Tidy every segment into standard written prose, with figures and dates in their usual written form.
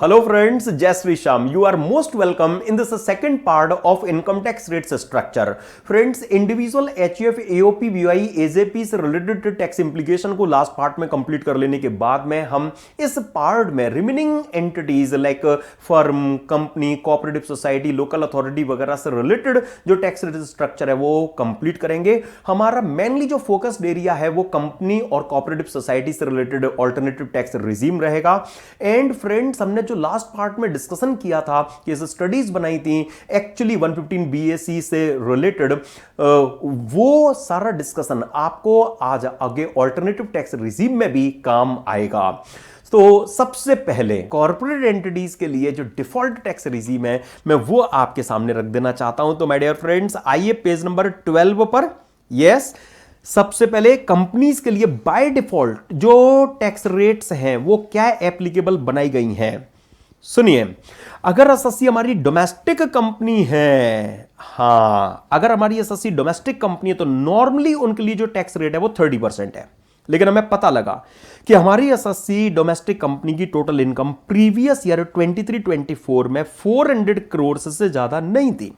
Hello friends, Jai Shri Shyam. You are most welcome in this second part of income tax rates structure. Friends, individual HUF, AOP, VI, AJP से related tax implication को last part में complete कर लेने के बाद में हम इस पार्ट में remaining entities like firm, company, cooperative society, local authority वगैरह से रिलेटेड जो टैक्स रेट स्ट्रक्चर है वो कंप्लीट करेंगे। हमारा मेनली जो फोकस्ड एरिया है वो कंपनी और कोऑपरेटिव सोसाइटी से रिलेटेड ऑल्टरनेटिव टैक्स रिजीम रहेगा। एंड फ्रेंड्स, हमने जो लास्ट पार्ट में डिस्कशन किया था कि स्टडीज बनाई थी एक्चुअली 115 BAC से रिलेटेड, वो सारा डिस्कशन आपको आज आगे ऑल्टरनेटिव टैक्स रिजीम में भी काम आएगा। तो सबसे पहले कॉर्पोरेट एंटिटीज के लिए जो डिफॉल्ट टैक्स रिजीम है मैं वो आपके सामने रख देना चाहता हूं। तो माय डियर फ्रेंड्स, आइए पेज नंबर 12 पर। यस, सबसे पहले कंपनीज के लिए बाय डिफॉल्ट जो टैक्स रेट्स हैं वो क्या एप्लीकेबल बनाई गई हैं। सुनिए, अगर एसएससी हमारी डोमेस्टिक कंपनी है, अगर हमारी एसएससी डोमेस्टिक कंपनी है तो नॉर्मली उनके लिए जो टैक्स रेट है वो 30% है। लेकिन हमें पता लगा कि हमारी एसएससी डोमेस्टिक कंपनी की टोटल इनकम प्रीवियस ईयर 23-24 में 400 करोड़ से ज्यादा नहीं थी।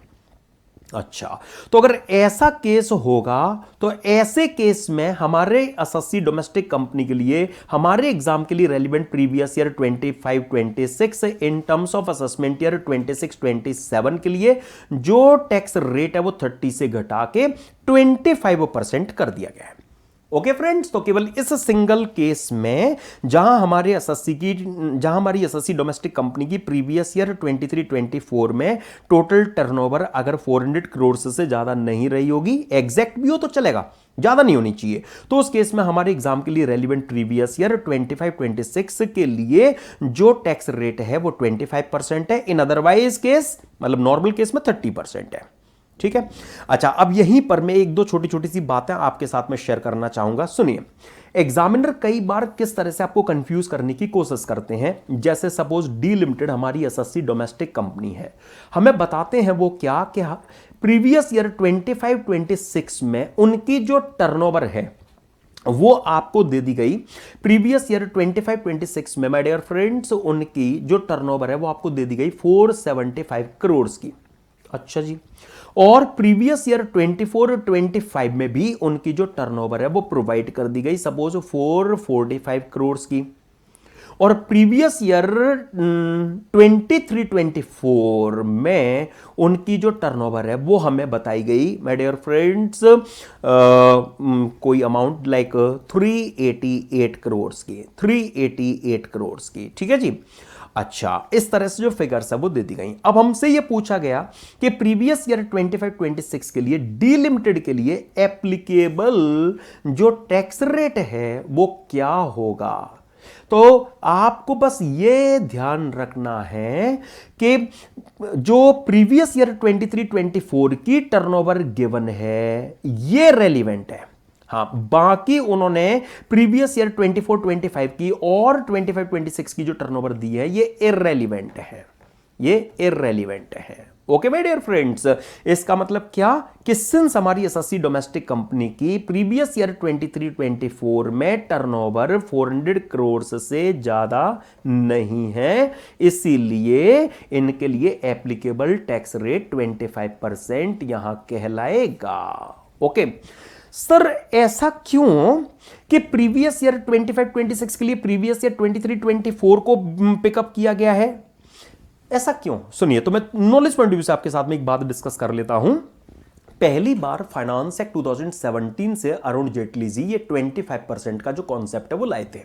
अच्छा, तो अगर ऐसा केस होगा तो ऐसे केस में हमारे एसएससी डोमेस्टिक कंपनी के लिए हमारे एग्जाम के लिए relevant previous year 25-26 in terms of assessment year 26-27 के लिए जो टैक्स रेट है वो 30 से घटा के 25% कर दिया गया है। ओके फ्रेंड्स, तो केवल इस सिंगल केस में जहां हमारी एसएससी डोमेस्टिक कंपनी की प्रीवियस ईयर 23-24 में टोटल टर्नओवर अगर 400 करोड़ से ज्यादा नहीं रही होगी, एग्जैक्ट भी हो तो चलेगा, ज्यादा नहीं होनी चाहिए, तो उस केस में हमारे एग्जाम के लिए रेलिवेंट प्रीवियस ईयर 25-26 के लिए जो टैक्स रेट है वो 25% है। इन अदरवाइज केस, मतलब नॉर्मल केस में 30% है। ठीक है। अच्छा, अब यहीं पर मैं एक दो छोटी छोटी सी बातें आपके साथ में शेयर करना चाहूंगा। सुनिए, एग्जामिनर कई बार किस तरह से आपको कंफ्यूज करने की कोशिश करते हैं। जैसे सपोज डी लिमिटेड हमारी एसएससी डोमेस्टिक कंपनी है, हमें बताते हैं वो क्या प्रीवियस ईयर 25-26 में उनकी जो टर्नओवर है वो आपको दे दी गई। प्रीवियस ईयर 25-26 में माय डियर फ्रेंड्स उनकी जो टर्नओवर है वो आपको दे दी गई 475 करोड़ की। अच्छा जी, और प्रीवियस ईयर 24-25 में भी उनकी जो टर्नओवर है वो प्रोवाइड कर दी गई सपोज 445 करोड़ की। और प्रीवियस ईयर 23-24 में उनकी जो टर्नओवर है वो हमें बताई गई माय डियर फ्रेंड्स कोई अमाउंट लाइक 388 करोड़ की, 388 करोड़ की। ठीक है जी। अच्छा, इस तरह से जो फिगर्स है वो दे दी गई। अब हमसे ये पूछा गया कि प्रीवियस ईयर 25-26 के लिए डी लिमिटेड के लिए एप्लीकेबल जो टैक्स रेट है वो क्या होगा। तो आपको बस ये ध्यान रखना है कि जो प्रीवियस ईयर 23-24 की टर्नओवर गिवन है ये रेलिवेंट है। बाकी उन्होंने प्रीवियस ईयर 24-25 की और 25-26 की जो टर्नओवर दी है ये इररेलीवेंट है, ये इररेलीवेंट है। ओके माय डियर फ्रेंड्स, इसका मतलब क्या कि सिंस हमारी एसएससी डोमेस्टिक कंपनी की प्रीवियस ईयर 23-24 में टर्नओवर 400 करोड़ से ज्यादा नहीं है, इसीलिए इनके लिए एप्लीकेबल टैक्स रेट 25% यहां कहलाएगा। ओके सर, ऐसा क्यों कि प्रीवियस ईयर 25-26 के लिए प्रीवियस ईयर 23-24 को पिकअप किया गया है, ऐसा क्यों? सुनिए, तो मैं नॉलेज पॉइंट ऑफ व्यू से आपके साथ में एक बात डिस्कस कर लेता हूं। पहली बार फाइनेंस एक्ट 2017 से अरुण जेटली जी ये 25% का जो कॉन्सेप्ट है वो लाए थे।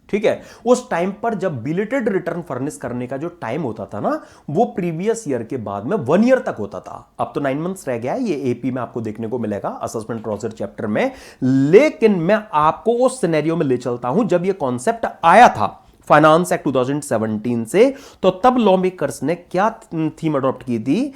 ठीक है, उस टाइम पर जब बिलेटेड रिटर्न फर्निश करने का जो टाइम होता था ना वो प्रीवियस ईयर के बाद में 1 ईयर तक होता था। अब तो 9 मंथ्स रह गया है, ये एपी में आपको देखने को मिलेगा असेसमेंट प्रोसीजर चैप्टर में। लेकिन मैं आपको उस सिनेरियो में ले चलता हूं जब ये कॉन्सेप्ट आया था फाइनेंस एक्ट 2017 से, तो तब लॉ मेकर्स ने क्या थीम अडॉप्ट की थी।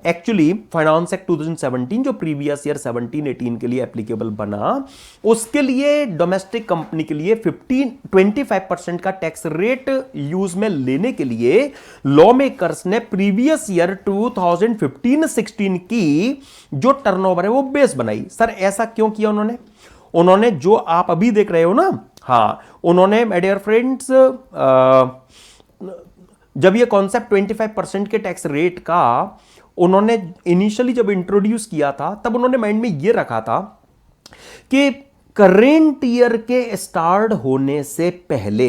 एक्चुअली फाइनेंस एक्ट 2017 जो प्रीवियस ईयर 17-18 के लिए एप्लीकेबल बना, उसके लिए डोमेस्टिक कंपनी के लिए 25% का टैक्स रेट यूज में लेने के लिए लॉ मेकर्स ने प्रीवियस ईयर 2015-16 की जो टर्नओवर है वो बेस बनाई। सर ऐसा क्यों किया उन्होंने जो आप अभी देख रहे हो ना, उन्होंने माय डियर फ्रेंड्स जब ये कॉन्सेप्ट 25% के टैक्स रेट का उन्होंने इनिशियली जब इंट्रोड्यूस किया था, तब उन्होंने माइंड में ये रखा था कि करेंट ईयर के स्टार्ट होने से पहले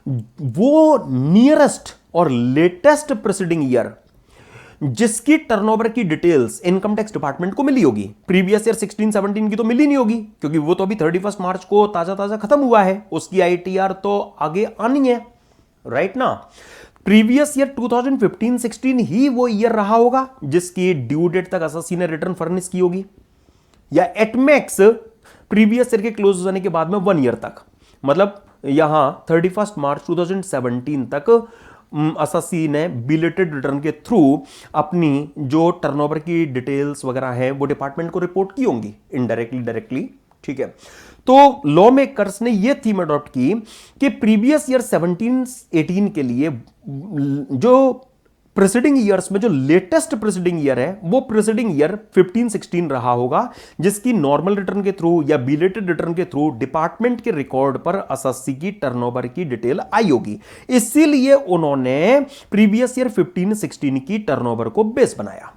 वो नियरेस्ट और लेटेस्ट प्रीसीडिंग ईयर जिसकी टर्नओवर की डिटेल्स इनकम टैक्स डिपार्टमेंट को मिली होगी, प्रीवियस ईयर 16-17 की तो मिली नहीं होगी, क्योंकि वो तो अभी 31 मार्च को ताजा ताजा खत्म हुआ है, उसकी आईटीआर तो आगे आनी है, राइट ना। प्रीवियस ईयर 2015-16 ही वो ईयर रहा होगा जिसकी ड्यू डेट तक एसएससी ने रिटर्न फर्निश की होगी, या एटमैक्स प्रीवियस ईयर के क्लोज हो जाने के बाद में 1 ईयर तक, मतलब यहां 31 मार्च 2017 तक एसएससी ने बिलेटेड रिटर्न के थ्रू अपनी जो टर्नओवर की डिटेल्स वगैरह है वो डिपार्टमेंट को रिपोर्ट की होंगी, इनडायरेक्टली डायरेक्टली, ठीक है। तो लॉ मेकर्स ने यह थीम अडॉप्ट की कि प्रीवियस ईयर 17-18 के लिए जो प्रीसीडिंग ईयर्स में जो लेटेस्ट प्रीसीडिंग ईयर है वो प्रीसीडिंग ईयर 15-16 रहा होगा, जिसकी नॉर्मल रिटर्न के थ्रू या बिलेटेड रिटर्न के थ्रू डिपार्टमेंट के रिकॉर्ड पर एसएससी की टर्नओवर की डिटेल आई होगी। इसीलिए उन्होंने प्रीवियस ईयर 15-16 की टर्नओवर को बेस बनाया।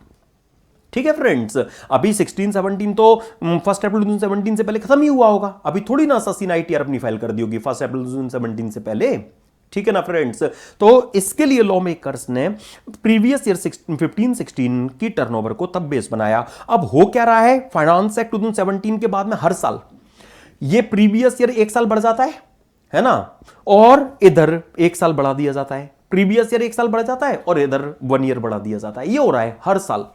ठीक है फ्रेंड्स, अभी 16-17 तो 1 अप्रैल 2017 से पहले खत्म ही हुआ होगा, अभी थोड़ी ना एसएससी ने आईटीआर अपनी फाइल कर दी होगी 1 अप्रैल 2017 से पहले, ठीक है ना फ्रेंड्स। तो इसके लिए लॉ मेकर्स ने प्रीवियस ईयर 15-16 की टर्नओवर को तब बेस बनाया। अब हो क्या रहा है, फाइनेंस एक्ट 2017 के बाद में हर साल ये प्रीवियस ईयर 1 साल बढ़ जाता है ना, और इधर 1 साल बढ़ा दिया जाता है, प्रीवियस ईयर 1 साल बढ़ जाता है और इधर 1 ईयर बढ़ा दिया जाता है, ये हो रहा है हर साल,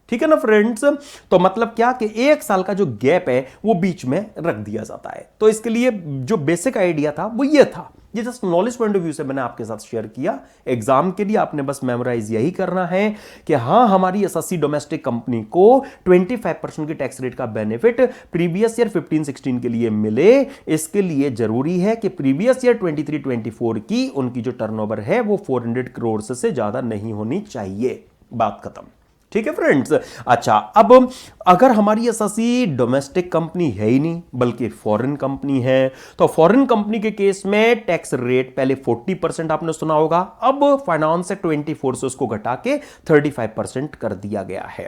ठीक है ना फ्रेंड्स। तो मतलब क्या कि 1 साल का जो गैप है वो बीच में रख दिया जाता है। तो इसके लिए जो बेसिक आइडिया था वो ये था, ये just knowledge point of view से मैंने आपके साथ शेयर किया। एग्जाम के लिए आपने बस मेमोराइज यही करना है कि हाँ, हमारी एसएससी डोमेस्टिक कंपनी को 25% की टैक्स रेट का बेनिफिट प्रीवियस ईयर 15-16 के लिए मिले। इसके लिए जरूरी है कि प्रीवियस ईयर 23-24 की उनकी जो टर्नओवर है वो 400 करोड़ से ज्यादा नहीं होनी चाहिए, बात खत्म, ठीक है फ्रेंड्स। अच्छा, अब अगर हमारी एसएससी डोमेस्टिक कंपनी है ही नहीं बल्कि फॉरेन कंपनी है, तो फॉरेन कंपनी के केस में टैक्स रेट पहले 40% आपने सुना होगा, अब फाइनेंस से 24 से उसको घटा के 35% कर दिया गया है।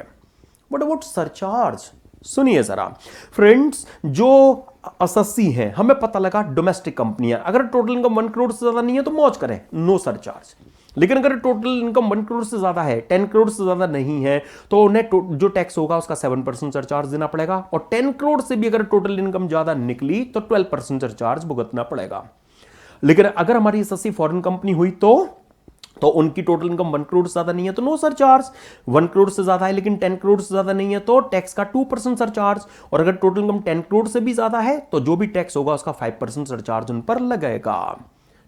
What about surcharge? सुनिए जरा फ्रेंड्स, जो एसएससी है, हमें पता लगा डोमेस्टिक कंपनी है, अगर टोटल इनकम 1 करोड़ से ज्यादा नहीं है तो मौज करें, नो सरचार्ज। लेकिन अगर टोटल इनकम 1 करोड़ से ज्यादा है, 10 करोड़ से ज्यादा नहीं है, तो उन्हें जो टैक्स होगा उसका 7% सरचार्ज देना पड़ेगा, और 10 करोड़ से भी अगर टोटल इनकम ज्यादा निकली तो 12% सरचार्ज भुगतना पड़ेगा। लेकिन अगर हमारी एसएससी फॉरेन कंपनी हुई तो उनकी टोटल इनकम 1 करोड़ से ज्यादा नहीं है तो नो सरचार्ज, 1 करोड़ से ज्यादा है लेकिन 10 करोड़ से ज्यादा नहीं है तो टैक्स का 2% सरचार्ज, और अगर टोटल इनकम 10 करोड़ से भी ज्यादा है तो जो भी टैक्स होगा उसका 5% सरचार्ज उन पर लगेगा,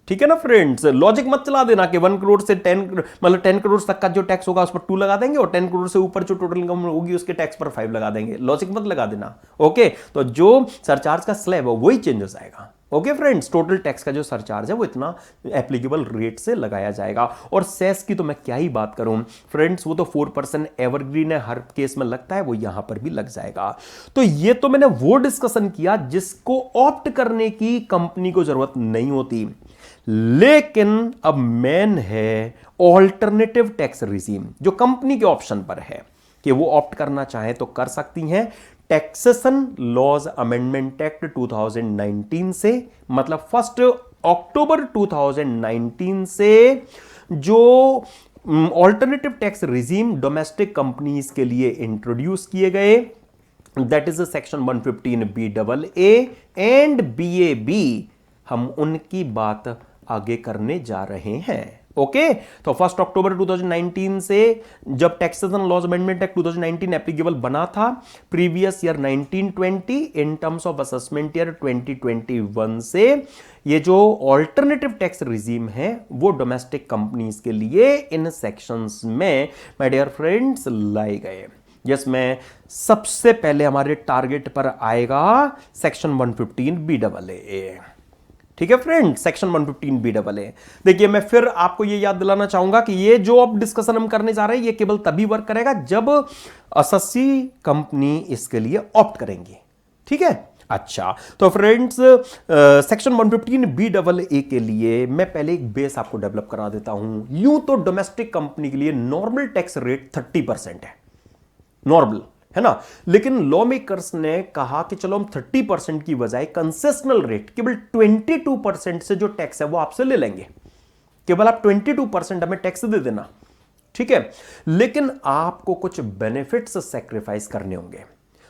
ठीक है ना फ्रेंड्स। लॉजिक मत चला देना कि 1 करोड़ से 10 करोड़ तक का जो टैक्स होगा उस पर 2 लगा देंगे और 10 करोड़ से ऊपर जो टोटल इनकम होगी उसके टैक्स पर 5 लगा देंगे, लॉजिक मत लगा देना, ओके। तो जो सरचार्ज का स्लैब है वही चेंज हो जाएगा, ओके फ्रेंड्स। टोटल टैक्स का जो सरचार्ज है वो इतना एप्लीकेबल रेट से लगाया जाएगा। और सेस की तो मैं क्या ही बात करूं फ्रेंड्स, वो तो 4% एवरग्रीन है, हर केस में लगता है, वो यहां पर भी लग जाएगा। तो ये तो मैंने वो डिस्कशन किया जिसको ऑप्ट करने की कंपनी को जरूरत नहीं होती, लेकिन अब मेन है ऑल्टरनेटिव टैक्स रिजीम, जो कंपनी के ऑप्शन पर है कि वो ऑप्ट करना चाहे तो कर सकती हैं। टैक्सेशन लॉज अमेंडमेंट एक्ट 2019 से, मतलब 1 अक्टूबर 2019 से जो alternative tax regime domestic companies के लिए इंट्रोड्यूस किए गए, that is section 115BAA and BAB, हम उनकी बात आगे करने जा रहे हैं, ओके। तो 1 अक्टूबर 2019 से जब taxation laws amendment act 2019 applicable बना था, previous year 1920 in terms of assessment year 2021 से ये जो ऑल्टरनेटिव टैक्स रिजीम है वो डोमेस्टिक कंपनीज के लिए इन सेक्शंस में माय डियर फ्रेंड्स लाए गए, जिसमें सबसे पहले हमारे टारगेट पर आएगा सेक्शन 115BAA, ठीक है फ्रेंड, सेक्शन 115BAA। देखिए मैं फिर आपको ये याद दिलाना चाहूंगा कि ये जो अब डिस्कशन हम करने जा रहे हैं ये केवल तभी वर्क करेगा जब एसएससी कंपनी इसके लिए ऑप्ट करेंगी, ठीक है। अच्छा, तो friends section 115 B double A के लिए मैं पहले एक बेस आपको डेवलप करा देता हूं। यूं तो डोमेस्टिक कंपनी के लिए नॉर्मल टैक्स रेट 30% है, नॉर्मल है ना। लेकिन लॉ मेकर्स ने कहा कि चलो हम 30% की बजाय कंसेशनल रेट केवल 22% से जो टैक्स है वो आपसे ले लेंगे, केवल आप 22% हमें टैक्स दे देना, ठीक है। लेकिन आपको कुछ बेनिफिट्स सैक्रिफाइस करने होंगे।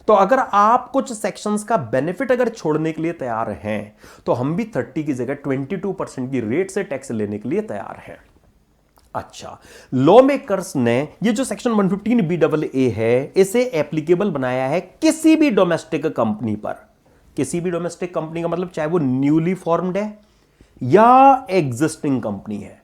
तो अगर आप कुछ सेक्शंस का बेनिफिट अगर छोड़ने के लिए तैयार हैं तो हम भी 30 की जगह 22% की रेट से टैक्स लेने के लिए तैयार हैं। अच्छा, लॉ मेकर्स ने ये जो सेक्शन 115 बी डबल ए है इसे एप्लीकेबल बनाया है किसी भी डोमेस्टिक कंपनी पर। किसी भी डोमेस्टिक कंपनी का मतलब चाहे वो न्यूली फॉर्म्ड है या एग्जिस्टिंग कंपनी है,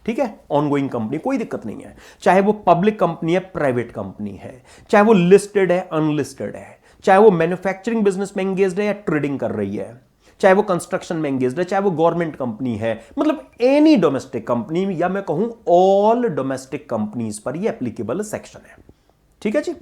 ठीक है, ऑनगोइंग कंपनी, कोई दिक्कत नहीं है। चाहे वो पब्लिक कंपनी है, प्राइवेट कंपनी है, चाहे वो लिस्टेड है, अनलिस्टेड है, चाहे वो मैन्युफैक्चरिंग बिजनेस में एंगेज्ड है या ट्रेडिंग कर रही है, चाहे वो कंस्ट्रक्शन में एंगेज्ड है, चाहे वो गवर्नमेंट कंपनी है, मतलब एनी डोमेस्टिक कंपनी, या मैं कहूं ऑल डोमेस्टिक कंपनीज पर ये एप्लीकेबल सेक्शन है, ठीक है जी।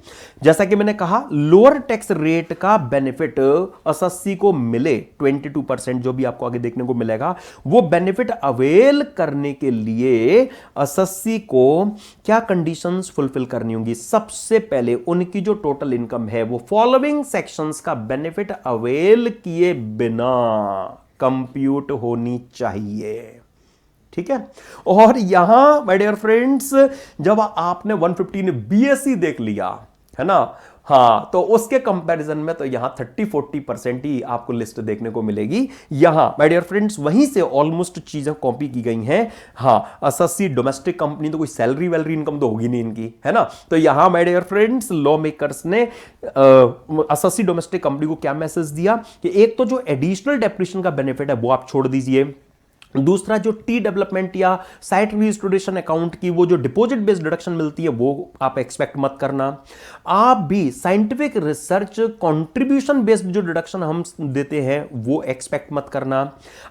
जैसा कि मैंने कहा लोअर टैक्स रेट का बेनिफिट एसएससी को मिले 22% जो भी आपको आगे देखने को मिलेगा, वो बेनिफिट अवेल करने के लिए एसएससी को क्या कंडीशंस फुलफिल करनी होंगी। सबसे पहले उनकी जो टोटल इनकम है वो फॉलोइंग सेक्शंस का बेनिफिट अवेल किए बिना कंप्यूट होनी चाहिए, ठीक है। और यहां माय डियर फ्रेंड्स जब आपने 115 बीएससी देख लिया है ना, हां, तो उसके कंपैरिजन में तो यहां 30-40% ही आपको लिस्ट देखने को मिलेगी। यहां माय डियर फ्रेंड्स वहीं से ऑलमोस्ट चीजें कॉपी की गई हैं। हां, एसएससी डोमेस्टिक कंपनी तो कोई सैलरी वैलरी इनकम तो होगी नहीं इनकी, है ना। तो यहां my dear friends lawmakers ने एसएससी डोमेस्टिक कंपनी को क्या मैसेज दिया कि एक तो जो एडिशनल डेप्रिसिएशन का बेनिफिट है वो आप छोड़ दीजिए, दूसरा जो टी डेवलपमेंट या साइट रजिस्ट्रेशन अकाउंट की वो जो डिपॉजिट बेस्ड डिडक्शन मिलती है वो आप एक्सपेक्ट मत करना। आप भी साइंटिफिक रिसर्च कंट्रीब्यूशन बेस्ड जो डिडक्शन हम देते हैं वो एक्सपेक्ट मत करना।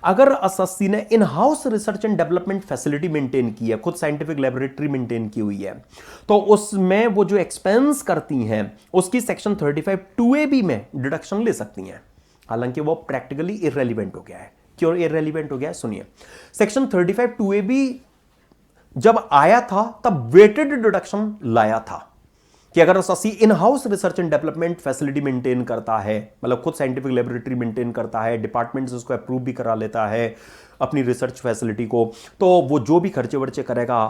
अगर एसएससी ने in house research and development facility maintain की है, खुद साइंटिफिक लेबोरेटरी मेंटेन की हुई है, तो उसमें वो जो एक्सपेंस करती हैं उसकी सेक्शन 35(2)(a)(b) में डिडक्शन ले सकती हैं। हालांकि वो प्रैक्टिकली इररेलेवेंट हो गया है। क्यों इररेलेवेंट हो गया है सुनिए, सेक्शन 35(2)(a)(b) जब आया था तब वेटेड डिडक्शन लाया था कि अगर assessee in house research and development facility maintain करता है, मतलब खुद साइंटिफिक लेबोरेटरी मेंटेन करता है, डिपार्टमेंट से उसको अप्रूव भी करा लेता है अपनी रिसर्च फैसिलिटी को, तो वो जो भी खर्चे वर्चे करेगा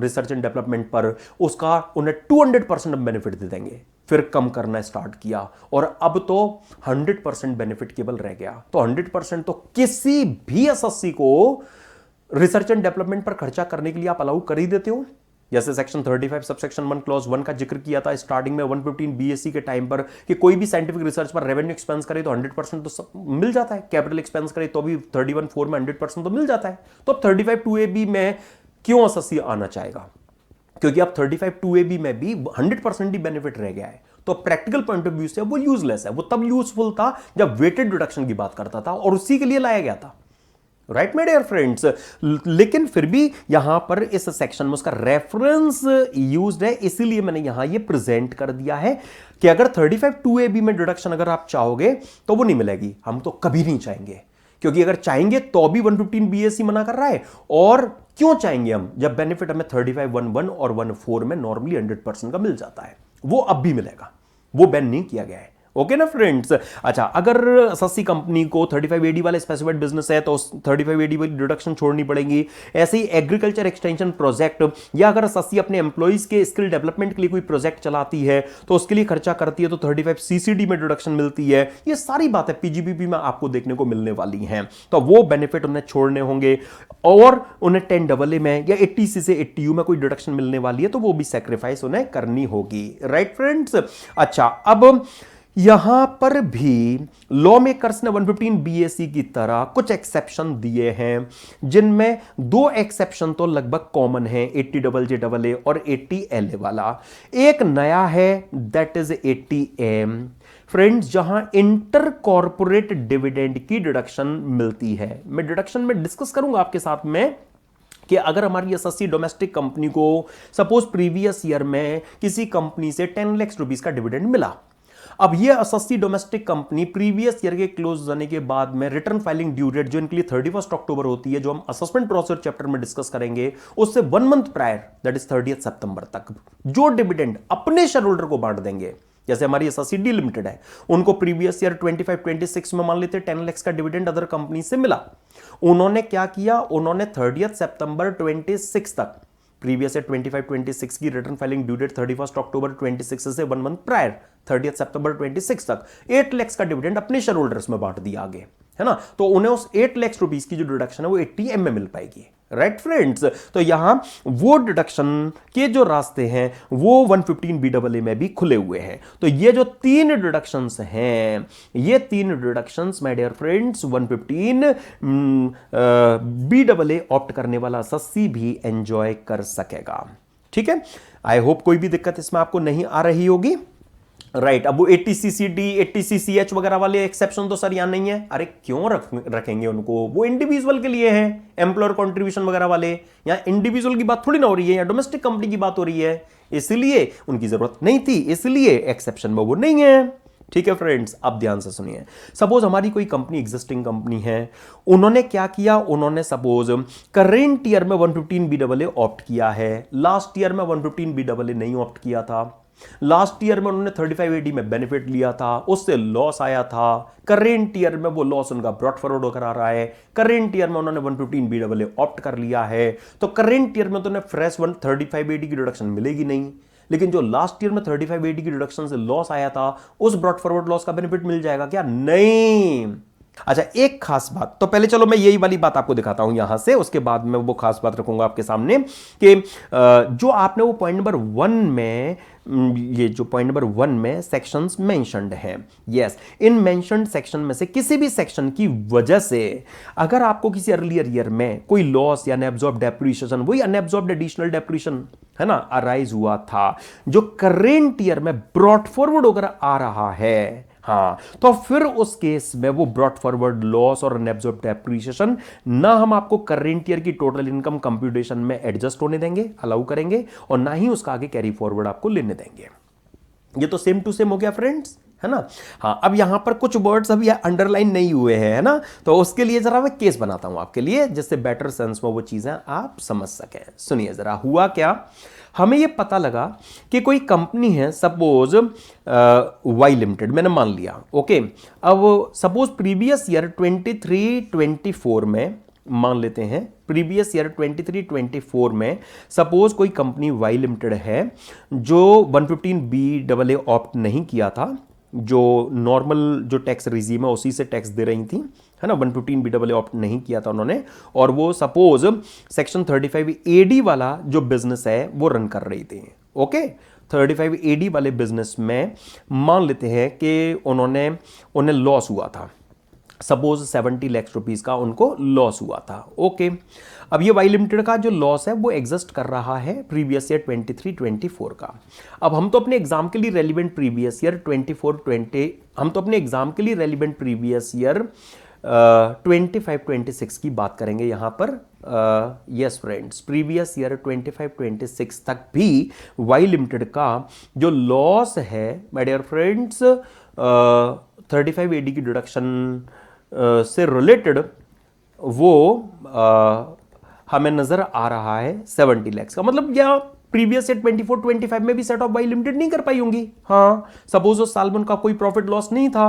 रिसर्च एंड डेवलपमेंट पर उसका उन्हें 200% बेनिफिट दे देंगे। फिर कम करना स्टार्ट किया और अब तो 100% बेनिफिट केवल रह गया। तो 100% तो किसी भी एसएससी को रिसर्च एंड डेवलपमेंट पर खर्चा करने के लिए आप अलाउ कर ही देते हो। जैसे सेक्शन 35 सबसेक्शन 1 क्लॉज 1 का जिक्र किया था स्टार्टिंग में 115 बीएससी के टाइम पर कि कोई भी साइंटिफिक रिसर्च पर रेवेन्यू एक्सपेंस करे तो 100% तो सब मिल जाता है, कैपिटल एक्सपेंस करे तो भी 31(4) में 100% तो मिल जाता है। तो अब 35(2)(a)(b) में क्यों एसएससी आना चाहेगा, क्योंकि अब 35(2)(a)(b) में भी 100% ही बेनिफिट रह गया है। तो प्रैक्टिकल पॉइंट ऑफ व्यू से वो यूजलेस है। वो तब यूजफुल था जब वेटेड डिडक्शन की बात करता था और उसी के लिए लाया गया था, राइट माय डियर फ्रेंड्स। लेकिन फिर भी यहां पर इस सेक्शन में उसका रेफरेंस यूज्ड है, इसीलिए मैंने यहां ये प्रेजेंट कर दिया है कि अगर 35(2)(a)(b) में डिडक्शन अगर आप चाहोगे तो वो नहीं मिलेगी। हम तो कभी नहीं चाहेंगे, क्योंकि अगर चाहेंगे तो भी 115 बीएससी मना कर रहा है। और क्यों चाहेंगे हम, जब बेनिफिट हमें 35(1)(1) और 1(4) में नॉर्मली 100% का मिल जाता है। वो अब भी मिलेगा, वो बैन नहीं किया गया है। ओके ना फ्रेंड्स। अच्छा, अगर एसएससी कंपनी को 35(a)(d) वाले स्पेसिफाइड बिजनेस है तो 35(a)(d) वाली डिडक्शन छोड़नी पड़ेगी। ऐसे ही एग्रीकल्चर एक्सटेंशन प्रोजेक्ट या अगर एसएससी अपने एम्प्लॉइज के स्किल डेवलपमेंट के लिए कोई प्रोजेक्ट चलाती है तो उसके लिए खर्चा करती है तो 35 सीसीडी में डिडक्शन मिलती है। ये सारी बातें पीजीबीपी में आपको देखने को मिलने वाली हैं, तो वो बेनिफिट उन्हें छोड़ने होंगे। और उन्हें 10AA में या 80C से 80U में कोई डिडक्शन मिलने वाली है तो वो भी सैक्रिफाइस उन्हें करनी होगी, राइट फ्रेंड्स। अच्छा, अब यहां पर भी लॉ मेकर्स ने 115 बीएससी की तरह कुछ एक्सेप्शन दिए हैं, जिनमें 2 एक्सेप्शन तो लगभग कॉमन है, 80JJAA और 80LA वाला। एक नया है दैट इज 80M फ्रेंड्स, जहां इंटर कॉर्पोरेट डिविडेंड की डिडक्शन मिलती है। मैं डिडक्शन में डिस्कस करूंगा आपके साथ में कि अगर हमारी एसएससी डोमेस्टिक कंपनी को सपोज प्रीवियस ईयर में किसी कंपनी से 10 लाख रुपीस का डिविडेंड मिला, अब ये SSC domestic company previous year के क्लोज होने के बाद में रिटर्न फाइलिंग ड्यू डेट जो इनके लिए 31 अक्टूबर होती है, जो हम असेसमेंट प्रोसीजर चैप्टर में डिस्कस करेंगे, उससे 1 मंथ प्रायर दैट इज 30 सितंबर तक जो डिविडेंड अपने शेयर होल्डर को बांट देंगे, जैसे हमारी एसएससी डी लिमिटेड है, उनको प्रीवियस ईयर 25-26 में मान लेते 10 लाख का डिविडेंड अदर कंपनी से मिला। उन्होंने क्या किया, उन्होंने 30 सितंबर 26 तक प्रीवियस ईयर 25-26 की रिटर्न फाइलिंग ड्यू डेट 31 अक्टूबर 26 से 1 मंथ प्रायर 30 सितंबर 26 तक 8 लाख का डिविडेंड अपने शेयर होल्डर्स में बांट दिया आगे, है ना। तो उन्हें उस 8 लाख रुपीस की जो डिडक्शन है वो 80 एम में मिल पाएगी, राइट फ्रेंड्स। तो यहां वो डिडक्शन के जो रास्ते हैं वो 115 BAA में भी खुले हुए हैं। तो ये जो 3 डिडक्शंस हैं, ये 3 deductions my dear friends 115 BAA opt करने वाला एसएससी भी एंजॉय कर सकेगा, ठीक है। आई होप कोई भी दिक्कत इसमें आपको नहीं आ रही होगी, राइट। अब वो 80CCD 80CCH वगैरह वाले एक्सेप्शन तो सर यहां नहीं है। अरे क्यों रखेंगे उनको, वो इंडिविजुअल के लिए है, एम्प्लॉयर कंट्रीब्यूशन वगैरह वाले। यहां इंडिविजुअल की बात थोड़ी ना हो रही है, यहां डोमेस्टिक कंपनी की बात हो रही है, इसलिए उनकी जरूरत नहीं थी, इसलिए एक्सेप्शन में वो नहीं है, ठीक है फ्रेंड्स। अब ध्यान से सुनिए, सपोज हमारी कोई कंपनी एग्जिस्टिंग कंपनी है, उन्होंने क्या किया, उन्होंने सपोज करेंट ईयर में 115 BAA ऑप्ट किया है, लास्ट ईयर में 115 BAA नहीं ऑप्ट किया था, लास्ट ईयर में उन्होंने 35 AD में बेनिफिट लिया था, उससे लॉस आया था, करेंट ईयर में वो लॉस उनका ब्रॉट फॉरवर्ड होकर आ रहा है, करेंट ईयर में उन्होंने 115 BAA ऑप्ट कर लिया है, तो करेंट ईयर में तो उन्हें फ्रेश 135 AD की रिडक्शन मिलेगी नहीं, लेकिन जो लास्ट ईयर में 35 AD की रिडक्शन से लॉस आया था उस ब्रॉट फॉरवर्ड लॉस का बेनिफिट मिल जाएगा क्या? नहीं। अच्छा, एक खास बात, तो पहले चलो मैं यही वाली बात आपको दिखाता हूं यहां से, उसके बाद मैं वो खास बात रखूंगा आपके सामने कि जो आपने वो पॉइंट नंबर 1 में, ये जो पॉइंट नंबर 1 में सेक्शंस मेंशन्ड हैं, यस, इन मेंशन्ड सेक्शन में से किसी भी सेक्शन की वजह से अगर आपको किसी अर्लियर ईयर में कोई लॉस या अनएब्सॉर्ब्ड डेप्रिसिएशन, वही अनएब्सॉर्ब्ड एडिशनल डेप्रिसिएशन है ना, अराइज हुआ था, जो करेंट ईयर में ब्रॉट फॉरवर्ड होकर आ रहा है, हाँ, तो फिर उस केस में वो ब्रॉट फॉरवर्ड लॉस और अनएब्सॉर्ब्ड डेप्रिसिएशन ना हम आपको करंट ईयर की टोटल इनकम कंप्यूटेशन में एडजस्ट होने देंगे, अलाउ करेंगे, और ना ही उसका आगे कैरी फॉरवर्ड आपको लेने देंगे। ये तो सेम टू सेम हो गया फ्रेंड्स, है ना। हाँ, अब यहां पर कुछ वर्ड्स अभी अंडरलाइन नहीं हुए हैं, है ना, तो उसके लिए जरा मैं केस बनाता हूं आपके लिए, जिससे बेटर सेंस में वो चीजें आप समझ सकें। सुनिए जरा, हुआ क्या, हमें ये पता लगा कि कोई कंपनी है, सपोज वाई लिमिटेड मैंने मान लिया, ओके। अब सपोज प्रीवियस ईयर 23-24 में मान लेते हैं, प्रीवियस ईयर 23-24 में सपोज कोई कंपनी वाई लिमिटेड है जो 115 BAA ऑप्ट नहीं किया था, जो नॉर्मल जो टैक्स रिजीम है उसी से टैक्स दे रही थी, है ना, 115 BAA ऑप्ट नहीं किया था उन्होंने, और वो सपोज सेक्शन 35 AD वाला जो बिजनेस है वो रन कर रही थी, ओके। 35 AD वाले बिजनेस में मान लेते हैं कि उन्हें लॉस हुआ था, सपोज 70 लाख रुपीस का उनको लॉस हुआ था, ओके। अब ये वाई लिमिटेड का जो लॉस है वो एग्जिस्ट कर रहा है प्रीवियस ईयर 23-24 का। अब हम तो अपने एग्जाम के लिए रेलिवेंट प्रीवियस ईयर 24-20, हम तो अपने एग्जाम के लिए रेलिवेंट प्रीवियस ईयर 25-26 की बात करेंगे यहां पर। यस फ्रेंड्स, प्रीवियस ईयर 25-26 तक भी वाई लिमिटेड का जो लॉस है माय डियर फ्रेंड्स 35 AD की डिडक्शन से रिलेटेड वो हमें नजर आ रहा है 70 लाख का। मतलब क्या प्रीवियस ईयर 24-25 में भी सेट ऑफ वाई लिमिटेड नहीं कर पाई होंगी, हाँ, सपोज उस साल में उनका कोई प्रॉफिट लॉस नहीं था,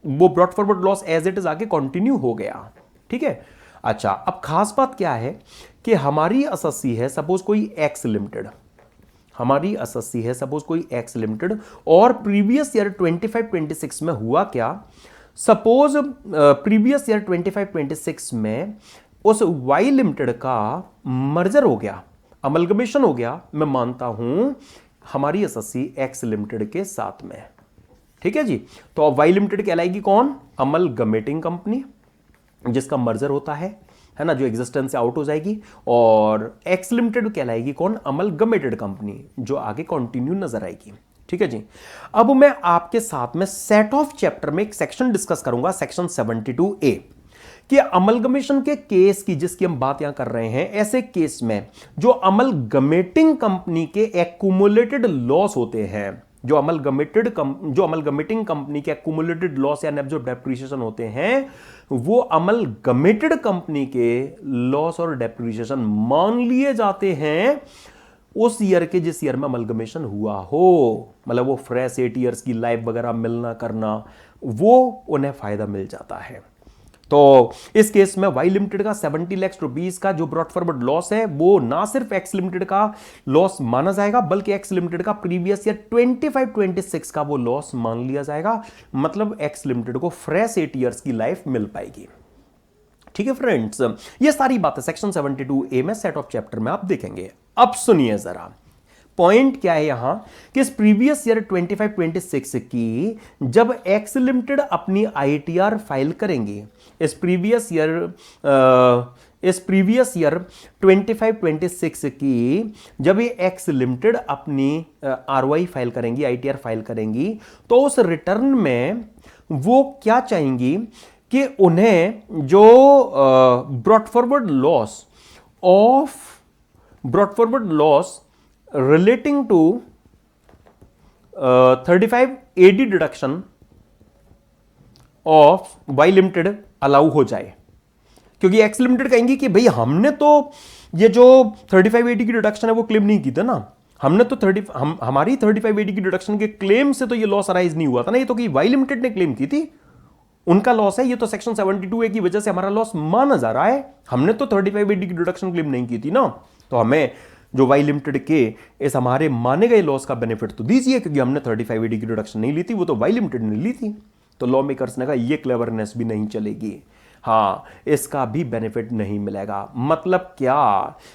वो brought forward loss as it is आगे कंटिन्यू हो गया, ठीक है। अच्छा, अब खास बात क्या है कि हमारी एसएससी है सपोज कोई एक्स लिमिटेड, हमारी एसएससी है सपोज कोई एक्स लिमिटेड, और प्रीवियस ईयर 25-26 में हुआ क्या, सपोज प्रीवियस ईयर 25-26 में उस वाई लिमिटेड का मर्जर हो गया, अमलगमेशन हो गया, मैं मानता हूं हमारी एसएससी एक्स लिमिटेड के साथ में, ठीक है जी। तो अब वाई लिमिटेड कहलाएगी कौन, अमलगमेटिंग कंपनी, जिसका मर्जर होता है ना, जो एग्जिस्टेंस से आउट हो जाएगी, और एक्स लिमिटेड कहलाएगी कौन, अमलगमेटेड कंपनी, जो आगे कंटिन्यू नजर आएगी, ठीक है जी। अब मैं आपके साथ में सेट ऑफ चैप्टर में एक सेक्शन डिस्कस करूंगा, सेक्शन 72A, कि अमलगमेशन के केस की जिसकी हम बात यहां कर रहे हैं, ऐसे केस में जो अमलगमेटिंग कंपनी के एक्यूमुलेटेड लॉस होते हैं, जो अमलगमेटिंग कंपनी के एक्यूमुलेटेड लॉस या नेट डेप्रिसिएशन होते हैं, वो अमलगमेटेड कंपनी के लॉस और डेप्रिसिएशन मान लिए जाते हैं उस ईयर के जिस ईयर में अमलगमेशन हुआ हो। मतलब वो फ्रेश 8 ईयर्स की लाइफ वगैरह मिलना करना, वो उन्हें फायदा मिल जाता है। तो इस केस में वाई लिमिटेड का 70 लाख रुपीस का जो ब्रॉट फॉरवर्ड लॉस है, वो ना सिर्फ एक्स लिमिटेड का लॉस माना जाएगा, बल्कि एक्स लिमिटेड का प्रीवियस ईयर 25-26 का वो लॉस मान लिया जाएगा। मतलब एक्स लिमिटेड को फ्रेश 8 ईयर्स की लाइफ मिल पाएगी। ठीक है फ्रेंड्स, ये सारी बातें सेक्शन 72A में सेट ऑफ चैप्टर में आप देखेंगे। अब सुनिए जरा, पॉइंट क्या है यहां कि इस प्रीवियस ईयर 25-26 की जब एक्स लिमिटेड अपनी आईटीआर फाइल करेंगी, इस प्रीवियस ईयर 25-26 की जब ये एक्स लिमिटेड अपनी आरओआई फाइल करेंगी, आईटीआर फाइल करेंगी, तो उस रिटर्न में वो क्या चाहेंगी कि उन्हें जो brought forward loss relating to 35 AD deduction of Y limited allow हो जाए। क्योंकि एक्स लिमिटेड कहेंगी कि भाई हमने तो ये जो 35 AD की डिडक्शन है वो क्लेम नहीं की थी ना, हमने तो हमारी 35 AD की डिडक्शन के क्लेम से तो ये लॉस अराइज नहीं हुआ था ना, ये तो कि वाई लिमिटेड ने क्लेम की थी, उनका लॉस है, ये तो सेक्शन 72A की वजह से हमारा लॉस माना जा रहा है, हमने तो 35 AD की डिडक्शन क्लेम नहीं की थी ना, तो हमें जो वाई लिमिटेड के इस हमारे माने गए लॉस का बेनिफिट तो दीजिए, क्योंकि हमने 35 AD की डिडक्शन नहीं ली थी, वो तो वाई लिमिटेड ने ली थी। तो लॉ मेकर्स ने कहा ये क्लेवरनेस भी नहीं चलेगी, हाँ इसका भी बेनिफिट नहीं मिलेगा। मतलब क्या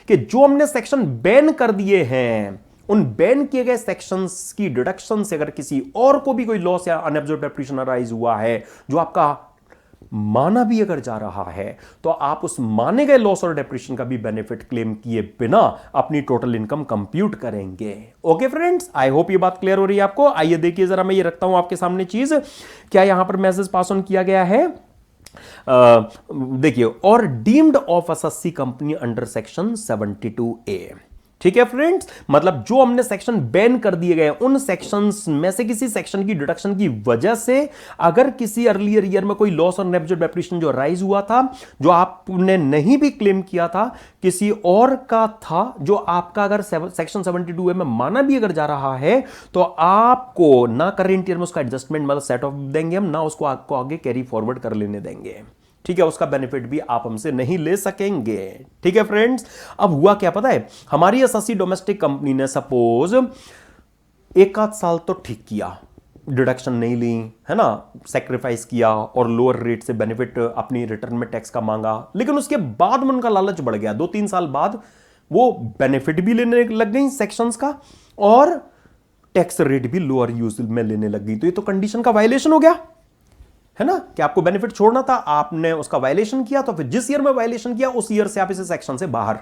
कि जो हमने सेक्शन बैन कर दिए हैं, उन बैन किए गए सेक्शंस की डिडक्शन से अगर किसी और को भी कोई लॉस या अनएब्जॉर्ब्ड डेप्रिसिएशन अराइज हुआ है, जो आपका माना भी अगर जा रहा है, तो आप उस माने गए लॉस और डेप्रिसिएशन का भी बेनिफिट क्लेम किए बिना अपनी टोटल इनकम कंप्यूट करेंगे। ओके फ्रेंड्स, आई होप ये बात क्लियर हो रही है आपको। आइए देखिए जरा, मैं ये रखता हूं आपके सामने चीज, क्या यहां पर मैसेज पास ऑन किया गया है। देखिए, और deemed of SSC company under section 72A। ठीक है फ्रेंड्स, मतलब जो हमने सेक्शन बैन कर दिए गए, उन सेक्शंस में से किसी सेक्शन की डिडक्शन की वजह से अगर किसी अर्लियर ईयर में कोई लॉस और नेट डेप्रिसिएशन जो राइज हुआ था, जो आपने नहीं भी क्लेम किया था, किसी और का था, जो आपका अगर सेक्शन 72A में माना भी अगर जा रहा है, तो आपको ना करेंट ईयर में उसका एडजस्टमेंट मतलब सेट ऑफ देंगे हम, ना उसको आपको आगे कैरी फॉरवर्ड कर लेने देंगे। ठीक है, उसका बेनिफिट भी आप हमसे नहीं ले सकेंगे। ठीक है फ्रेंड्स, अब हुआ क्या पता है, हमारी एसएससी डोमेस्टिक कंपनी ने सपोज एक आध साल तो ठीक किया, डिडक्शन नहीं ली है ना, सेक्रीफाइस किया और लोअर रेट से बेनिफिट अपनी रिटर्न में टैक्स का मांगा, लेकिन उसके बाद में उनका लालच बढ़ गया, 2-3 साल बाद वो बेनिफिट भी लेने लग गई सेक्शंस का और टैक्स रेट भी लोअर यूज में लेने लग गई। तो ये तो कंडीशन का वायलेशन हो गया है ना, कि आपको बेनिफिट छोड़ना था, आपने उसका वायलेशन किया, तो फिर जिस ईयर में वायलेशन किया उस ईयर से आप इसे सेक्शन से बाहर,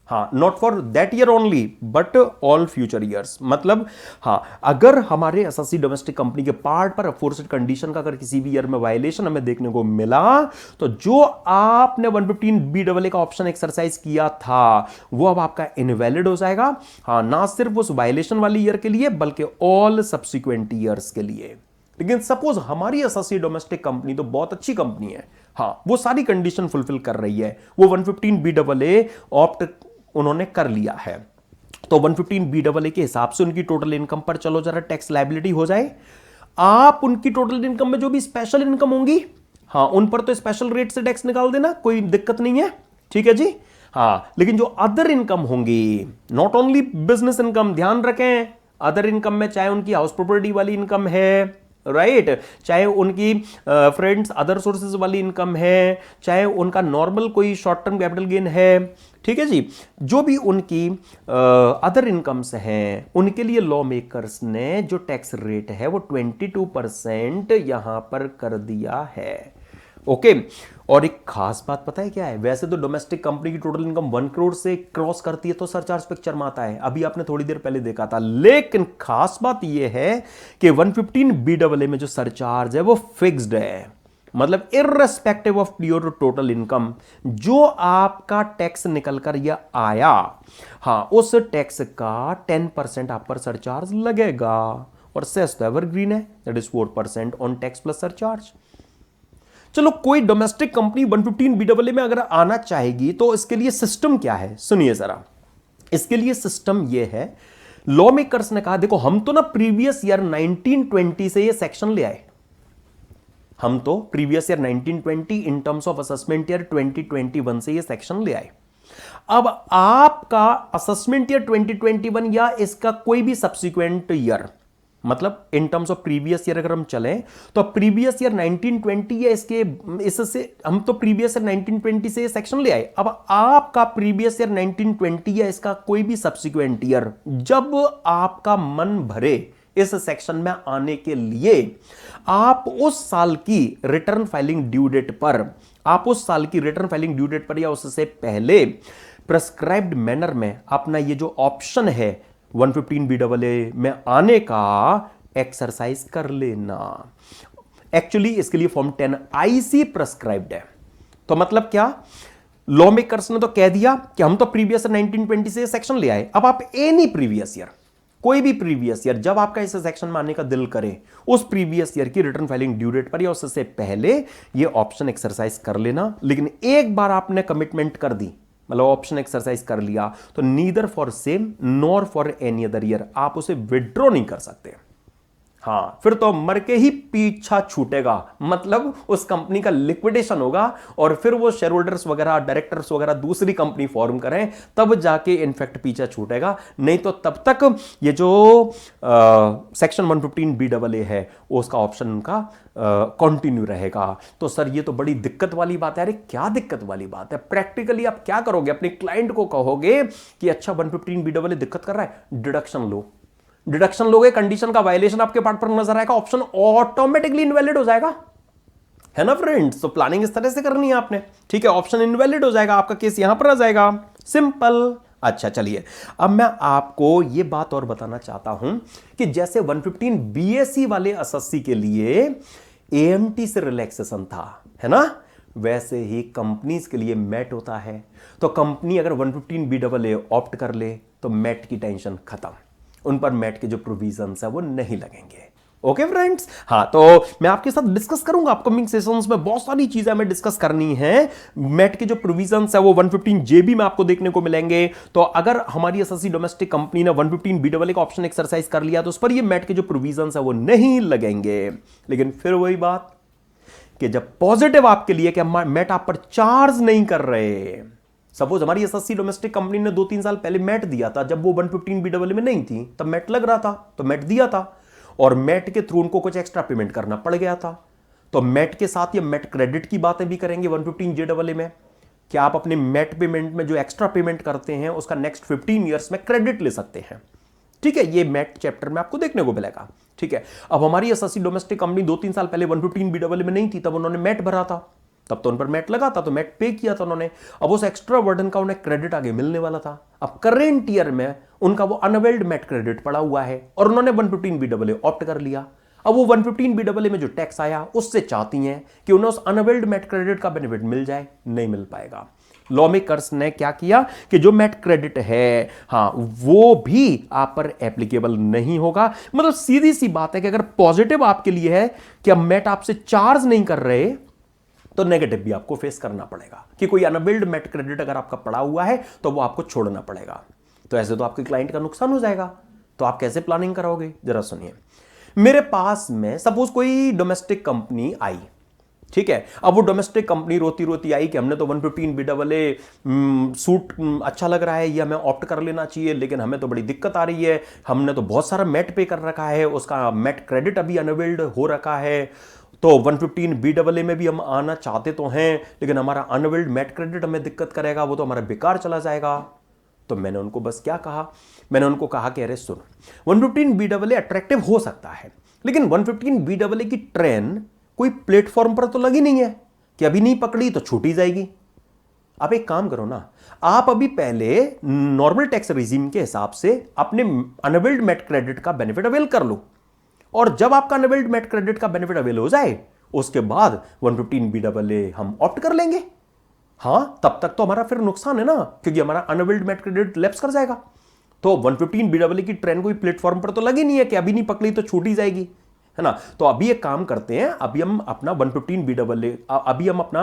हाँ not for that year only but all future years. मतलब हाँ, अगर हमारे एसएससी डोमेस्टिक कंपनी के पार्ट पर फोर्स्ड कंडीशन का अगर किसी भी ईयर में वायलेशन हमें देखने को मिला, तो जो आपने 115BAA का ऑप्शन एक्सरसाइज किया था वो अब आपका इनवैलिड हो जाएगा। हाँ, ना सिर्फ उस वायलेशन वाली ईयर के लिए बल्कि ऑल सब्सिक्वेंट ईयर्स के लिए। लेकिन सपोज हमारी एसएससी डोमेस्टिक कंपनी तो बहुत अच्छी कंपनी है, हाँ वो सारी कंडीशन फुलफिल कर रही है, वो 115BAA ऑप्ट उन्होंने कर लिया है, तो 115BAA के हिसाब से उनकी टोटल इनकम पर चलो जरा टैक्स लायबिलिटी हो जाए। आप उनकी टोटल इनकम में जो भी स्पेशल इनकम होंगी, हाँ उन पर तो स्पेशल रेट से टैक्स निकाल देना, कोई दिक्कत नहीं है। ठीक है जी, हाँ लेकिन जो अदर इनकम होंगी, नॉट ओनली बिजनेस इनकम, ध्यान रखें अदर इनकम में चाहे उनकी हाउस प्रॉपर्टी वाली इनकम है, राइट चाहे उनकी फ्रेंड्स अदर सोर्सेज वाली इनकम है, चाहे उनका नॉर्मल कोई शॉर्ट टर्म कैपिटल गेन है, ठीक है जी, जो भी उनकी अदर इनकम्स हैं, उनके लिए लॉ मेकर्स ने जो टैक्स रेट है वो 22% यहां पर कर दिया है। ओके, और एक खास बात पता है क्या है, वैसे तो डोमेस्टिक कंपनी की टोटल इनकम 1 करोड़ से क्रॉस करती है तो सरचार्ज पिक्चर में आता है, अभी आपने थोड़ी देर पहले देखा था, लेकिन खास बात यह है कि 115BAA में जो सरचार्ज है वो फिक्स्ड है, मतलब irrespective of pure total income जो आपका टैक्स निकल कर यह आया, हाँ उस टैक्स का 10% आप पर सरचार्ज लगेगा। और सेस तो एवरग्रीन है, that is 4% on tax plus surcharge. चलो कोई डोमेस्टिक कंपनी 115 BAA में अगर आना चाहेगी तो इसके लिए सिस्टम क्या है, सुनिए जरा। इसके लिए सिस्टम यह है, लॉ मेकर्स ने कहा देखो हम तो ना प्रीवियस ईयर 1920 से ये सेक्शन ले आए, हम तो previous year 1920 in terms of assessment year 2021 से ये सेक्शन ले आए। अब आपका असेसमेंट ईयर 2021 या इसका कोई भी सब्सिक्वेंट ईयर, मतलब इन टर्म्स ऑफ प्रीवियस ईयर अगर हम चलें तो प्रीवियस ईयर 1920 या इससे हम तो प्रीवियस ईयर 1920 से सेक्शन ले आए। अब आपका प्रीवियस ईयर 1920 या इसका कोई भी सब्सिक्वेंट ईयर जब आपका मन भरे इस सेक्शन में आने के लिए, आप उस साल की रिटर्न फाइलिंग ड्यू डेट पर, आप उस साल की रिटर्न फाइलिंग ड्यू डेट पर या उससे पहले प्रेस्क्राइब्ड मैनर में अपना ये जो ऑप्शन है 115 BAA में आने का एक्सरसाइज कर लेना। एक्चुअली इसके लिए फॉर्म 10 IC प्रेस्क्राइब्ड है। तो मतलब क्या, लॉ मेकर्स ने तो कह दिया कि हम तो प्रीवियस 1920 से सेक्शन ले आए। अब आप एनी प्रीवियस ईयर, कोई भी प्रीवियस ईयर जब आपका इस सेक्शन में आने का दिल करे, उस प्रीवियस ईयर की रिटर्न फाइलिंग ड्यू डेट पर या उससे पहले ये ऑप्शन एक्सरसाइज कर लेना। लेकिन एक बार आपने कमिटमेंट कर दी, मतलब ऑप्शन एक्सरसाइज कर लिया, तो neither for same nor for any other year आप उसे विड्रॉ नहीं कर सकते। हाँ, फिर तो मर के ही पीछा छूटेगा, मतलब उस कंपनी का लिक्विडेशन होगा और फिर वो शेयर होल्डर्स वगैरह, डायरेक्टर्स वगैरह दूसरी कंपनी फॉर्म करें, तब जाके इनफैक्ट पीछा छूटेगा। नहीं तो तब तक ये जो सेक्शन 115 BAA है उसका ऑप्शन का कंटिन्यू रहेगा। तो सर ये तो बड़ी दिक्कत वाली बात है। अरे क्या दिक्कत वाली बात है? प्रैक्टिकली आप क्या करोगे, अपने क्लाइंट को कहोगे कि अच्छा 115 BAA दिक्कत कर रहा है, डिडक्शन लो। डिडक्शन लोगे, कंडीशन का वायलेशन आपके पार्ट पर नजर आएगा, ऑप्शन ऑटोमेटिकली इनवैलिड हो जाएगा, है ना फ्रेंड्स। तो प्लानिंग इस तरह से करनी है आपने, ठीक है। ऑप्शन इनवैलिड हो जाएगा, आपका केस यहां पर आ जाएगा, सिंपल। अच्छा चलिए, अब मैं आपको यह बात और बताना चाहता हूं कि जैसे 115 BAC वाले एसएससी के लिए AMT से रिलैक्सेशन था, है ना, वैसे ही कंपनीज के लिए मैट होता है। तो कंपनी अगर 115 BAA ऑप्ट कर ले तो मैट की टेंशन खत्म, उन पर मैट के जो प्रोविजंस है वो नहीं लगेंगे। ओके फ्रेंड्स, हाँ, तो मैं आपके साथ डिस्कस करूंगा अपकमिंग सेशंस में, बहुत सारी चीजें हमें डिस्कस करनी है। मैट के जो प्रोविजंस है वो 115 JB में आपको देखने को मिलेंगे। तो अगर हमारी एसएससी डोमेस्टिक कंपनी ने 115 BAA का ऑप्शन एक्सरसाइज कर लिया तो उस पर ये मैट के जो प्रोविजंस है वो नहीं लगेंगे। लेकिन फिर वही बात कि जब पॉजिटिव आपके लिए कि मैट आप पर चार्ज नहीं कर रहे, सपोज हमारी एसएससी डोमेस्टिक कंपनी ने 2-3 साल पहले मैट दिया था, जब वो 115 BAA में नहीं थी तब मैट लग रहा था, तो मैट दिया था और मैट के थ्रू उनको कुछ एक्स्ट्रा पेमेंट करना पड़ गया था। तो मैट के साथ ये मैट क्रेडिट की बातें भी करेंगे 115 JAA में, कि आप अपने मैट पेमेंट में जो एक्स्ट्रा पेमेंट करते हैं उसका नेक्स्ट 15 ईयर्स में क्रेडिट ले सकते हैं, ठीक है। ये मैट चैप्टर में आपको देखने को मिलेगा, ठीक है। अब हमारी एसएससी डोमेस्टिक कंपनी 2-3 साल पहले 115 BAA में नहीं थी, तब उन्होंने मैट भरा था, तब तो उन पर मैट लगा था, तो मैट पे किया था उन्होंने। अब उस एक्स्ट्रा वर्डन का उन्हें क्रेडिट आगे मिलने वाला था। अब करेंट ईयर में उनका वो अनवेल्ड मैट क्रेडिट पड़ा हुआ है और उन्होंने 115 BAA ऑप्ट कर लिया। अब वो 115 BAA में जो टैक्स आया उससे चाहती हैं कि उन्हें उस अनवेल्ड मैट क्रेडिट का बेनिफिट मिल जाए, नहीं मिल पाएगा। लॉ मेकर्स ने क्या किया कि जो मैट क्रेडिट है, हाँ, वो भी आप पर एप्लीकेबल नहीं होगा। मतलब सीधी सी बात है कि अगर पॉजिटिव आपके लिए है कि अब मैट आपसे चार्ज नहीं कर रहे, तो नेगेटिव भी आपको फेस करना पड़ेगा कि कोई अनबिल्ड मैट क्रेडिट अगर आपका पड़ा हुआ है तो वो आपको छोड़ना पड़ेगा। तो ऐसे तो आपके क्लाइंट का नुकसान हो जाएगा। तो आप कैसे प्लानिंग कराओगे, जरा सुनिए। मेरे पास में सपोज कोई डोमेस्टिक कंपनी आई, ठीक है। अब वो डोमेस्टिक कंपनी रोती रोती आई कि हमने तो 115 BAA सूट अच्छा लग रहा है, ये हमें ऑप्ट कर लेना चाहिए, लेकिन हमें तो बड़ी दिक्कत आ रही है, हमने तो बहुत सारा मैट पे कर रखा है, उसका मैट क्रेडिट अभी अनवेल्ड हो रखा है। तो 115 BAA में भी हम आना चाहते तो हैं, लेकिन हमारा अनवेल्ड मैट क्रेडिट हमें दिक्कत करेगा, वो तो हमारा बेकार चला जाएगा। तो मैंने उनको बस क्या कहा, मैंने उनको कहा कि अरे सुनो, 115 BAA अट्रैक्टिव हो सकता है, लेकिन 115 BAA की ट्रेन कोई प्लेटफॉर्म पर तो लगी नहीं है कि अभी नहीं पकड़ी तो छूटी जाएगी। आप एक काम करो ना, आप अभी पहले नॉर्मल टैक्स रिजीम के हिसाब से अपने अनवेल्ड मैट क्रेडिट का बेनिफिट अवेल कर लो, और जब आपका अनवेल्ड मैट क्रेडिट का बेनिफिट अवेल हो जाए उसके बाद 115 BAA हम ऑप्ट कर लेंगे। हाँ, तब तक तो हमारा फिर नुकसान है ना, क्योंकि हमारा अनवेल्ड मैट क्रेडिट लैप्स कर जाएगा। तो 115 BEE की ट्रेन कोई प्लेटफॉर्म पर तो लगी नहीं है कि अभी नहीं पकड़ी तो छूटी जाएगी, है ना। तो अभी एक काम करते हैं, अभी हम अपना 115 BEE, अभी हम अपना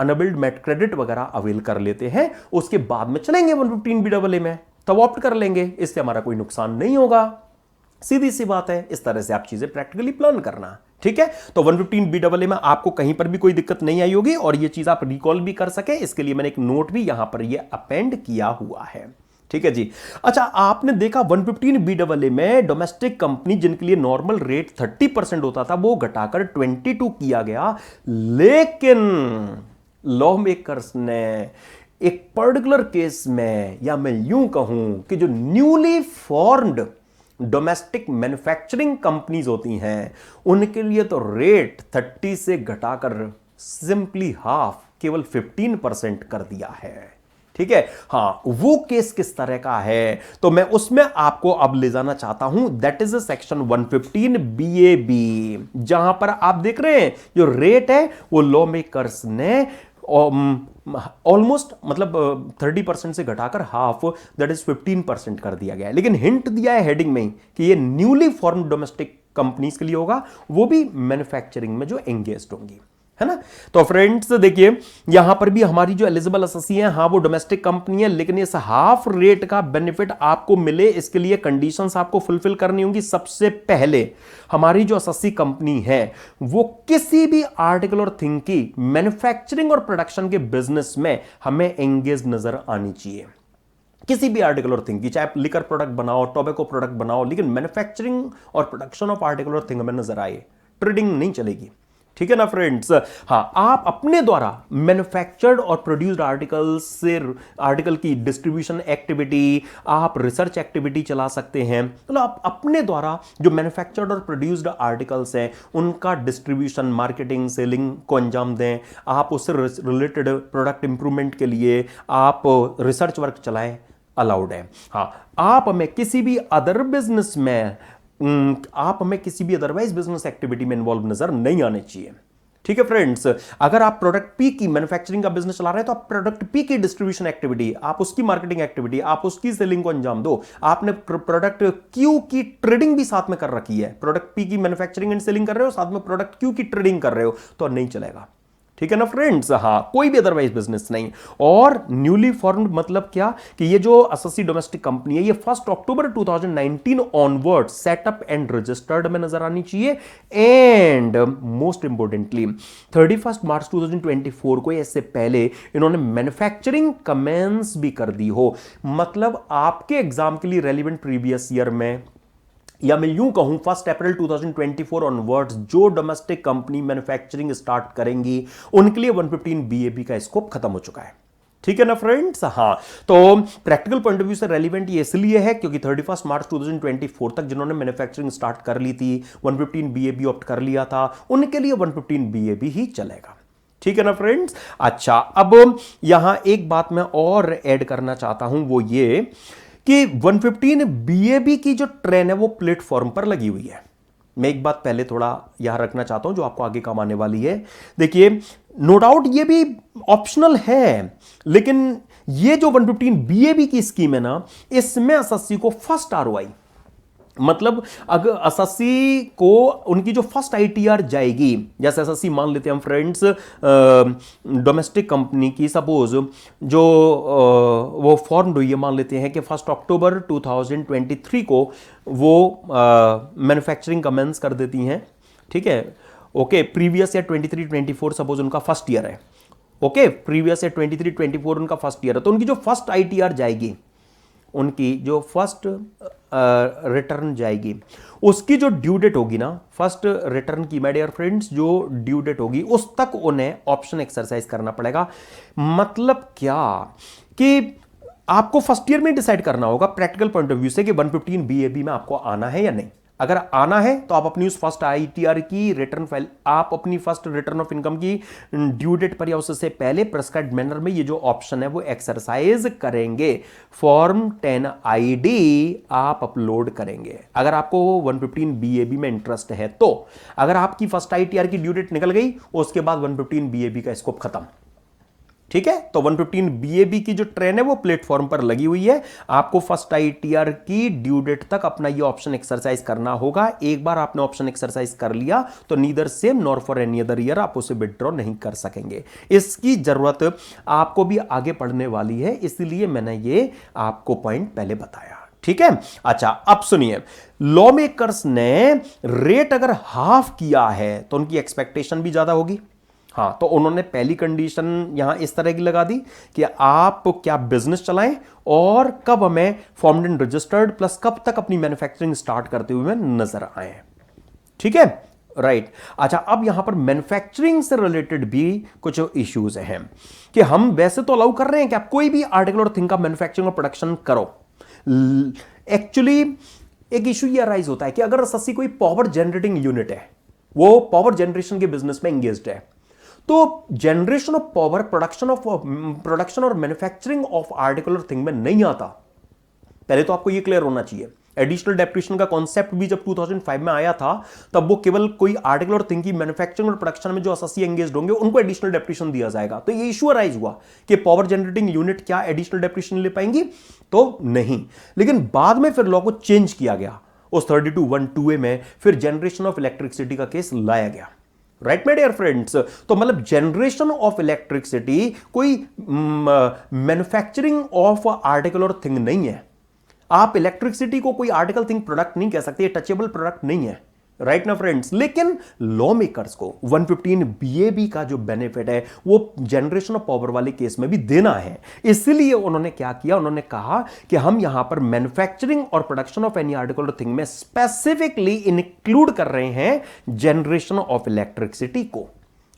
अनबिल्ड मेट क्रेडिट वगैरह अवेल कर लेते हैं, उसके बाद में चलेंगे 115 BEE में, तब ऑप्ट कर लेंगे, इससे हमारा कोई नुकसान नहीं होगा। सीधी सी बात है, इस तरह से आप चीजें प्रैक्टिकली प्लान करना, ठीक है। तो 115 BEE में आपको कहीं पर भी कोई दिक्कत नहीं आई होगी, और ये चीज आप रिकॉल भी कर सके, इसके लिए मैंने एक नोट भी यहां पर ये अपेंड किया हुआ है, ठीक है जी। अच्छा, आपने देखा 115 BEE में डोमेस्टिक कंपनी जिनके लिए नॉर्मल रेट 30% होता था वो घटाकर 22 किया गया, लेकिन लॉ मेकर्स ने एक पर्टिकुलर केस में, या मैं यूं कहूं कि जो newly formed domestic manufacturing companies होती हैं, उनके लिए तो रेट 30 से घटाकर सिंपली हाफ, केवल 15% कर दिया है, ठीक है। हां, वो केस किस तरह का है तो मैं उसमें आपको अब ले जाना चाहता हूं, दैट इज सेक्शन 115 BAB, जहां पर आप देख रहे हैं जो रेट है वो लॉ मेकर्स ने ऑलमोस्ट मतलब 30% से घटाकर हाफ, दैट इज 15% कर दिया गया है। लेकिन हिंट दिया है हेडिंग में कि ये न्यूली फॉर्म्ड डोमेस्टिक कंपनीज के लिए होगा, वो भी मैन्युफैक्चरिंग में जो एंगेज्ड होंगी, है ना। तो फ्रेंड्स देखिए, यहां पर भी हमारी जो एलिजिबल एसएससी है, हां वो डोमेस्टिक कंपनी है, लेकिन इस हाफ रेट का बेनिफिट आपको मिले, इसके लिए कंडीशंस आपको फुलफिल करनी होंगी। सबसे पहले हमारी जो एसएससी कंपनी है वो किसी भी आर्टिकल और थिंग की मैन्युफैक्चरिंग और प्रोडक्शन के बिजनेस में हमें एंगेज नजर आनी चाहिए। किसी भी आर्टिकल और थिंग की, चाहे आप लिकर प्रोडक्ट बनाओ, टोबैको प्रोडक्ट बनाओ, लेकिन मैन्युफैक्चरिंग और प्रोडक्शन ऑफ आर्टिकल और थिंग में नजर आए, ट्रेडिंग नहीं चलेगी, ठीक है ना फ्रेंड्स। हां, आप अपने द्वारा मैन्युफैक्चर्ड और प्रोड्यूस्ड आर्टिकल से आर्टिकल की डिस्ट्रीब्यूशन एक्टिविटी, आप रिसर्च एक्टिविटी चला सकते हैं। मतलब आप अपने द्वारा जो मैन्युफैक्चर्ड और प्रोड्यूस्ड आर्टिकल्स हैं उनका डिस्ट्रीब्यूशन, मार्केटिंग, सेलिंग को अंजाम दें। आप उससे रिलेटेड प्रोडक्ट इंप्रूवमेंट के लिए आप रिसर्च वर्क चलाएं, अलाउड है। हां, आप हमें किसी भी अदर बिजनेस में, आप हमें किसी भी अदरवाइज बिजनेस एक्टिविटी में इन्वॉल्व नजर नहीं आने चाहिए, ठीक है फ्रेंड्स। अगर आप प्रोडक्ट पी की मैन्युफैक्चरिंग का बिजनेस चला रहे हैं तो आप प्रोडक्ट पी की डिस्ट्रीब्यूशन एक्टिविटी, आप उसकी मार्केटिंग एक्टिविटी, आप उसकी सेलिंग को अंजाम दो। आपने प्रोडक्ट क्यू की ट्रेडिंग भी साथ में कर रखी है, प्रोडक्ट पी की मैन्युफैक्चरिंग एंड सेलिंग कर रहे हो, साथ में प्रोडक्ट क्यू की ट्रेडिंग कर रहे हो, तो नहीं चलेगा, ठीक है ना फ्रेंड्स। हां, कोई भी अदरवाइज बिजनेस नहीं। और न्यूली फॉर्म्ड मतलब क्या कि ये जो एसएससी डोमेस्टिक कंपनी है ये 1 अक्टूबर 2019 ऑनवर्ड सेटअप एंड रजिस्टर्ड में नजर आनी चाहिए, एंड मोस्ट इंपोर्टेंटली 31 मार्च 2024 को, इससे पहले इन्होंने मैन्युफैक्चरिंग कमेंस भी कर दी हो। मतलब आपके एग्जाम के लिए रेलिवेंट प्रीवियस ईयर में, या मैं यूं कहूं 1 अप्रैल 2024 ऑनवर्ड्स जो डोमेस्टिक कंपनी मैन्युफैक्चरिंग स्टार्ट करेंगी उनके लिए 115 BAB का स्कोप खत्म हो चुका है, ठीक है ना फ्रेंड्स। हां, तो प्रैक्टिकल पॉइंट ऑफ व्यू से रेलिवेंट ये इसलिए है क्योंकि 31 मार्च 2024 तक जिन्होंने मैन्युफैक्चरिंग स्टार्ट कर ली थी, 115 BAB ऑप्ट कर लिया था, उनके लिए 115 BAB ही चलेगा, ठीक है ना फ्रेंड्स। अच्छा, अब यहां एक बात मैं और ऐड करना चाहता हूं, वो ये कि 115 BAB की जो ट्रेन है वो प्लेटफॉर्म पर लगी हुई है। मैं एक बात पहले थोड़ा यहां रखना चाहता हूं जो आपको आगे काम आने वाली है। देखिए, नो डाउट ये भी ऑप्शनल है, लेकिन ये जो 115 BAB की स्कीम है ना, इसमें एसएससी को फर्स्ट ROI, मतलब अगर एसएससी को उनकी जो फर्स्ट आईटीआर जाएगी, जैसे एसएससी मान लेते हैं हम फ्रेंड्स डोमेस्टिक कंपनी की, सपोज जो वो फॉर्म्ड हुई है, मान लेते हैं कि 1 अक्टूबर 2023 को वो मैन्युफैक्चरिंग कमेंस कर देती हैं, ठीक है। ओके, प्रीवियस ईयर 23-24 सपोज उनका फर्स्ट ईयर है, ओके, प्रीवियस ईयर 23-24 उनका फर्स्ट ईयर है, तो उनकी जो फर्स्ट आईटीआर जाएगी, उनकी जो फर्स्ट रिटर्न जाएगी, उसकी जो ड्यू डेट होगी ना, फर्स्ट रिटर्न की, माय डियर फ्रेंड्स, जो ड्यू डेट होगी उस तक उन्हें ऑप्शन एक्सरसाइज करना पड़ेगा। मतलब क्या कि आपको फर्स्ट ईयर में डिसाइड करना होगा प्रैक्टिकल पॉइंट ऑफ व्यू से कि 115 BAB में आपको आना है या नहीं। अगर आना है तो आप अपनी उस फर्स्ट आईटीआर की रिटर्न फाइल, आप अपनी फर्स्ट रिटर्न ऑफ इनकम की ड्यू डेट पर या उससे पहले प्रेस्क्राइब्ड मैनर में ये जो ऑप्शन है वो एक्सरसाइज करेंगे। फॉर्म 10 ID आप अपलोड करेंगे अगर आपको 115 BAB में इंटरेस्ट है। तो अगर आपकी फर्स्ट आईटीआर की ड्यू डेट निकल गई, उसके बाद 115 BAB का स्कोप खत्म, ठीक है, तो 115 बीएबी की जो ट्रेन है वो प्लेटफॉर्म पर लगी हुई है। आपको फर्स्ट आईटीआर की ड्यू डेट तक अपना ये ऑप्शन एक्सरसाइज करना होगा। एक बार आपने ऑप्शन एक्सरसाइज कर लिया तो neither same nor for any other year आप उसे विड्रॉ नहीं कर सकेंगे। इसकी जरूरत आपको भी आगे पढ़ने वाली है, इसलिए मैंने ये आपको पॉइंट पहले बताया। ठीक है, अच्छा अब सुनिए, लॉ मेकर्स ने रेट अगर हाफ किया है तो उनकी एक्सपेक्टेशन भी ज्यादा होगी। हाँ, तो उन्होंने पहली कंडीशन यहां इस तरह की लगा दी कि आप क्या बिजनेस चलाएं और कब हमें फॉर्म्ड एंड रजिस्टर्ड प्लस कब तक अपनी मैन्युफैक्चरिंग स्टार्ट करते हुए नजर आए। ठीक है, राइट। अच्छा, अब यहां पर मैन्युफैक्चरिंग से रिलेटेड भी कुछ इश्यूज हैं कि हम वैसे तो अलाउ कर रहे हैं कि आप कोई भी आर्टिकल और थिंग का मैन्युफैक्चरिंग और प्रोडक्शन करो। एक्चुअली एक इशू ये अराइज होता है कि अगर सस्सी कोई पावर जनरेटिंग यूनिट है, वो पावर जनरेशन के बिजनेस में एंगेज्ड है, तो जनरेशन ऑफ पावर, प्रोडक्शन और मैन्युफैक्चरिंग ऑफ आर्टिकल और थिंग में नहीं आता। पहले तो आपको ये क्लियर होना चाहिए। एडिशनल डेप्रिसिएशन का कॉन्सेप्ट भी जब 2005 में आया था तब वो केवल कोई आर्टिकल और थिंग की मैन्युफैक्चरिंग और प्रोडक्शन में जो एसएससी एंगेज्ड होंगे उनको एडिशनल डेप्रिसिएशन दिया जाएगा। तो ये इशू अराइज हुआ कि पावर जनरेटिंग यूनिट क्या एडिशनल डेप्रिसिएशन ले पाएंगी, तो नहीं। लेकिन बाद में फिर लॉ को चेंज किया गया, उस 32(1)(2)A में फिर जनरेशन ऑफ इलेक्ट्रिसिटी का केस लाया गया। राइट माय डियर फ्रेंड्स, तो मतलब जनरेशन ऑफ इलेक्ट्रिसिटी कोई मैन्युफैक्चरिंग ऑफ आर्टिकल और थिंग नहीं है। आप इलेक्ट्रिसिटी को कोई आर्टिकल थिंग प्रोडक्ट नहीं कह सकते, ये टचेबल प्रोडक्ट नहीं है। राइट ना फ्रेंड्स, लेकिन लॉ मेकर्स को 115 बीएबी का जो बेनिफिट है वो जनरेशन ऑफ पावर वाले केस में भी देना है। इसलिए उन्होंने क्या किया, उन्होंने कहा कि हम यहां पर मैन्युफैक्चरिंग और प्रोडक्शन ऑफ एनी आर्टिकल और थिंग में स्पेसिफिकली इंक्लूड कर रहे हैं जनरेशन ऑफ इलेक्ट्रिसिटी को।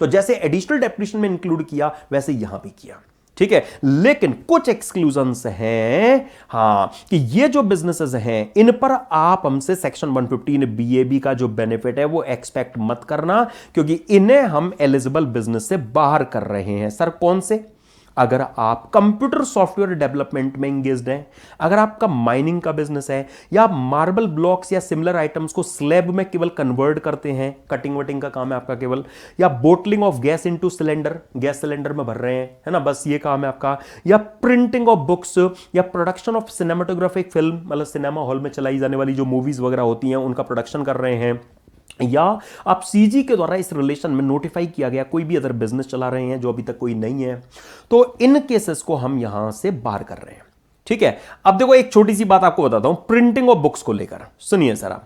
तो जैसे एडिशनल डेप्रिसिएशन में इंक्लूड किया वैसे यहां भी किया। ठीक है, लेकिन कुछ एक्सक्लूजन्स हैं, हां, कि ये जो बिजनेसेस हैं इन पर आप हमसे सेक्शन 115 बीएबी का जो बेनिफिट है वो एक्सपेक्ट मत करना, क्योंकि इन्हें हम एलिजिबल बिजनेस से बाहर कर रहे हैं। सर कौन से? अगर आप कंप्यूटर सॉफ्टवेयर डेवलपमेंट में इंगेज्ड हैं, अगर आपका माइनिंग का बिजनेस है, या मार्बल ब्लॉक्स या सिमिलर आइटम्स को स्लैब में केवल कन्वर्ट करते हैं, कटिंग वटिंग का काम है आपका केवल, या bottling of gas into cylinder, gas cylinder में भर रहे हैं, है ना, बस ये काम है आपका, या प्रिंटिंग ऑफ बुक्स, या प्रोडक्शन ऑफ सिनेमाटोग्राफिक फिल्म, मतलब सिनेमा हॉल में चलाई जाने वाली जो मूवीज वगैरह होती हैं उनका प्रोडक्शन कर रहे हैं, या आप सीजी के द्वारा इस रिलेशन में नोटिफाई किया गया कोई भी अदर बिजनेस चला रहे हैं जो अभी तक कोई नहीं है, तो इन केसेस को हम यहां से बाहर कर रहे हैं। ठीक है, अब देखो एक छोटी सी बात आपको बताता हूं प्रिंटिंग ऑफ बुक्स को लेकर। सुनिए जरा,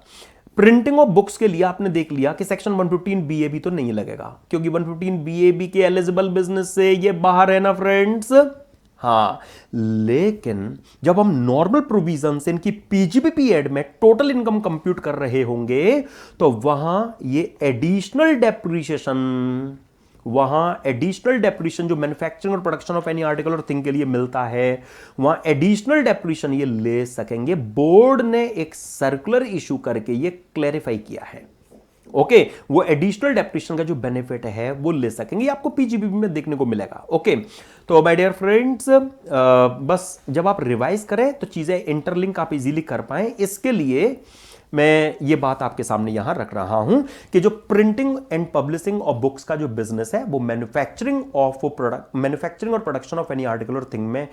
प्रिंटिंग ऑफ बुक्स के लिए आपने देख लिया कि सेक्शन 115 बीएबी तो नहीं लगेगा, क्योंकि 115 बीएबी के एलिजिबल बिजनेस से ये बाहर है ना फ्रेंड्स। हाँ, लेकिन जब हम नॉर्मल प्रोविजन से इनकी पीजीबीपी एड में टोटल इनकम कंप्यूट कर रहे होंगे तो वहां ये एडिशनल डेप्रिसिएशन जो मैन्युफैक्चरिंग और प्रोडक्शन ऑफ एनी आर्टिकल और थिंग के लिए मिलता है, वहां एडिशनल डेप्रिसिएशन ये ले सकेंगे। बोर्ड ने एक सर्कुलर इशू करके ये क्लैरिफाई किया है। ओके, वो एडिशनल डेप्रिसिएशन का जो बेनिफिट है वो ले सकेंगे, आपको पीजीबीबी में देखने को मिलेगा। ओके, तो माय डियर फ्रेंड्स, बस जब आप रिवाइज करें तो चीजें इंटरलिंक आप इजीली कर पाएं, इसके लिए मैं ये बात आपके सामने यहां रख रहा हूं कि जो printing and publishing of books का जो बिजनेस है वो मैन्युफैक्चरिंग और प्रोडक्शन ऑफ एनी आर्टिकल और थिंग में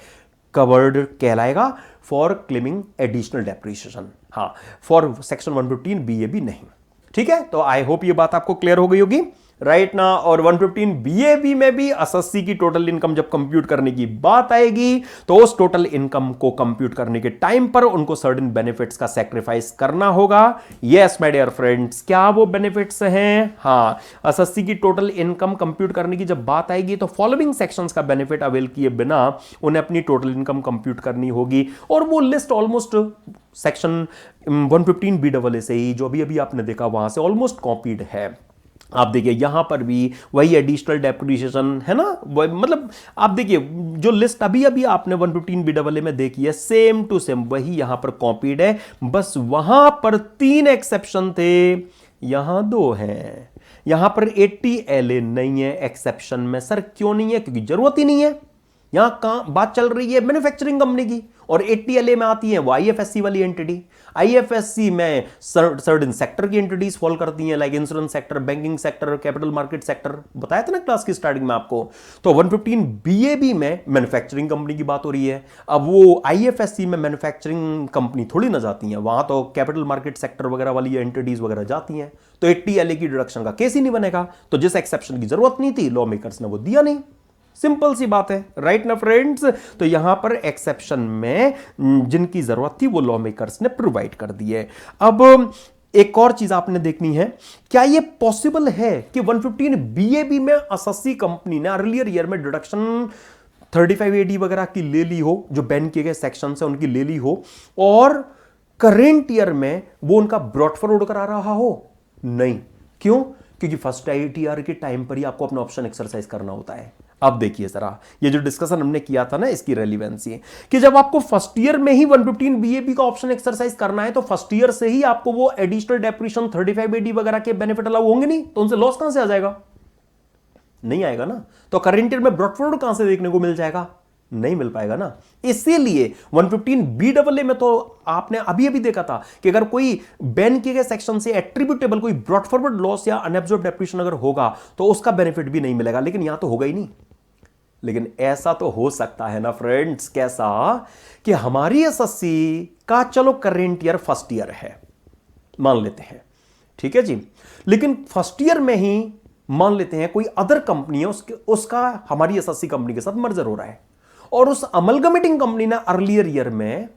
कवर्ड कहलाएगा फॉर क्लेमिंग एडिशनल डेप्रिसिएशन। हाँ, फॉर सेक्शन 115 बीएबी नहीं। ठीक है, तो आई होप ये बात आपको क्लियर हो गई होगी। राइट ना, और 115 बीएबी में भी एसएससी की टोटल इनकम जब कंप्यूट करने की बात आएगी तो उस टोटल इनकम को कंप्यूट करने के टाइम पर उनको सर्टेन बेनिफिट्स का सैक्रिफाइस करना होगा। यस माय डियर फ्रेंड्स, क्या वो बेनिफिट्स हैं? हाँ, एसएससी की टोटल इनकम कंप्यूट करने की जब बात आएगी तो फॉलोइंग सेक्शंस का बेनिफिट अवेल किए बिना उन्हें अपनी टोटल इनकम कंप्यूट करनी होगी, और वो लिस्ट ऑलमोस्ट सेक्शन 115 BAA से ही जो अभी अभी आपने देखा वहां से ऑलमोस्ट कॉपीड है। आप देखिए यहां पर भी वही एडिशनल डेप्रिसिएशन है ना, मतलब आप देखिए जो लिस्ट अभी अभी आपने 115 BAA में देखी है सेम टू सेम वही यहां पर कॉपीड है, बस वहां पर 3 एक्सेप्शन थे, यहां 2 हैं। यहां पर 80 LA नहीं है एक्सेप्शन में। सर क्यों नहीं है? क्योंकि जरूरत ही नहीं है। यहां कहां बात चल रही है मैन्युफैक्चरिंग कंपनी की, और 80LA में आती है वो आईएफएससी वाली एंटिटी। आईएफएससी में सर्टेन सेक्टर की एंटिटीज फॉल करती हैं, like insurance sector, banking sector, capital market sector, बताया था ना क्लास की स्टार्टिंग में आपको। तो 115 बीएबी में मैन्युफैक्चरिंग कंपनी की बात हो रही है। अब वो आईएफएससी में मैन्युफैक्चरिंग कंपनी थोड़ी ना जाती है, वहां तो कैपिटल मार्केट सेक्टर वगैरह वाली एंटिटीज वगैरह जाती हैं। तो 80LA की डिडक्शन का केस ही नहीं बनेगा। तो जिस एक्सेप्शन की जरूरत नहीं थी, लॉ मेकर्स ने वो दिया नहीं। सिंपल सी बात है, राइट ना फ्रेंड्स। तो यहां पर एक्सेप्शन में जिनकी जरूरत थी वो लॉ मेकर्स ने प्रोवाइड कर दिए। अब एक और चीज आपने देखनी है, क्या यह पॉसिबल है कि 115 बीएबी में एसएससी कंपनी ने अर्लियर ईयर में डिडक्शन 35AD वगैरह की ले ली हो, जो बैन किए गए सेक्शन से उनकी ले ली हो, और करेंट ईयर में वो उनका ब्रॉट फॉरवर्ड करा रहा हो? नहीं। क्यों? क्योंकि फर्स्ट आईटीआर के टाइम पर ही आपको अपना ऑप्शन एक्सरसाइज करना होता है। अब देखिए जरा, ये जो डिस्कशन हमने किया था ना, इसकी रेलिवेंसी कि जब आपको फर्स्ट ईयर में ही 115 बीएबी का ऑप्शन एक्सरसाइज करना है, तो फर्स्ट ईयर से ही आपको वो एडिशनल डेप्रिसिएशन 35AD वगैरह के बेनिफिट अलाउ होंगे नहीं, तो उनसे लॉस कहां से आ जाएगा? नहीं आएगा ना। तो करंट ईयर में ब्रॉट फॉरवर्ड कहां से देखने को मिल जाएगा? नहीं मिल पाएगा ना। इसीलिए 115 BAA में तो आपने अभी अभी देखा था कि अगर कोई बैन किए गए सेक्शन से एट्रीब्यूटेबल कोई ब्रॉट फॉरवर्ड लॉस या अनएब्जॉर्ब्ड डेप्रिसिएशन अगर होगा तो उसका बेनिफिट भी नहीं मिलेगा, लेकिन यहां तो होगा ही नहीं। लेकिन ऐसा तो हो सकता है ना फ्रेंड्स, कैसा कि हमारी एसएससी का चलो करेंट ईयर फर्स्ट ईयर है, मान लेते हैं, ठीक है जी, लेकिन फर्स्ट ईयर में ही मान लेते हैं कोई अदर कंपनी है, उसका हमारी एसएससी कंपनी के साथ मर्जर हो रहा है, और उस अमलगमेटिंग कंपनी ने अर्लियर ईयर में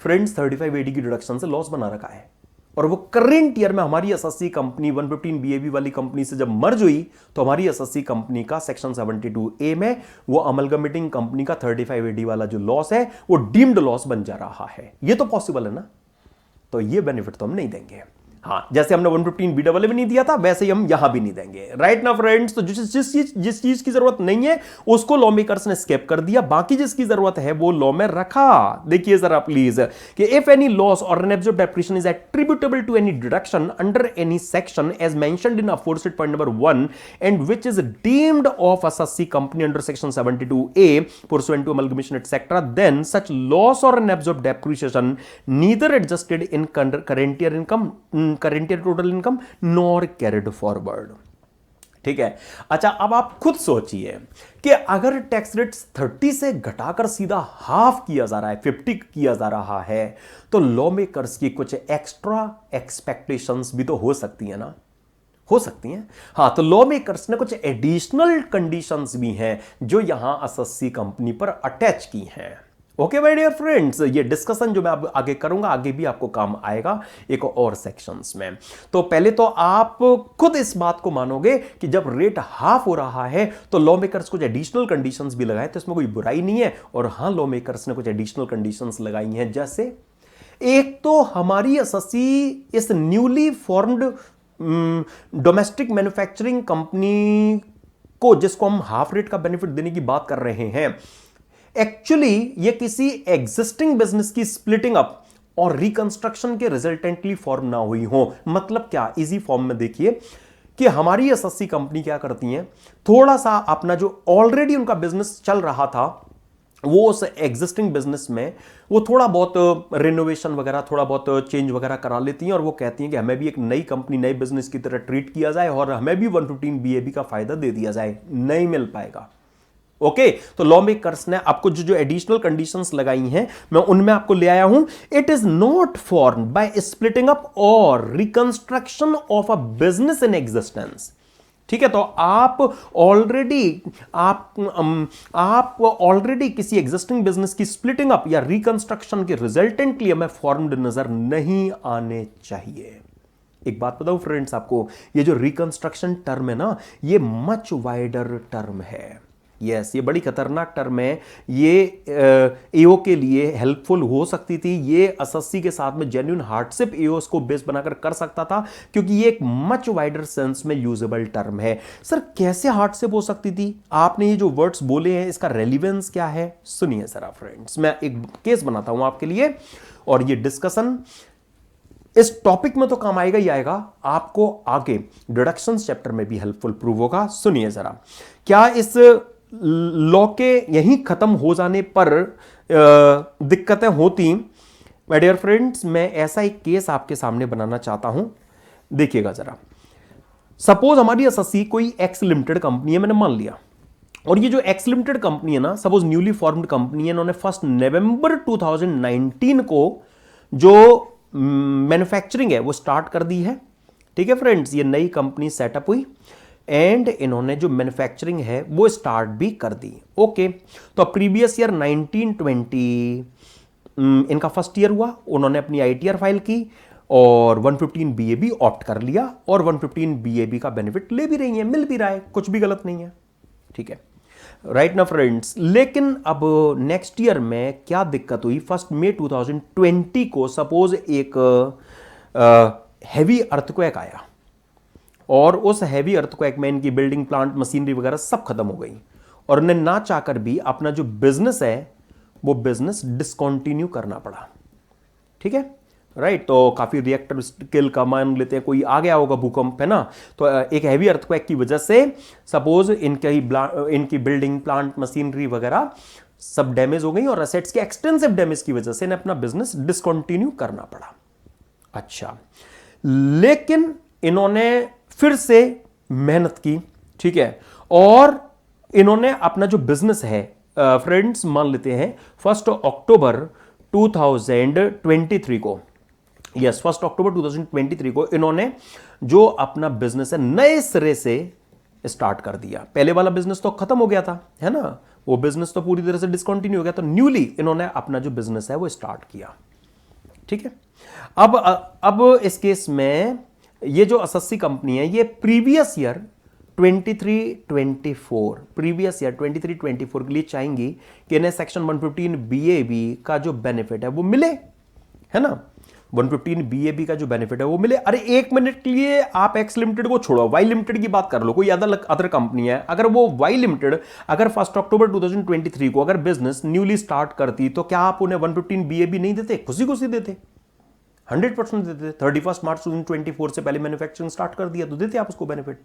फ्रेंड्स 35AD की डिडक्शन से लॉस बना रखा है, और वो करेंट ईयर में हमारी एसएससी कंपनी 115 बीएबी वाली कंपनी से जब मर्ज हुई, तो हमारी एसएससी कंपनी का सेक्शन 72A में वो अमलगमेटिंग कंपनी का 35AD वाला जो लॉस है वो डीम्ड लॉस बन जा रहा है। ये तो पॉसिबल है ना। तो ये बेनिफिट तो हम नहीं देंगे। हाँ, जैसे हमने 115 BAA में नहीं दिया था, वैसे ही हम यहां भी नहीं देंगे, राइट ना फ्रेंड्स। तो जिस चीज की जरूरत नहीं है उसको लॉ मेकर्स ने स्केप कर दिया, बाकी जिसकी जरूरत है वो लॉ में रखा। देखिए जरा प्लीज कि इफ एनी लॉस और unabsorbed depreciation is attributable to any deduction under any section as mentioned in aforesaid point number 1 and which is deemed of SSC company under section 72A pursuant to amalgamation etc, then such loss or unabsorbed depreciation neither adjusted in current year income, current year total income, nor carried forward. ठीक है। अच्छा, अब आप खुद सोचिए कि अगर tax rate 30 से घटाकर सीधा हाफ किया जा रहा है, 50 किया जा रहा है, तो लॉ मेकर्स की कुछ एक्स्ट्रा एक्सपेक्टेशंस भी तो हो सकती है ना, हो सकती हैं। हां, तो लॉ मेकर्स ने कुछ एडिशनल कंडीशंस भी हैं जो यहां एसएससी कंपनी पर अटैच की हैं। ओके माय डियर फ्रेंड्स, ये डिस्कशन जो मैं अब आगे करूंगा, आगे भी आपको काम आएगा एक और सेक्शंस में। तो पहले तो आप खुद इस बात को मानोगे कि जब रेट हाफ हो रहा है तो लॉ मेकर्स कुछ एडिशनल कंडीशंस भी लगाए, तो इसमें कोई बुराई नहीं है। और हां, लॉ मेकर्स ने कुछ एडिशनल कंडीशंस लगाई हैं, जैसे एक तो हमारी एसएससी इस newly formed domestic manufacturing company को, जिसको हम हाफ रेट का बेनिफिट देने की बात कर रहे हैं, एक्चुअली ये किसी एग्जिस्टिंग बिजनेस की स्प्लिटिंग अप और रिकंस्ट्रक्शन के रिजल्टेंटली फॉर्म ना हुई हो। मतलब क्या, इजी फॉर्म में देखिए कि हमारी एसएससी कंपनी क्या करती है, थोड़ा सा अपना जो ऑलरेडी उनका बिजनेस चल रहा था वो उस एग्जिस्टिंग बिजनेस में वो थोड़ा बहुत रिनोवेशन वगैरह, थोड़ा बहुत चेंज वगैरह करा लेती हैं, और वो कहती हैं कि हमें भी एक नई कंपनी, नई बिजनेस की तरह ट्रीट किया जाए और हमें भी 115 BAB का फायदा दे दिया जाए। नहीं मिल पाएगा। ओके, तो लॉ मेकर्स ने आपको जो एडिशनल कंडीशंस लगाई हैं मैं उनमें आपको ले आया हूं। It is not formed by splitting up or reconstruction of a business in existence. ठीक है, तो आप ऑलरेडी किसी एग्जिस्टिंग बिजनेस की स्प्लिटिंग अप या रिकंस्ट्रक्शन के रिजल्टेंटली हमें फॉर्म्ड नजर नहीं आने चाहिए। एक बात बताऊं फ्रेंड्स आपको, ये जो रिकंस्ट्रक्शन टर्म है ना, ये मच वाइडर टर्म है। यस, ये बड़ी खतरनाक टर्म है। ये एओ के लिए हेल्पफुल हो सकती थी। ये एसएससी के साथ में जेन्युइन हार्डशिप एओ को बेस बनाकर कर सकता था, क्योंकि ये एक मच वाइडर सेंस में यूजेबल टर्म है। सर कैसे हार्डशिप हो सकती थी? आपने ये जो वर्ड्स बोले हैं इसका रेलिवेंस क्या है, सुनिए जरा फ्रेंड्स। मैं एक केस बनाता हूं आपके लिए, और ये डिस्कशन इस टॉपिक में तो काम आएगा ही आएगा, आपको आगे डिडक्शंस चैप्टर में भी हेल्पफुल प्रूव होगा। सुनिए जरा, क्या इस लॉ के यहीं खत्म हो जाने पर दिक्कतें होती। माय डियर फ्रेंड्स, मैं ऐसा एक केस आपके सामने बनाना चाहता हूं, देखिएगा जरा। सपोज हमारी एसएससी कोई एक्स लिमिटेड कंपनी है, मैंने मान लिया, और ये जो एक्स लिमिटेड कंपनी है ना, सपोज न्यूली फॉर्म्ड कंपनी है, इन्होंने 1 नवंबर 2019 को जो मैन्युफैक्चरिंग है वो स्टार्ट कर दी है। ठीक है फ्रेंड्स, ये नई कंपनी सेटअप हुई एंड इन्होंने जो मैन्युफैक्चरिंग है वो स्टार्ट भी कर दी। ओके, तो प्रीवियस ईयर 1920 इनका फर्स्ट ईयर हुआ, उन्होंने अपनी आईटीआर फाइल की और 115 बीएबी ऑप्ट कर लिया और 115 बीएबी का बेनिफिट ले भी रही है, मिल भी रहा है, कुछ भी गलत नहीं है। ठीक है, राइट ना फ्रेंड्स। लेकिन अब नेक्स्ट ईयर में क्या दिक्कत हुई, 1 मई 2020 को सपोज एक हैवी अर्थक्वेक आया और उस हैवी अर्थक्वेक में इनकी बिल्डिंग प्लांट मशीनरी वगैरह सब खत्म हो गई और उन्हें ना चाहकर भी अपना जो बिजनेस है वो बिजनेस डिसकंटिन्यू करना पड़ा। ठीक है, राइट। तो काफी रिएक्टर स्किल का मान लेते हैं, कोई आ गया होगा भूकंप, है ना, तो एक हैवी अर्थक्वेक की वजह से सपोज इनकी बिल्डिंग प्लांट मशीनरी वगैरह सब डैमेज हो गई और एसेट्स के एक्सटेंसिव डैमेज की वजह से इन्हें अपना बिजनेस डिसकंटिन्यू करना पड़ा। अच्छा, लेकिन इन्होंने फिर से मेहनत की, ठीक है, और इन्होंने अपना जो बिजनेस है फ्रेंड्स मान लेते हैं 1 अक्टूबर 2023 को, यस 1 अक्टूबर 2023 को इन्होंने जो अपना बिजनेस है नए सिरे से स्टार्ट कर दिया। पहले वाला बिजनेस तो खत्म हो गया था, है ना, वो बिजनेस तो पूरी तरह से डिसकंटिन्यू हो गया, तो न्यूली इन्होंने अपना जो बिजनेस है वो स्टार्ट किया। ठीक है, अब इस केस में ये जो एसएससी कंपनी है ये प्रीवियस ईयर 23-24 प्रीवियस ईयर 23-24 के लिए चाहेंगी कि इन्हें सेक्शन 115 बीएबी का जो बेनिफिट है वो मिले, है ना, 115 बीएबी का जो बेनिफिट है वो मिले। अरे एक मिनट के लिए आप एक्स लिमिटेड को छोड़ो, वाई लिमिटेड की बात कर लो, कोई अदर कंपनी है, अगर वो वाई लिमिटेड अगर 1 अक्टूबर 2023 को अगर बिजनेस न्यूली स्टार्ट करती तो क्या आप उन्हें 115 बीएबी नहीं देते? खुशी खुशी देते, 100% देते। 31 मार्च 2024 से पहले मैन्युफैक्चरिंग स्टार्ट कर दिया तो देते आप उसको बेनिफिट।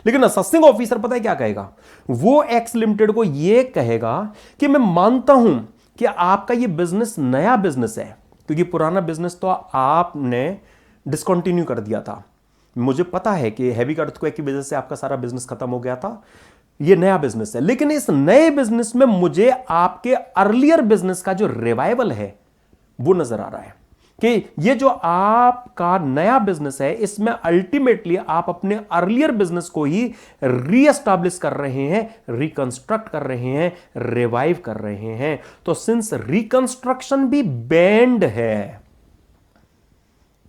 लेकिन असेसिंग ऑफिसर पता है क्या कहेगा, वो एक्स लिमिटेड को ये कहेगा कि मैं मानता हूं कि आपका ये बिजनेस नया बिजनेस है, क्योंकि पुराना बिजनेस तो आपने डिसकंटिन्यू कर दिया था, मुझे पता है कि हैवी अर्थक्वेक की वजह से आपका सारा बिजनेस खत्म हो गया था, ये नया बिजनेस है, लेकिन इस नए बिजनेस में मुझे आपके अर्लियर बिजनेस का जो रिवाइवल है वो नजर आ रहा है कि ये जो आपका नया बिजनेस है इसमें अल्टीमेटली आप अपने अर्लियर बिजनेस को ही रीएस्टैब्लिश कर रहे हैं, रिकंस्ट्रक्ट कर रहे हैं, रिवाइव कर रहे हैं। तो सिंस रिकंस्ट्रक्शन भी बैंड है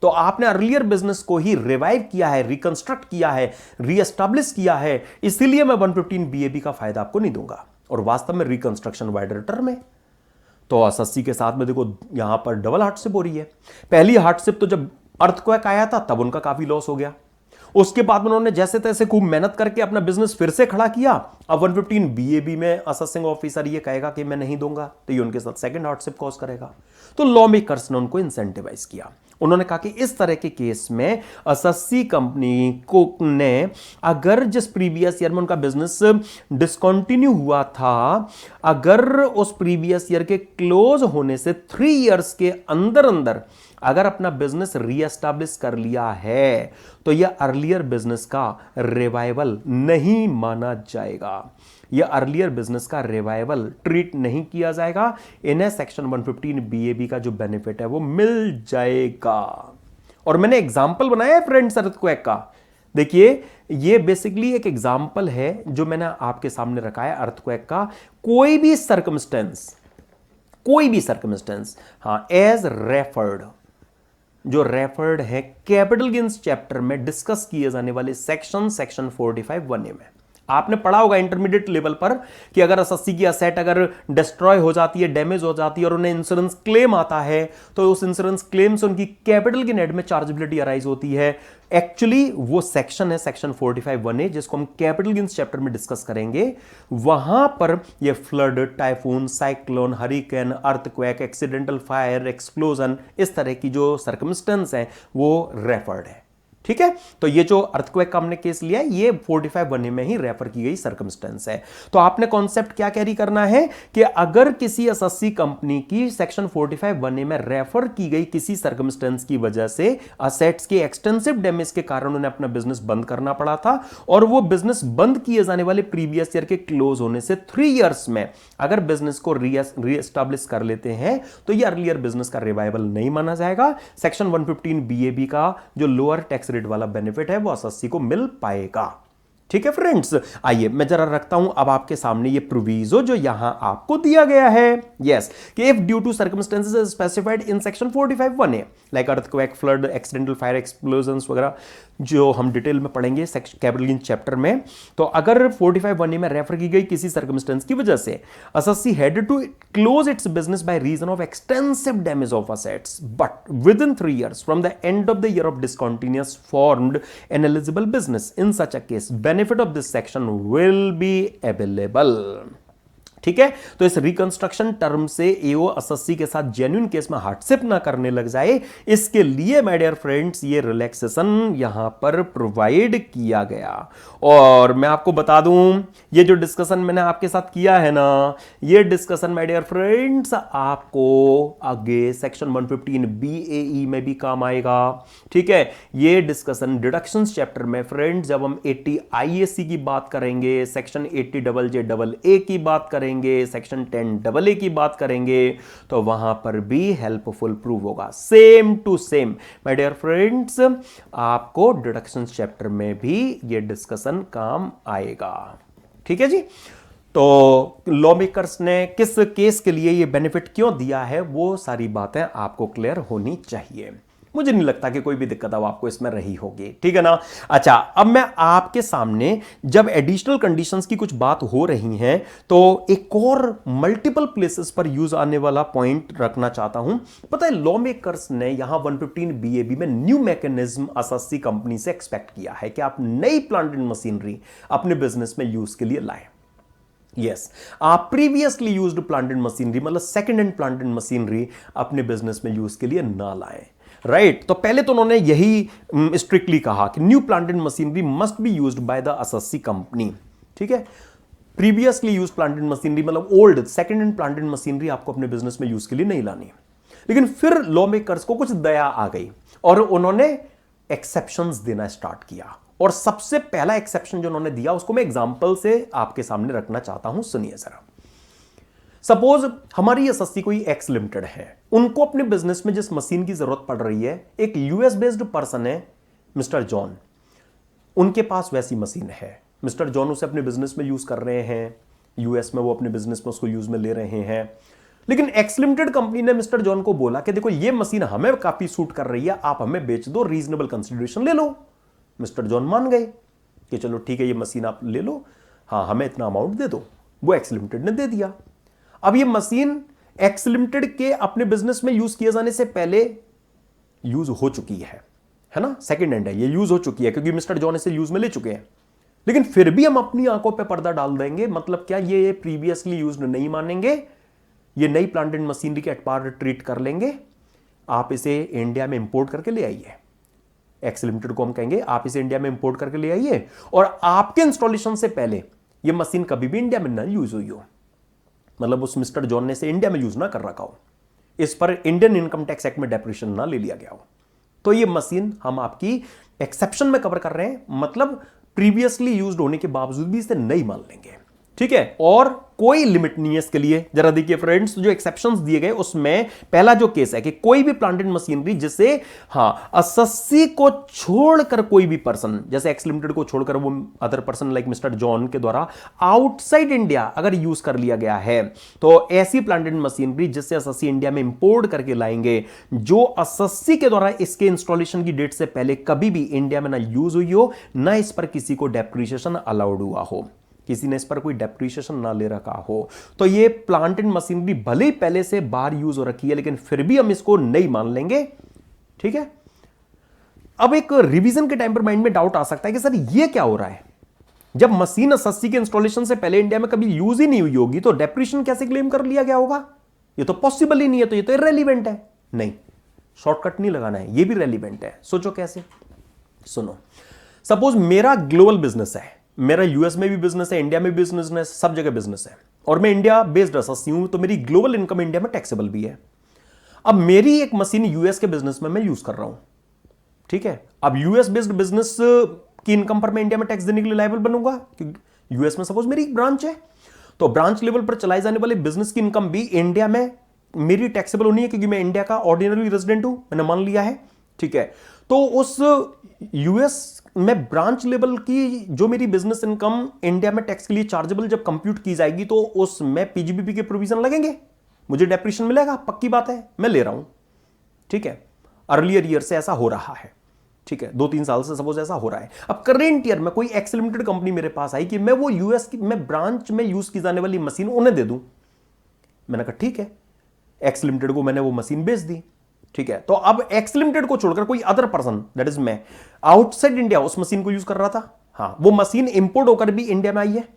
तो आपने अर्लियर बिजनेस को ही रिवाइव किया है, रिकंस्ट्रक्ट किया है, रीएस्टैब्लिश किया है, इसीलिए मैं 115 बीएबी का फायदा आपको नहीं दूंगा। और वास्तव में रिकंस्ट्रक्शन वाइड रिटर्न में तो एसएससी के साथ में देखो यहां पर डबल हार्डशिप हो रही है। पहली हार्डशिप तो जब अर्थक्वेक आया था तब उनका काफी लॉस हो गया, उसके बाद में उन्होंने जैसे तैसे खूब मेहनत करके अपना बिजनेस फिर से खड़ा किया। अब 115 बीएबी में असेसिंग ऑफिसर ये कहेगा कि मैं नहीं दूंगा तो ये उनके साथ सेकंड हार्डशिप कॉज करेगा। तो लॉ मेकर्स ने उनको इंसेंटिवाइज किया, उन्होंने कहा कि इस तरह के केस में एसएससी कंपनी को ने अगर जिस प्रीवियस ईयर में उनका बिजनेस डिसकंटिन्यू हुआ था, अगर उस प्रीवियस ईयर के क्लोज होने से 3 इयर्स के अंदर अंदर अगर अपना बिजनेस रीएस्टैब्लिश कर लिया है तो यह अर्लियर बिजनेस का रिवाइवल नहीं माना जाएगा, यह अर्लियर बिजनेस का रिवाइवल ट्रीट नहीं किया जाएगा, इन्हें सेक्शन 115 बीएबी का जो बेनिफिट है वो मिल जाएगा। और मैंने एग्जांपल बनाया है फ्रेंड्स अर्थक्वेक का, देखिए ये बेसिकली एक एग्जांपल है जो मैंने आपके सामने रखा है अर्थक्वेक का। कोई भी सर्कमस्टेंस हां एज रेफर्ड, जो रेफर्ड है कैपिटल गेन्स चैप्टर में डिस्कस किए जाने वाले सेक्शन 45(1)A में आपने पढ़ा होगा इंटरमीडिएट लेवल पर कि अगर एसएससी की असेट अगर डिस्ट्रॉय हो जाती है, डैमेज हो जाती है और उन्हें इंश्योरेंस क्लेम आता है तो उस इंश्योरेंस क्लेम से उनकी कैपिटल गेन एड में चार्जेबिलिटी अराइज होती है। एक्चुअली वो सेक्शन है सेक्शन 45(1)A जिसको हम कैपिटल गेन्स चैप्टर में डिस्कस करेंगे। वहां पर ये flood, typhoon, cyclone, hurricane, earthquake, accidental fire, explosion, इस तरह की जो सर्कमस्टेंस है वो रेफर्ड है। ठीक है, तो ये जो अर्थक्वेक का हमने केस लिया है ये 45(1) में ही रेफर की गई सर्कमस्टेंस है। तो आपने कॉन्सेप्ट क्या कैरी करना है कि अगर किसी एसएससी कंपनी की सेक्शन 45(1) में रेफर की गई किसी सर्कमस्टेंस की वजह से असेट्स के एक्सटेंसिव डैमेज के कारण उन्हें अपना बिजनेस बंद करना पड़ा था, और वो बिजनेस बंद किए जाने वाले प्रीवियस ईयर के क्लोज होने से 3 इयर्स में अगर बिजनेस को रीएस्टैब्लिश कर लेते हैं तो ये अर्लियर बिजनेस का रिवाइवल नहीं माना जाएगा। सेक्शन 115 BAB का जो लोअर टैक्स रेट वाला बेनिफिट है वो एसएससी को मिल पाएगा। ठीक है फ्रेंड्स, आइए मैं जरा रखता हूं अब आपके सामने ये प्रोविजो जो यहां आपको दिया गया है। यस, कि if due to circumstances specified in section 45(1) like earthquake, flood, accidental fire, explosions वगैरह जो हम डिटेल में पढ़ेंगे कैपिटल चैप्टर में, तो अगर 45(1) में रेफर की गई किसी सर्कमस्टेंस की वजह से SSC had to close its business by reason of extensive damage of assets but within 3 years from the end of the year of discontinuous formed an eligible business, in such a case benefit of this section will be available. ठीक है, तो इस reconstruction term से एओ SSC के साथ genuine case में hardship ना करने लग जाए, इसके लिए माय डियर फ्रेंड्स ये रिलैक्सेशन यहां पर प्रोवाइड किया गया। और मैं आपको बता दूं ये जो डिस्कशन मैंने आपके साथ किया है ना, ये डिस्कशन माय डियर फ्रेंड्स आपको आगे सेक्शन 115 BAE में भी काम आएगा। ठीक है, ये डिस्कशन डिडक्शंस चैप्टर में फ्रेंड्स जब हम 80 IAC की बात करेंगे, सेक्शन 80 JJAA की बात करेंगे, सेक्शन 10 AA की बात करेंगे, तो वहां पर भी हेल्पफुल प्रूव होगा। Same to same my dear friends आपको डिडक्शंस चैप्टर में भी ये डिस्कशन काम आएगा। ठीक है जी, तो लॉ मेकर्स ने किस केस के लिए ये बेनिफिट क्यों दिया है वो सारी बातें आपको क्लियर होनी चाहिए। मुझे नहीं लगता कि कोई भी दिक्कत अब आपको इसमें रही होगी। ठीक है ना। अच्छा, अब मैं आपके सामने जब एडिशनल कंडीशंस की कुछ बात हो रही है तो एक और मल्टीपल प्लेसेस पर यूज आने वाला पॉइंट रखना चाहता हूं। पता है लॉ मेकर्स ने यहां 115 BAB में न्यू मैकेनिज्म एसएससी कंपनी से एक्सपेक्ट किया है कि आप नई प्लांट एंड मशीनरी अपने बिजनेस में यूज के लिए लाएं। यस, आप previously used plant and machinery मतलब second hand plant and machinery अपने बिजनेस में यूज के लिए ना लाएं। राइट, तो पहले तो उन्होंने यही स्ट्रिक्टली कहा कि new plant and machinery must be used by the SSC company. ठीक है, previously use plant and machinery मतलब old second hand plant and machinery आपको अपने बिजनेस में यूज के लिए नहीं लानी। लेकिन फिर लॉ मेकर्स को कुछ दया आ गई और उन्होंने एक्सेप्शंस देना स्टार्ट किया। और सबसे पहला एक्सेप्शन जो उन्होंने दिया उसको मैं एग्जांपल से आपके सामने रखना चाहता हूं, सुनिए जरा। सपोज हमारी एसएससी कोई एक्स लिमिटेड है, उनको अपने बिजनेस में जिस मशीन की जरूरत पड़ रही है, एक यूएस बेस्ड पर्सन है मिस्टर जॉन, उनके पास वैसी मशीन है। मिस्टर जॉन उसे अपने बिजनेस में यूज कर रहे हैं, यूएस में वो अपने बिजनेस में उसको यूज में ले रहे हैं। लेकिन एक्स लिमिटेड कंपनी ने मिस्टर जॉन को बोला कि देखो ये मशीन हमें काफी सूट कर रही है, आप हमें बेच दो, रीजनेबल कंसिडरेशन ले लो। मिस्टर जॉन मान गए कि चलो ठीक है ये मशीन आप ले लो, हाँ हमें इतना अमाउंट दे दो। वो एक्स लिमिटेड ने दे दिया। अब ये मशीन एक्स लिमिटेड के अपने बिजनेस में यूज किए जाने से पहले यूज हो चुकी है ना, सेकंड हैंड है, ये यूज हो चुकी है क्योंकि मिस्टर जॉन इसे यूज में ले चुके हैं। लेकिन फिर भी हम अपनी आंखों पे पर्दा डाल देंगे, मतलब क्या ये प्रीवियसली यूज्ड नहीं मानेंगे, ये नई प्लांट एंड मशीनरी के एटपार ट्रीट कर लेंगे। आप इसे इंडिया में इंपोर्ट करके ले आइए। एक्स लिमिटेड को हम कहेंगे आप इसे इंडिया में इंपोर्ट करके ले आइए और आपके इंस्टॉलेशन से पहले ये मशीन कभी भी इंडिया में ना यूज हुई हो, मतलब उस मिस्टर जॉन ने इसे इंडिया में यूज ना कर रखा हो, इस पर इंडियन इनकम टैक्स एक्ट में डेप्रिसिएशन ना ले लिया गया हो, तो ये मशीन हम आपकी एक्सेप्शन में कवर कर रहे हैं, मतलब प्रीवियसली यूज्ड होने के बावजूद भी इसे नहीं मान लेंगे। ठीक है, और कोई लिमिट नहीं है इसके लिए। जरा देखिए फ्रेंड्स, जो एक्सेप्शंस दिए गए उसमें पहला जो केस है कि कोई भी प्लांट एंड मशीनरी जिसे एसएससी को छोड़कर कोई भी पर्सन, जैसे एक्स लिमिटेड को छोड़कर वो other person like mister John के द्वारा आउटसाइड इंडिया अगर यूज कर लिया गया है, तो ऐसी प्लांट एंड मशीनरी जिससे एसएससी इंडिया में इंपोर्ट करके लाएंगे, जो एसएससी के द्वारा इसके इंस्टॉलेशन की डेट से पहले कभी भी इंडिया में ना यूज हुई हो, ना इस पर किसी को डेप्रिसिएशन अलाउड हुआ हो, किसी ने इस पर कोई डेप्रिसिएशन ना ले रखा हो, तो ये प्लांट एंड मशीनरी भले ही पहले से बाहर यूज हो रखी है लेकिन फिर भी हम इसको नहीं मान लेंगे। ठीक है, अब एक रिवीजन के टाइम पर माइंड में डाउट आ सकता है कि सर ये क्या हो रहा है, जब मशीन एसएससी के इंस्टॉलेशन से पहले इंडिया में कभी यूज ही नहीं हुई होगी तो डेप्रिसिएशन कैसे क्लेम कर लिया गया होगा? ये तो पॉसिबल ही नहीं है, तो ये तो इररेलेवेंट है। नहीं, शॉर्टकट नहीं लगाना है, ये भी रेलिवेंट है। सोचो कैसे। सुनो, सपोज मेरा ग्लोबल बिजनेस है, मेरा यूएस में भी बिजनेस है, इंडिया में भी बिजनेस है, सब जगह बिजनेस है, और मैं इंडिया बेस्ड एसएससी हूं, तो मेरी ग्लोबल इनकम इंडिया में टैक्सेबल भी है। अब मेरी एक मशीन यूएस के बिजनेस में मैं यूज कर रहा हूं, ठीक है। अब यूएस बेस्ड बिजनेस की इनकम पर मैं इंडिया में टैक्स देने के लिए लायबल बनूंगा, क्योंकि यूएस में सपोज मेरी एक ब्रांच है, तो ब्रांच लेवल पर चलाए जाने वाले बिजनेस की इनकम भी इंडिया में मेरी टैक्सेबल होनी है, क्योंकि मैं इंडिया का ऑर्डिनरी रेजिडेंट हूं, मैंने मान लिया है, ठीक है। तो उस यूएस में ब्रांच लेवल की जो मेरी बिजनेस इनकम इंडिया में टैक्स के लिए चार्जेबल जब कंप्यूट की जाएगी, तो उसमें पीजीबीपी के प्रोविजन लगेंगे, मुझे डेप्रिसिएशन मिलेगा, पक्की बात है, मैं ले रहा हूं, ठीक है। अर्लियर ईयर से ऐसा हो रहा है, ठीक है, 2-3 साल से सपोज ऐसा हो रहा है। अब करेंट ईयर में कोई एक्स लिमिटेड कंपनी मेरे पास आई कि मैं वो यूएस की मैं ब्रांच में यूज की जाने वाली मशीन उन्हें दे दूं, मैंने कहा ठीक है, एक्स लिमिटेड को मैंने वो मशीन बेच दी, ठीक है। तो अब एक्स लिमिटेड को छोड़कर कोई अदर पर्सन, दैट इज मैं, आउटसाइड इंडिया उस मशीन को यूज कर रहा था, हाँ, वो मशीन इंपोर्ट होकर भी इंडिया में आई है,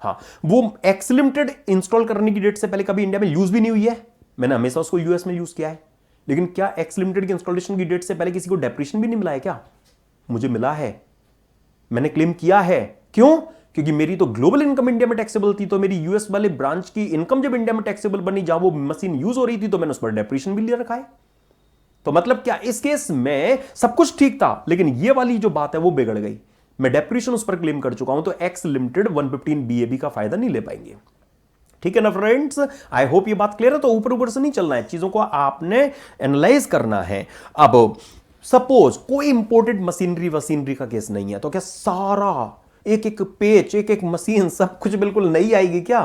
हाँ, वो एक्स लिमिटेड इंस्टॉल करने की डेट से पहले कभी इंडिया में यूज भी नहीं हुई है, मैंने हमेशा उसको यूएस में यूज किया है। लेकिन क्या एक्स लिमिटेड की इंस्टॉलेशन की डेट से पहले किसी को डेप्रिसिएशन भी नहीं मिला है क्या? मुझे मिला है, मैंने क्लेम किया है। क्यों? क्योंकि मेरी तो ग्लोबल इनकम इंडिया में टैक्सेबल थी, तो मेरी यूएस वाले ब्रांच की इनकम जब इंडिया में टैक्सेबल बनी, जहां वो मशीन यूज हो रही थी, तो मैंने उस पर डेप्रिसिएशन भी ले रखा है। तो मतलब क्या, इस केस में सब कुछ ठीक था, लेकिन ये वाली जो बात है वो बिगड़ गई, मैं डेप्रिसिएशन उस पर क्लेम कर चुका हूं, तो एक्स लिमिटेड 115 बीएबी का फायदा नहीं ले पाएंगे, ठीक है ना फ्रेंड्स। आई होप ये बात क्लियर है। तो ऊपर ऊपर से नहीं चलना है, चीजों को आपने एनालाइज करना है। अब सपोज कोई इंपोर्टेड मशीनरी का केस नहीं है, तो क्या सारा एक एक पेच, एक एक मशीन, सब कुछ बिल्कुल नई आएगी क्या?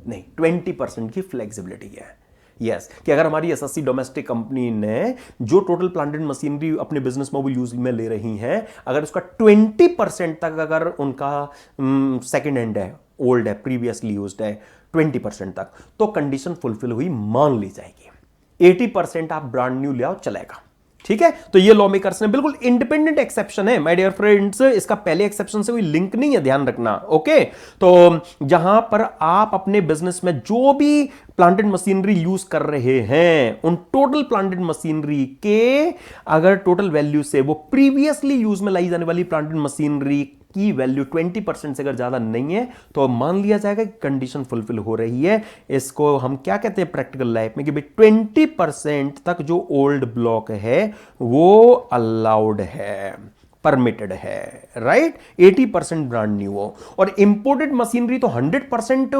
नहीं, 20% की फ्लेक्सिबिलिटी है, यस, कि अगर हमारी एसएससी डोमेस्टिक कंपनी ने जो टोटल प्लांट एंड मशीनरी अपने बिजनेस में वो यूज में ले रही हैं, अगर उसका 20% तक अगर उनका सेकेंड हैंड है, ओल्ड है, प्रीवियसली यूज्ड है, 20% तक, तो कंडीशन फुलफिल हुई मान ली जाएगी। 80% आप ब्रांड न्यू ले आओ, चलेगा, ठीक है। तो ये लॉ मेकर्स ने बिल्कुल इंडिपेंडेंट एक्सेप्शन है माय डियर फ्रेंड्स, इसका पहले एक्सेप्शन से कोई लिंक नहीं है, ध्यान रखना, ओके। तो जहां पर आप अपने बिजनेस में जो भी प्लांट एंड मशीनरी यूज कर रहे हैं, उन टोटल प्लांट एंड मशीनरी के अगर टोटल वैल्यू से वो प्रीवियसली यूज में लाई जाने वाली प्लांट एंड मशीनरी की वैल्यू 20% से अगर ज्यादा नहीं है, तो मान लिया जाएगा कि कंडीशन फुलफिल हो रही है। इसको हम क्या कहते हैं प्रैक्टिकल लाइफ में, कि भाई 20% तक जो ओल्ड ब्लॉक है वो अलाउड है, परमिटेड है, राइट। 80% ब्रांड न्यू हो, और इंपोर्टेड मशीनरी तो 100%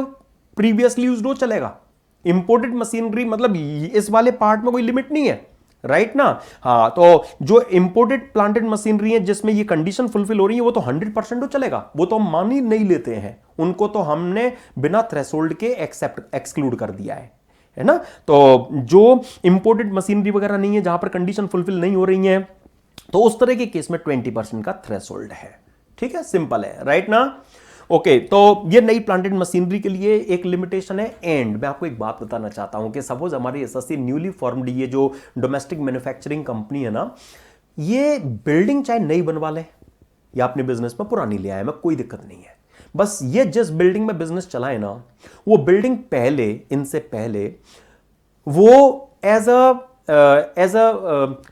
प्रीवियसली यूज्ड हो, चलेगा। इंपोर्टेड मशीनरी मतलब इस वाले पार्ट में कोई लिमिट नहीं है, राइट ना। हाँ, तो जो इंपोर्टेड प्लांट एंड मशीनरी है जिसमें ये कंडीशन फुलफिल हो रही है, वो तो 100% तो चलेगा, वो तो हम मान ही नहीं लेते हैं, उनको तो हमने बिना थ्रेशोल्ड के एक्सक्लूड कर दिया है ना। तो जो इंपोर्टेड मशीनरी वगैरह नहीं है, जहां पर कंडीशन फुलफिल नहीं हो रही है, तो उस तरह के केस में 20% का थ्रेशोल्ड है, ठीक है, सिंपल है, राइट ना। ओके, तो ये नई प्लांट एंड मशीनरी के लिए एक लिमिटेशन है। एंड मैं आपको एक बात बताना चाहता हूं कि सपोज हमारी एसएससी न्यूली फॉर्म्ड ये जो डोमेस्टिक मैन्युफैक्चरिंग कंपनी है ना, ये बिल्डिंग चाहे नई बनवा ले या अपने बिजनेस में पुरानी ले आए, में कोई दिक्कत नहीं है। बस ये जिस बिल्डिंग में बिजनेस चलाए ना, वो बिल्डिंग पहले, इनसे पहले वो एज अ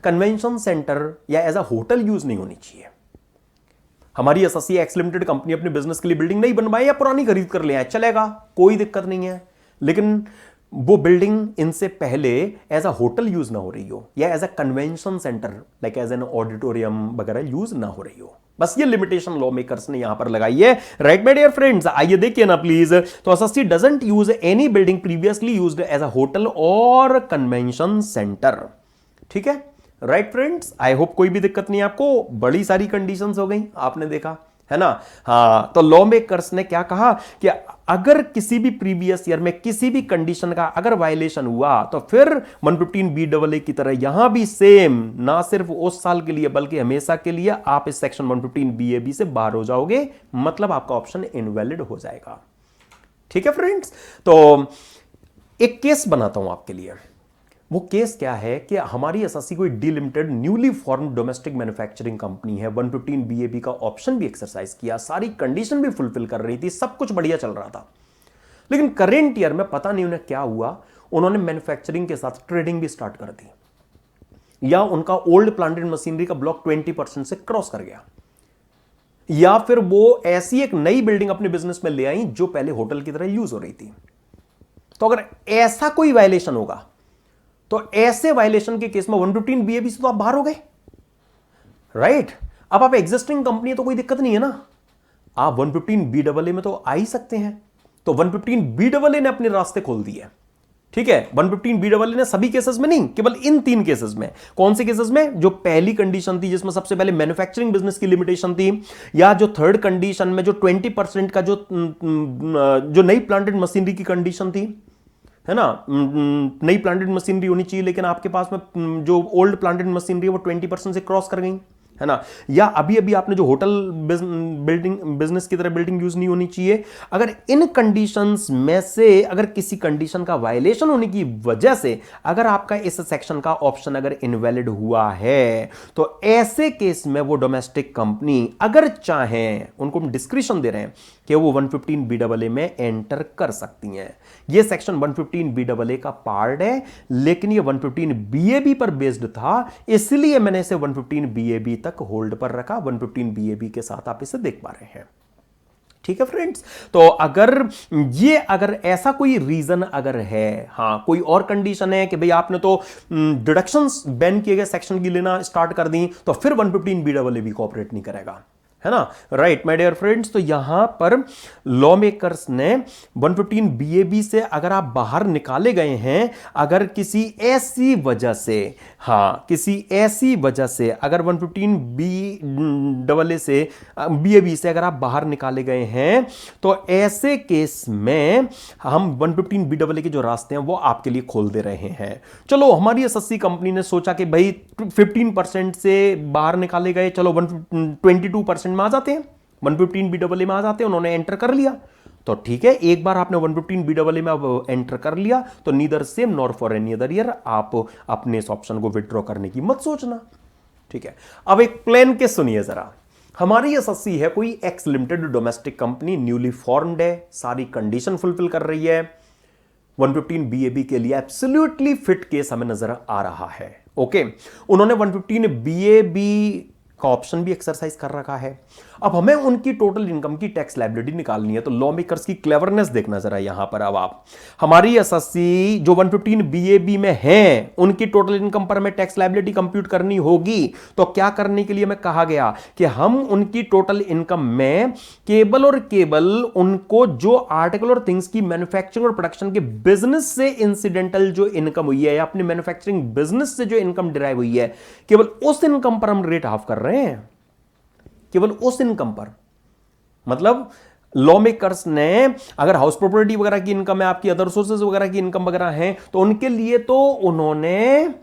कन्वेंशन सेंटर या एज अ होटल यूज नहीं होनी चाहिए। हमारी एसएससी एक्स लिमिटेड कंपनी अपने बिजनेस के लिए बिल्डिंग नहीं बनवाए या पुरानी खरीद कर ले आए, चलेगा, कोई दिक्कत नहीं है। लेकिन वो बिल्डिंग इनसे पहले एज अ होटल यूज ना हो रही हो, या as a convention centre like as an auditorium वगैरह यूज ना हो रही हो। बस ये लिमिटेशन लॉ मेकर्स ने यहां पर लगाई है, राइट माय डियर फ्रेंड्स। आइए देखिए ना प्लीज। तो SSC doesn't use any building previously used as a hotel और कन्वेंशन सेंटर, ठीक है, राइट फ्रेंड्स। आई होप कोई भी दिक्कत नहीं है आपको, बड़ी सारी कंडीशंस हो गई, आपने देखा है ना। हाँ, तो लॉ मेकर्स ने क्या कहा कि अगर किसी भी प्रीवियस ईयर में किसी भी कंडीशन का अगर वायलेशन हुआ, तो फिर 115BAA की तरह यहां भी सेम, ना सिर्फ उस साल के लिए बल्कि हमेशा के लिए आप इस सेक्शन 115BAB से बाहर हो जाओगे, मतलब आपका ऑप्शन इनवैलिड हो जाएगा, ठीक है फ्रेंड्स। तो एक केस बनाता हूं आपके लिए। वो केस क्या है कि हमारी एसएससी कोई delimited newly formed domestic manufacturing company है, 115BAB का ऑप्शन भी एक्सरसाइज किया, सारी कंडीशन भी फुलफिल कर रही थी, सब कुछ बढ़िया चल रहा था। लेकिन करेंट ईयर में पता नहीं उन्हें क्या हुआ, उन्होंने मैन्युफैक्चरिंग के साथ ट्रेडिंग भी स्टार्ट कर दी। या उनका ओल्ड प्लांट एंड मशीनरी का ब्लॉक 20% से क्रॉस कर गया, या फिर वो ऐसी एक नई बिल्डिंग अपने बिजनेस में ले आई जो पहले होटल की तरह यूज हो रही थी। तो अगर ऐसा कोई वायलेशन होगा तो ऐसे वायलेशन के केस में 115 बीएबी से तो आप बाहर हो गए, राइट। अब आप एग्जिस्टिंग कंपनी है तो कोई दिक्कत नहीं है ना, आप 115 BAA में तो आ ही सकते हैं। तो 115 BAA ने अपने रास्ते खोल दिए, ठीक है। 115 BAA ने सभी केसेस में नहीं, केवल इन 3 केसेस में। कौन से केसेस में? जो पहली कंडीशन थी जिसमें सबसे पहले मैन्युफैक्चरिंग बिजनेस की लिमिटेशन थी, या जो थर्ड कंडीशन में जो 20% का जो नई प्लांट एंड मशीनरी की कंडीशन थी, है ना, नई प्लांट एंड मशीनरी होनी चाहिए लेकिन आपके पास में जो ओल्ड प्लांट एंड मशीनरी है वो 20% से क्रॉस कर गई, है ना, या अभी अभी आपने जो होटल बिल्डिंग बिजनेस की तरह बिल्डिंग यूज नहीं होनी चाहिए। अगर इन कंडीशंस में से अगर किसी कंडीशन का वायलेशन होने की वजह से अगर आपका इस सेक्शन का ऑप्शन अगर इनवैलिड हुआ है तो ऐसे केस में वो डोमेस्टिक कंपनी अगर चाहें, उनको हम डिस्क्रिप्शन दे रहे हैं कि वो 115 BAA में एंटर कर सकती हैं। ये सेक्शन 115 BAA का पार्ट है, लेकिन ये 115 BAB पर बेस्ड था, इसलिए मैंने इसे 115 BAB तक होल्ड पर रखा। 115 BAB के साथ आप इसे देख पा रहे हैं, ठीक है फ्रेंड्स। तो अगर ऐसा कोई रीजन अगर है, हां कोई और कंडीशन है कि भाई आपने तो डिडक्शंस बैन किए गए सेक्शन की लेना स्टार्ट कर दी, तो फिर 115 BAA भी कोऑपरेट नहीं करेगा, है ना, राइट माय डियर फ्रेंड्स। तो यहां पर लॉ मेकर्स ने 115 BAB से अगर आप बाहर निकाले गए हैं, अगर किसी ऐसी वजह से, किसी ऐसी वजह से अगर 115 BAB से अगर आप बाहर निकाले गए हैं तो ऐसे केस में हम 115 BAA के जो रास्ते हैं वो आपके लिए खोल दे रहे हैं। चलो हमारी एसएससी कंपनी ने सोचा कि भाई 15% से बाहर निकाले गए, चलो 22% में आ जाते हैं, 115 BAA में आ जाते हैं, उन्होंने एंटर कर लिया तो ठीक है। एक बार आपने 115 BAA में अब एंटर कर लिया तो neither same nor for any other year आप अपने इस ऑप्शन को विड्रॉ करने की मत सोचना, ठीक है। अब एक प्लान के सुनिए जरा, हमारी एसएससी है कोई x limited domestic company, newly formed है, सारी कंडीशन फुलफिल कर रही है, 115 BAB के लिए एब्सोल्युटली फिट केस हमें नजर आ रहा है, ओके। उन्होंने 115 BAB का ऑप्शन भी एक्सरसाइज कर रखा है। अब हमें उनकी टोटल इनकम की टैक्स लायबिलिटी निकालनी है, तो लॉ मेकर्स की क्लेवरनेस देखना जरा यहां पर। अब आप हमारी एसएससी जो 115 BAB में है उनकी टोटल इनकम पर हमें टैक्स लायबिलिटी कंप्यूट करनी होगी, तो क्या करने के लिए हमें कहा गया कि हम उनकी टोटल इनकम में केवल और केवल उनको जो आर्टिकल और थिंग्स की मैन्युफैक्चरिंग और प्रोडक्शन के बिजनेस से इंसिडेंटल जो इनकम हुई है या अपनी मैन्युफैक्चरिंग बिजनेस से जो इनकम डिराइव हुई है, केवल उस इनकम पर हम रेट हाफ कर रहे हैं, केवल उस इनकम पर। मतलब लॉ मेकर्स ने अगर हाउस प्रॉपर्टी वगैरह की इनकम है, आपकी अदर सोर्सेज वगैरह की इनकम वगैरह है, तो उनके लिए तो उन्होंने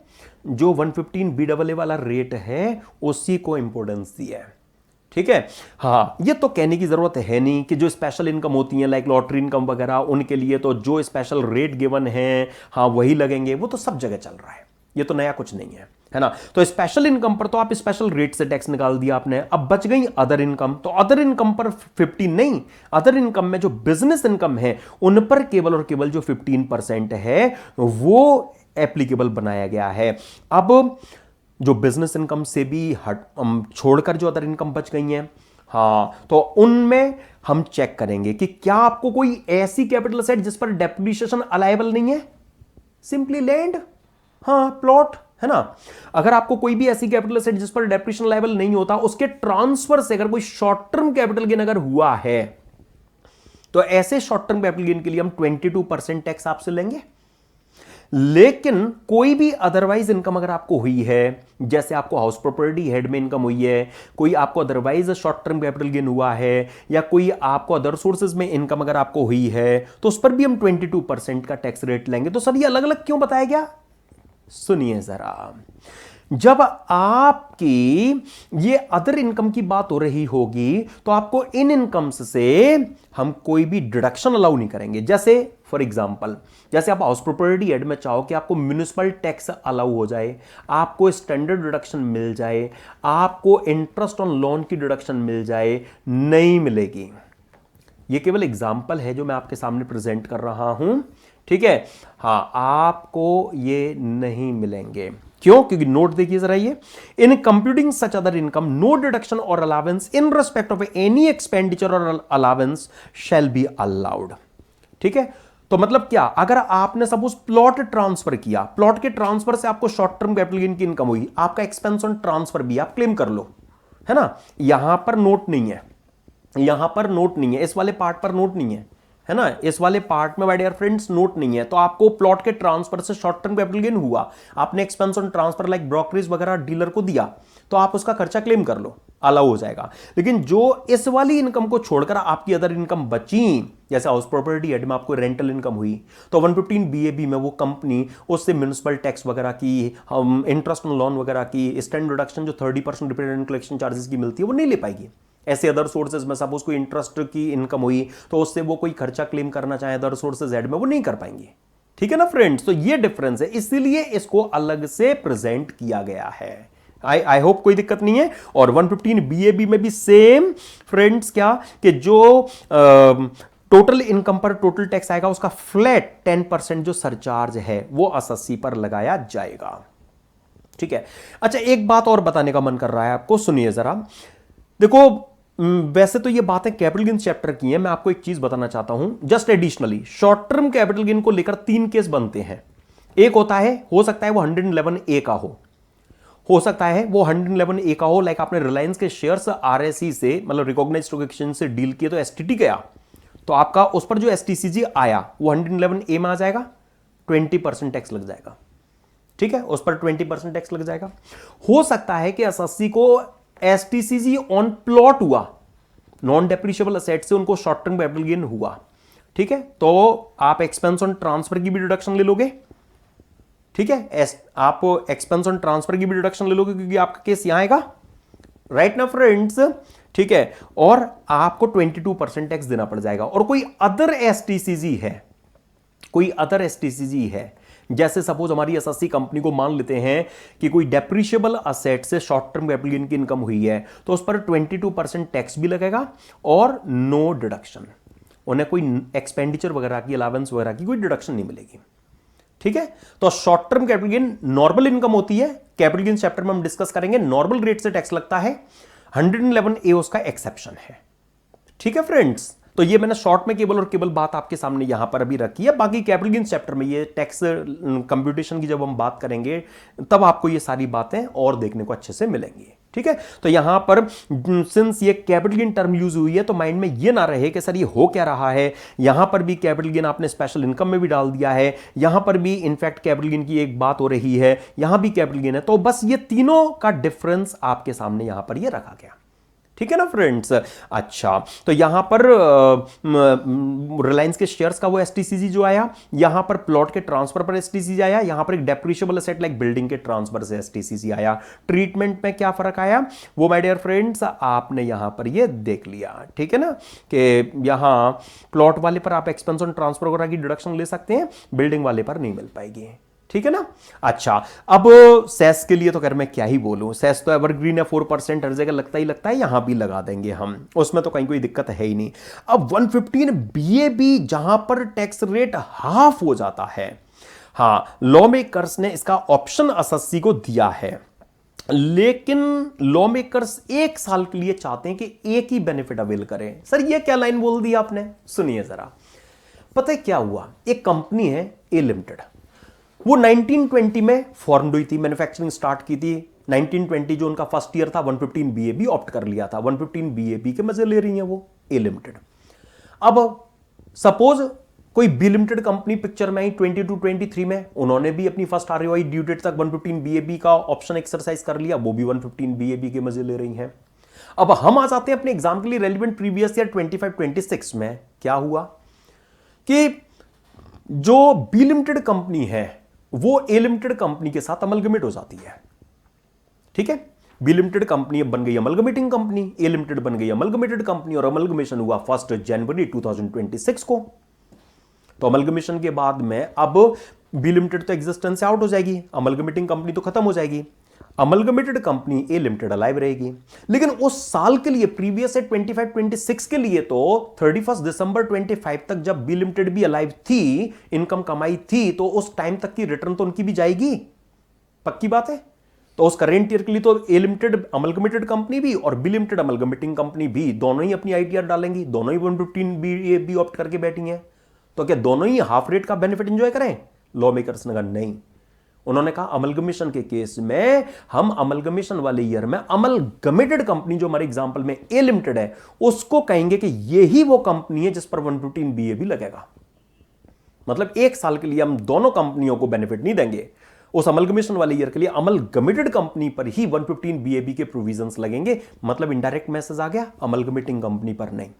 जो 115 BAA वाला रेट है उसी को इंपॉर्टेंस दिया है, ठीक है। ये तो कहने की जरूरत है नहीं कि जो स्पेशल इनकम होती है लाइक लॉटरी इनकम वगैरह, उनके लिए तो जो स्पेशल रेट गिवन है वही लगेंगे, वो तो सब जगह चल रहा है, ये तो नया कुछ नहीं है ना। तो स्पेशल इनकम पर तो आप स्पेशल रेट से टैक्स निकाल दिया आपने, अब बच गई अदर इनकम, तो अदर इनकम पर 15 नहीं, अदर इनकम में जो बिजनेस इनकम है उन पर केवल और केवल जो 15% है वो एप्लीकेबल बनाया गया है। अब जो बिजनेस इनकम से भी छोड़कर जो अदर इनकम बच गई हैं, तो उनमें हम चेक करेंगे कि क्या आपको कोई ऐसी कैपिटल एसेट जिस पर डेप्रिसिएशन अलाइबल नहीं है, सिंपली लैंड, प्लॉट, है ना। अगर आपको कोई भी ऐसी कैपिटल एसेट जिस पर डेप्रिसिएशन लायबल नहीं होता, उसके ट्रांसफर से अगर कोई शॉर्ट टर्म कैपिटल गेन अगर हुआ है तो ऐसे शॉर्ट टर्म कैपिटल गेन के लिए हम 22% टैक्स आपसे लेंगे। लेकिन कोई भी अदरवाइज इनकम अगर आपको हुई है, जैसे आपको हाउस प्रॉपर्टी हेड में इनकम हुई है, कोई आपको otherwise short term capital gain हुआ है, या कोई आपको अदर सोर्सेज में इनकम अगर आपको हुई है, तो उस पर भी हम 22% का टैक्स रेट लेंगे। तो सर ये अलग अलग क्यों बताया गया? सुनिए जरा, जब आपकी ये अदर इनकम की बात हो रही होगी तो आपको इन इनकम्स से हम कोई भी डिडक्शन अलाउ नहीं करेंगे। जैसे फॉर एग्जांपल, जैसे आप हाउस प्रॉपर्टी हेड में चाहो कि आपको म्युनिसिपल टैक्स अलाउ हो जाए, आपको स्टैंडर्ड डिडक्शन मिल जाए, आपको इंटरेस्ट ऑन लोन की डिडक्शन मिल जाए, नहीं मिलेगी। ये केवल एग्जांपल है जो मैं आपके सामने प्रेजेंट कर रहा हूं, ठीक है। आपको ये नहीं मिलेंगे। क्यों? क्योंकि नोट देखिए जरा, ये in computing such other income no deduction or allowance in respect of any expenditure or allowance shall be allowed. ठीक है, तो मतलब क्या, अगर आपने सपोज प्लॉट ट्रांसफर किया, प्लॉट के ट्रांसफर से आपको शॉर्ट टर्म कैपिटल गेन की इनकम हुई, आपका एक्सपेंस ऑन ट्रांसफर भी आप क्लेम कर लो, है ना। यहां पर नोट नहीं है, यहां पर नोट नहीं है, इस वाले पार्ट पर नोट नहीं है ना, इस वाले पार्ट में माय डियर फ्रेंड्स नोट नहीं है। तो आपको प्लॉट के ट्रांसफर से शॉर्ट टर्म कैपिटल गेन हुआ, आपने expense on transfer like brokerage वगैरह डीलर को दिया, तो आप उसका खर्चा क्लेम कर लो, अलाउ हो जाएगा। लेकिन जो इस वाली इनकम को छोड़कर आपकी अदर इनकम बची, जैसे हाउस प्रॉपर्टी एड में आपको रेंटल इनकम हुई, तो 115 बीएबी में वो कंपनी उससे म्युनिसिपल टैक्स वगैरह की, इंटरेस्ट ऑन लोन वगैरह की, स्टैंड डिडक्शन जो 30% रिपेयर कलेक्शन चार्जेस की मिलती है वो नहीं ले पाएगी। ऐसे अदर सोर्सेज में सपोज कोई इंटरेस्ट की इनकम हुई, तो उससे वो कोई खर्चा क्लेम करना चाहे अदर सोर्सेज एड में, वो नहीं कर पाएंगे। ठीक है ना फ्रेंड्स, तो ये डिफरेंस है, इसीलिए इसको अलग से प्रेजेंट किया गया है। आई होप कोई दिक्कत नहीं है। और 115 बीएबी में भी सेम फ्रेंड्स, क्या कि जो टोटल इनकम पर टोटल टैक्स आएगा उसका फ्लैट 10% जो सरचार्ज है वो एसएससी पर लगाया जाएगा। ठीक है, अच्छा एक बात और बताने का मन कर रहा है आपको, सुनिए जरा। देखो वैसे तो ये बातें कैपिटल गेन चैप्टर की हैं, मैं आपको एक चीज बताना चाहता हूं just additionally. Short term capital gain को लेकर 3 केस बनते हैं। एक होता है, हो सकता है वो 111A का हो सकता है वो 111A का हो, लाइक आपने रिलायंस के शेयर्स आरएसई से मतलब रिकॉग्नाइज्ड स्टॉक एक्सचेंज से डील किए तो एसटीटी गया, तो आपका उस पर जो एसटीसीजी आया वो 111A में आ जाएगा, 20% टैक्स लग जाएगा। ठीक है, उस पर 20% टैक्स लग जाएगा। हो सकता है कि एसएससी को एसटीसीजी ऑन प्लॉट हुआ, नॉन डेप्रिशिएबल असेट से उनको शॉर्ट टर्म कैपिटल गेन हुआ। ठीक है, तो आप एक्सपेंस ऑन ट्रांसफर की भी डिडक्शन ले लोगे। ठीक है, आप एक्सपेंस ऑन ट्रांसफर की भी डिडक्शन ले लोगे क्योंकि आपका केस यहां आएगा, राइट ना फ्रेंड्स। ठीक है, और आपको 22% टैक्स देना पड़ जाएगा। और कोई अदर एसटीसीजी है, कोई अदर एसटीसीजी है, जैसे सपोज हमारी एसएससी कंपनी को मान लेते हैं कि कोई डेप्रिशिएबल असेट से शॉर्ट टर्म कैपिटल गेन की इनकम हुई है, तो उस पर 22% टैक्स भी लगेगा और नो डिडक्शन, उन्हें कोई एक्सपेंडिचर वगैरह की, अलावेंस वगैरह की कोई डिडक्शन नहीं मिलेगी। ठीक है, तो short term capital gain normal income होती है, कैपिटल गेन चैप्टर में हम डिस्कस करेंगे, नॉर्मल रेट से टैक्स लगता है, 111A उसका एक्सेप्शन है। ठीक है फ्रेंड्स, तो ये मैंने शॉर्ट में केवल और केवल बात आपके सामने यहां पर अभी रखी है। बाकी कैपिटल गेन्स चैप्टर में ये टैक्स कंप्यूटेशन की जब हम बात करेंगे तब आपको ये सारी बातें और देखने को अच्छे से मिलेंगी। ठीक है, तो यहां पर सिंस ये कैपिटल गेन टर्म यूज हुई है तो माइंड में ये ना रहे कि सर ये हो क्या रहा है। यहां पर भी कैपिटल गेन आपने स्पेशल इनकम में भी डाल दिया है, यहां पर भी इनफैक्ट कैपिटल गेन की एक बात हो रही है, यहां भी कैपिटल गेन है, तो बस ये तीनों का डिफरेंस आपके सामने यहां पर ये रखा गया। ठीक है ना फ्रेंड्स। अच्छा, तो यहां पर रिलायंस के शेयर्स का वो एसटीसीजी जो आया, यहां पर प्लॉट के ट्रांसफर पर एसटीसीजी आया, यहां पर एक डेप्रिशिएबल एसेट लाइक बिल्डिंग के ट्रांसफर से एसटीसीजी आया। ट्रीटमेंट में क्या फर्क आया वो माय डियर फ्रेंड्स आपने यहां पर ये देख लिया। ठीक है ना, कि यहां प्लॉट वाले पर आप एक्सपेंस ऑन ट्रांसफर वगैरह की डिडक्शन ले सकते हैं, बिल्डिंग वाले पर नहीं मिल पाएगी। ठीक है ना। अच्छा, अब सेस के लिए तो खैर मैं क्या ही बोलूं, सेस तो एवरग्रीन है, 4% हर जगह लगता ही लगता है, यहां भी लगा देंगे हम, उसमें तो कहीं कोई दिक्कत है ही नहीं। अब 115 बीएबी जहां पर टैक्स रेट हाफ हो जाता है, हां लॉ मेकर्स ने इसका ऑप्शन एसएससी को दिया है, लेकिन लॉ मेकर्स 1 साल के लिए चाहते हैं कि एक ही बेनिफिट अवेल करें। सर ये क्या लाइन बोल दी आपने, सुनिए जरा। पता है क्या हुआ, एक कंपनी है ए लिमिटेड, वो 1920 में फॉर्म हुई थी, मैन्युफैक्चरिंग स्टार्ट की थी। 1920 जो उनका फर्स्ट ईयर था, 115 बीएबी ऑप्ट कर लिया था, 115 बीएबी के मजे ले रही है वो ए लिमिटेड। अब सपोज कोई बी लिमिटेड कंपनी पिक्चर में आई 22-23 में, उन्होंने भी अपनी फर्स्ट आरओआई ड्यू डेट तक 115 बीएबी का ऑप्शन एक्सरसाइज कर लिया, वो भी 115 बीएबी के मजे ले रही हैं। अब हम आ जाते हैं अपने एग्जाम के लिए रेलिवेंट प्रीवियस ईयर 25-26 में। क्या हुआ कि जो बी लिमिटेड कंपनी है वो ए लिमिटेड कंपनी के साथ अमलगमेट हो जाती है। ठीक है, बी लिमिटेड कंपनी अब बन गई अमलगमेटिंग कंपनी, ए लिमिटेड बन गई अमलगमेटेड कंपनी, और अमलगमेशन हुआ 1 जनवरी 2026 को। तो अमलगमेशन के बाद में अब बी लिमिटेड तो एग्जिस्टेंस से आउट हो जाएगी, अमलगमेटिंग कंपनी तो खत्म हो जाएगी, अमलगमेटेड कंपनी ए लिमिटेड अलाइव रहेगी। लेकिन उस साल के लिए प्रीवियस से 25-26 के लिए तो 31 दिसंबर 25 तक जब बी लिमिटेड भी अलाइव थी, इनकम कमाई थी, तो उस टाइम तक की रिटर्न तो उनकी भी जाएगी। पक्की बात है। तो उस करेंट ईयर के लिए तो ए लिमिटेड अमलगमेटेड कंपनी भी और बी लिमिटेड अमलगमेटिंग कंपनी भी दोनों ही अपनी आईटीआर डालेंगी, दोनों ही 115 बी ऑप्ट करके बैठी हैं। तो क्या दोनों ही हाफ रेट का बेनिफिट एंजॉय करें? लॉ मेकर्स ने कहा नहीं। उन्होंने कहा अमलगमेशन के केस में हम अमलगमेशन वाले ईयर में अमलगमेटेड कंपनी जो हमारे एग्जांपल में ए लिमिटेड है उसको कहेंगे कि यही वो कंपनी है जिस पर 115 बीए भी लगेगा। मतलब एक साल के लिए हम दोनों कंपनियों को बेनिफिट नहीं देंगे, उस अमलगमेशन वाले ईयर के लिए अमलगमेटेड कंपनी पर ही 115 बीएबी के प्रोविजंस लगेंगे। मतलब इनडायरेक्ट मैसेज आ गया, अमलगमेटिंग कंपनी पर नहीं।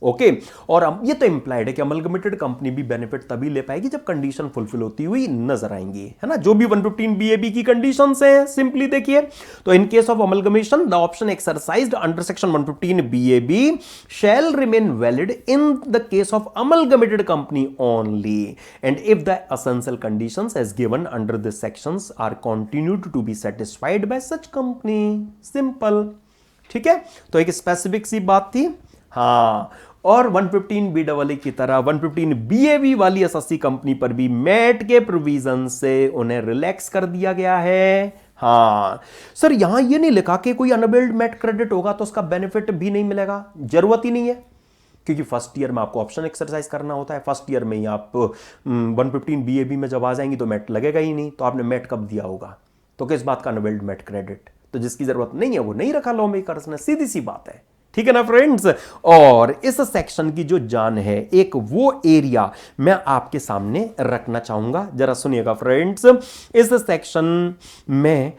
ओके और ये तो इंप्लाइड है कि अमलगमेटेड कंपनी भी बेनिफिट तभी ले पाएगी जब कंडीशन फुलफिल होती हुई नजर आएंगी, है ना, जो भी 115 बीएबी की कंडीशंस हैं। सिंपली देखिए, तो in case of amalgamation the option exercised under section 115 BAB shall remain valid in the case of amalgamated company only and if the essential conditions as given under this sections are continued to be satisfied by such company. Simple, ठीक है। तो एक specific सी बात थी, हाँ। और 115 BEE की तरह 115 BAB वाली एसएससी कंपनी पर भी मैट के प्रोविजन से उन्हें रिलैक्स कर दिया गया है। हाँ सर, यहां ये नहीं लिखा कि कोई अनबिल्ड मैट क्रेडिट होगा तो उसका बेनिफिट भी नहीं मिलेगा, जरूरत ही नहीं है, क्योंकि फर्स्ट ईयर में आपको ऑप्शन एक्सरसाइज करना होता है। फर्स्ट ईयर में ही आप 115 BAB में जब आ जाएंगी तो मैट लगेगा ही नहीं, तो आपने मैट कब दिया होगा? तो किस बात का अनबिल्ड मैट क्रेडिट? तो जिसकी जरूरत नहीं है वो नहीं रखा लॉ मेकर्स ने, सीधी सी बात है, ठीक है ना फ्रेंड्स। और इस सेक्शन की जो जान है, एक वो एरिया मैं आपके सामने रखना चाहूंगा, जरा सुनिएगा फ्रेंड्स। इस सेक्शन में,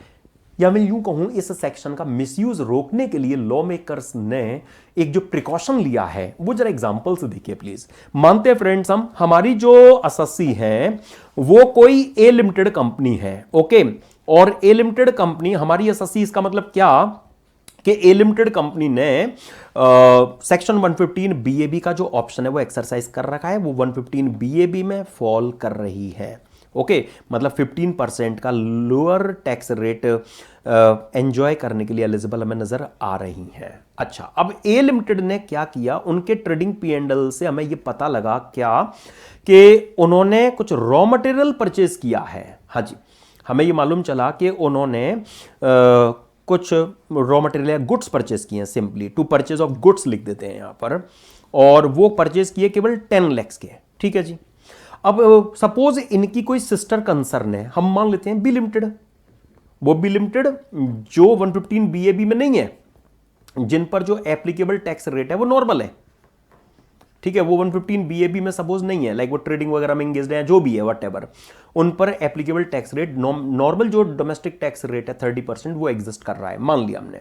या मैं यूं कहूं, इस सेक्शन का मिसयूज रोकने के लिए लॉ मेकर्स ने एक जो प्रिकॉशन लिया है वो जरा एग्जांपल से देखिए प्लीज। मानते हैं फ्रेंड्स, हम हमारी जो एसएससी है वो कोई ए लिमिटेड कंपनी है, ओके, और ए लिमिटेड कंपनी हमारी एसएससी, इसका मतलब क्या कि ए लिमिटेड कंपनी ने सेक्शन 115 बीएबी का जो ऑप्शन है वो एक्सरसाइज कर रखा है, वो 115 बीएबी में फॉल कर रही है। ओके, मतलब 15% का लोअर टैक्स रेट एंजॉय करने के लिए एलिजिबल हमें नजर आ रही है। अच्छा, अब ए लिमिटेड ने क्या किया, उनके ट्रेडिंग P&L से हमें यह पता लगा क्या कि उन्होंने कुछ रॉ मटेरियल परचेज किया है। हाँ जी, हमें यह मालूम चला कि उन्होंने कुछ रॉ मटेरियल या गुड्स परचेज किए हैं। Simply to purchase of goods लिख देते हैं यहां पर, और वो परचेज किए केवल 10 लाख के, ठीक है जी। अब सपोज इनकी कोई सिस्टर कंसर्न है, हम मान लेते हैं बी लिमिटेड। वो बी लिमिटेड जो 115 बीएबी में नहीं है, जिन पर जो एप्लीकेबल टैक्स रेट है वो नॉर्मल है, ठीक है, वो 115 बीएबी में सपोज नहीं है, लाइक वो ट्रेडिंग वगैरह में एंगेज्ड है, जो भी है व्हाटएवर, उन पर एप्लीकेबल टैक्स रेट नॉर्मल जो डोमेस्टिक टैक्स रेट है 30% वो एग्जिस्ट कर रहा है, मान लिया हमने।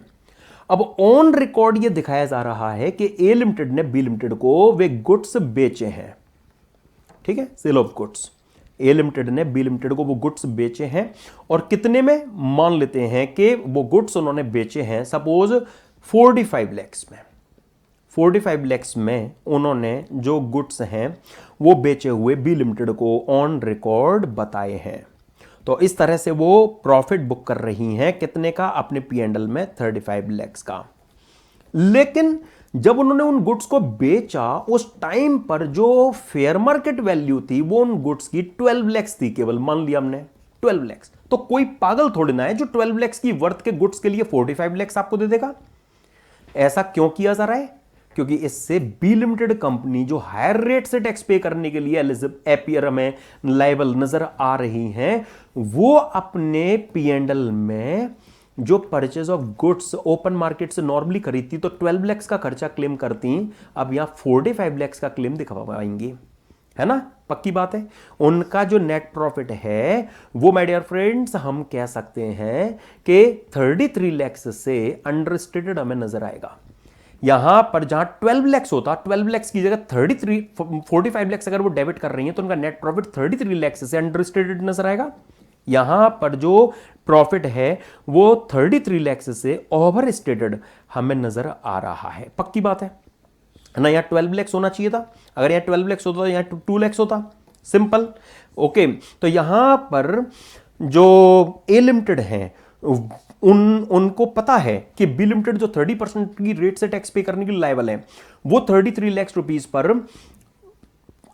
अब ऑन रिकॉर्ड ये दिखाया जा रहा है कि ए लिमिटेड ने बी लिमिटेड को वे गुड्स बेचे हैं, ठीक है, sale of goods. A limited ने बी लिमिटेड को वो गुड्स बेचे हैं, और कितने में? मान लेते हैं कि वो गुड्स उन्होंने बेचे हैं सपोज 45 लैक्स में। 45 लैक्स में उन्होंने जो गुड्स हैं वो बेचे हुए बी लिमिटेड को ऑन रिकॉर्ड बताए हैं। तो इस तरह से वो प्रॉफिट बुक कर रही हैं, कितने का? अपने P&L में 35 लैक्स का। लेकिन जब उन्होंने उन गुड्स को बेचा, उस टाइम पर जो फेयर मार्केट वैल्यू थी वो उन गुड्स की 12 लैक्स थी केवल, मान लिया हमने 12 लैक्स। तो कोई पागल थोड़ी ना है जो 12 लैक्स की वर्थ के गुड्स के लिए 45 लैक्स आपको दे देगा। ऐसा क्यों किया जा रहा है? क्योंकि इससे बी लिमिटेड कंपनी जो हायर रेट से टैक्स पे करने के लिए एपियर में लायबल नजर आ रही हैं, वो अपने P&L में जो purchase of goods open market से नॉर्मली खरीदती तो 12 लैक्स का खर्चा क्लेम करती, अब यहां 45 लैक्स का क्लेम दिखा पाएंगी, है ना, पक्की बात है। उनका जो नेट प्रॉफिट है वो माय डियर फ्रेंड्स हम कह सकते हैं कि 33 लैक्स से अंडरस्टेटेड हमें नजर आएगा। यहां पर जहां 12 लैक्स होता, 12 लैक्स की जगह 45 लैक्स अगर वो डेबिट कर रही हैं तो उनका नेट प्रॉफिट 33 लैक्स से अंडरस्टेटेड नजर आएगा। यहां पर जो प्रॉफिट है वो 33 लैक्स से ओवर स्टेटेड हमें नजर आ रहा है, पक्की बात है ना। यहां 12 लैक्स होना चाहिए था, अगर यहां 12 लैक्स होता तो यहां 2 लैक्स होता, सिंपल। ओके, तो यहां पर जो ए लिमिटेड है उनको पता है कि बी लिमिटेड जो 30% की रेट से टैक्स पे करने के लिए लायबल है, वो 33 लाख रुपीस पर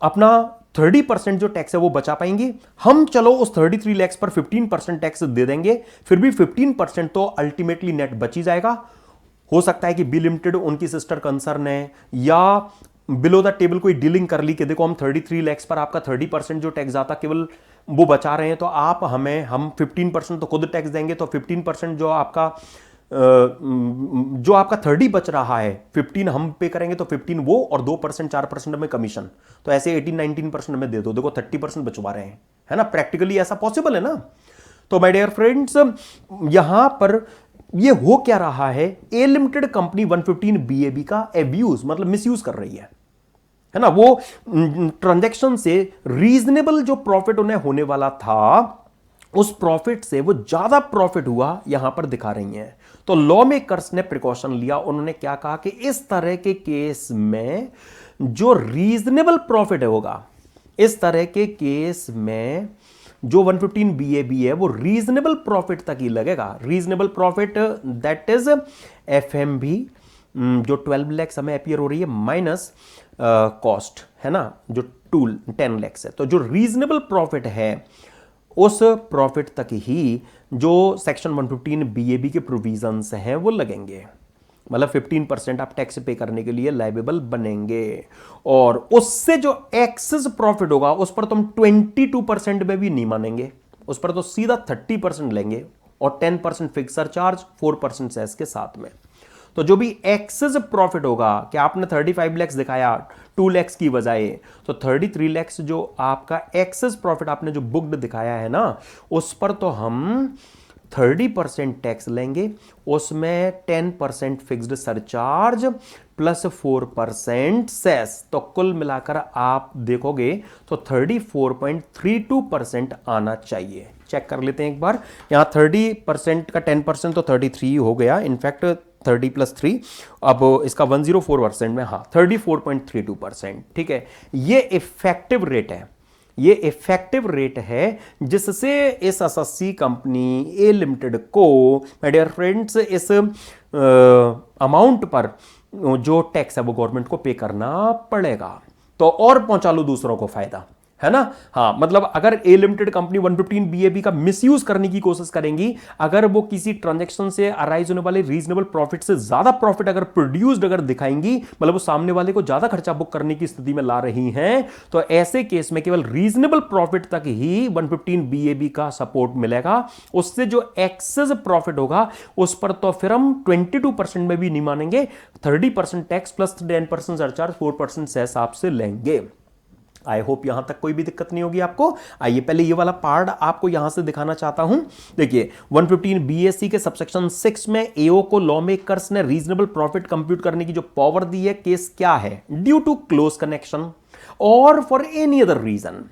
अपना 30% जो टैक्स है वो बचा पाएंगे हम। चलो उस 33 लाख पर 15% टैक्स दे देंगे, फिर भी 15% तो अल्टीमेटली नेट बच ही जाएगा। हो सकता है कि बी लिमिटेड उनकी सिस्टर कंसर्न है, या बिलो द टेबल कोई डीलिंग कर ली कि देखो हम 33 लाख पर आपका 30% जो टैक्स आता केवल वो बचा रहे हैं, तो आप हम 15% तो खुद टैक्स देंगे, तो 15% जो आपका 30 बच रहा है 15 हम पे करेंगे, तो 15 वो और 2% 4% में कमीशन, तो ऐसे 18-19% में दे दो, देखो 30% बचवा रहे हैं, है ना। प्रैक्टिकली ऐसा पॉसिबल है ना। तो माय डियर फ्रेंड्स, यहां पर ये हो क्या रहा है, ए लिमिटेड कंपनी 115 BAB का एब्यूज मतलब मिसयूज कर रही है ना। वो ट्रांजैक्शन से रीजनेबल जो प्रॉफिट उन्हें होने वाला था उस प्रॉफिट से वो ज्यादा प्रॉफिट हुआ, यहां पर दिखा रही हैं। तो लॉ मेकर्स ने प्रिकॉशन लिया, उन्होंने क्या कहा कि इस तरह के केस में जो रीजनेबल प्रॉफिट होगा, इस तरह के केस में जो 115 BAB है वो रीजनेबल प्रॉफिट तक ही लगेगा। Reasonable profit that is FMV जो 12 लाख हमें अपीयर हो रही है माइनस कॉस्ट, है ना, जो 10 लाख है। तो जो रीजनेबल प्रॉफिट है उस प्रॉफिट तक ही जो सेक्शन 115 BAB के प्रोविजंस हैं वो लगेंगे, मतलब 15% आप टैक्स पे करने के लिए लाइबेबल बनेंगे। और उससे जो एक्सेस प्रॉफिट होगा उस पर तुम 22% में भी नहीं मानेंगे, उस पर तो सीधा 30% लेंगे और 10% फिक्स सरचार्ज 4% सेस के साथ में। तो जो भी एक्सेस प्रॉफिट होगा, कि आपने 35 लाख दिखाया 2 लाख की बजाय, तो 33 लाख जो आपका एक्सेस प्रॉफिट आपने जो बुक्ड दिखाया है ना, उस पर तो हम 30% टैक्स लेंगे, उसमें 10% फिक्स्ड सरचार्ज प्लस 4% सेस, तो कुल मिलाकर आप देखोगे तो 34.32% आना चाहिए। चेक कर लेते हैं एक बार, यहां 30% का 10% तो 33 हो गया, इनफैक्ट 30 + 3, अब इसका 104% में, हाँ 34.32%, ठीक है। ये इफेक्टिव रेट है, ये इफेक्टिव रेट है जिससे इस एसएससी कंपनी ए लिमिटेड को, माय डियर फ्रेंड्स, इस अमाउंट पर जो टैक्स है वो गवर्नमेंट को पे करना पड़ेगा। तो और पहुंचा लो दूसरों को फायदा, है ना। हाँ, मतलब अगर ए लिमिटेड कंपनी 115 BAB का मिसयूज करने की कोशिश करेंगी, अगर वो किसी ट्रांजैक्शन से अराइज होने वाले रीजनेबल प्रॉफिट से ज्यादा प्रॉफिट अगर प्रोड्यूस्ड अगर दिखाएंगी, मतलब वो सामने वाले को ज्यादा खर्चा बुक करने की स्थिति में ला रही हैं, तो ऐसे केस में केवल रीजनेबल प्रॉफिट तक ही 115 BAB का सपोर्ट मिलेगा। उससे जो एक्सेस प्रॉफिट होगा उस पर तो फिर हम 22% में भी नहीं मानेंगे, 30% टैक्स प्लस 10% सरचार्ज 4% सेस आपसे लेंगे। आई होप यहां तक कोई भी दिक्कत नहीं होगी आपको। आइए पहले ये वाला पार्ट आपको यहां से दिखाना चाहता हूं। देखिए 115 BAC के सबसेक्शन 6 में एओ को लॉ मेकर्स ने रीजनेबल प्रॉफिट कंप्यूट करने की जो पावर दी है, केस क्या है, ड्यू टू क्लोज कनेक्शन और फॉर एनी अदर रीजन,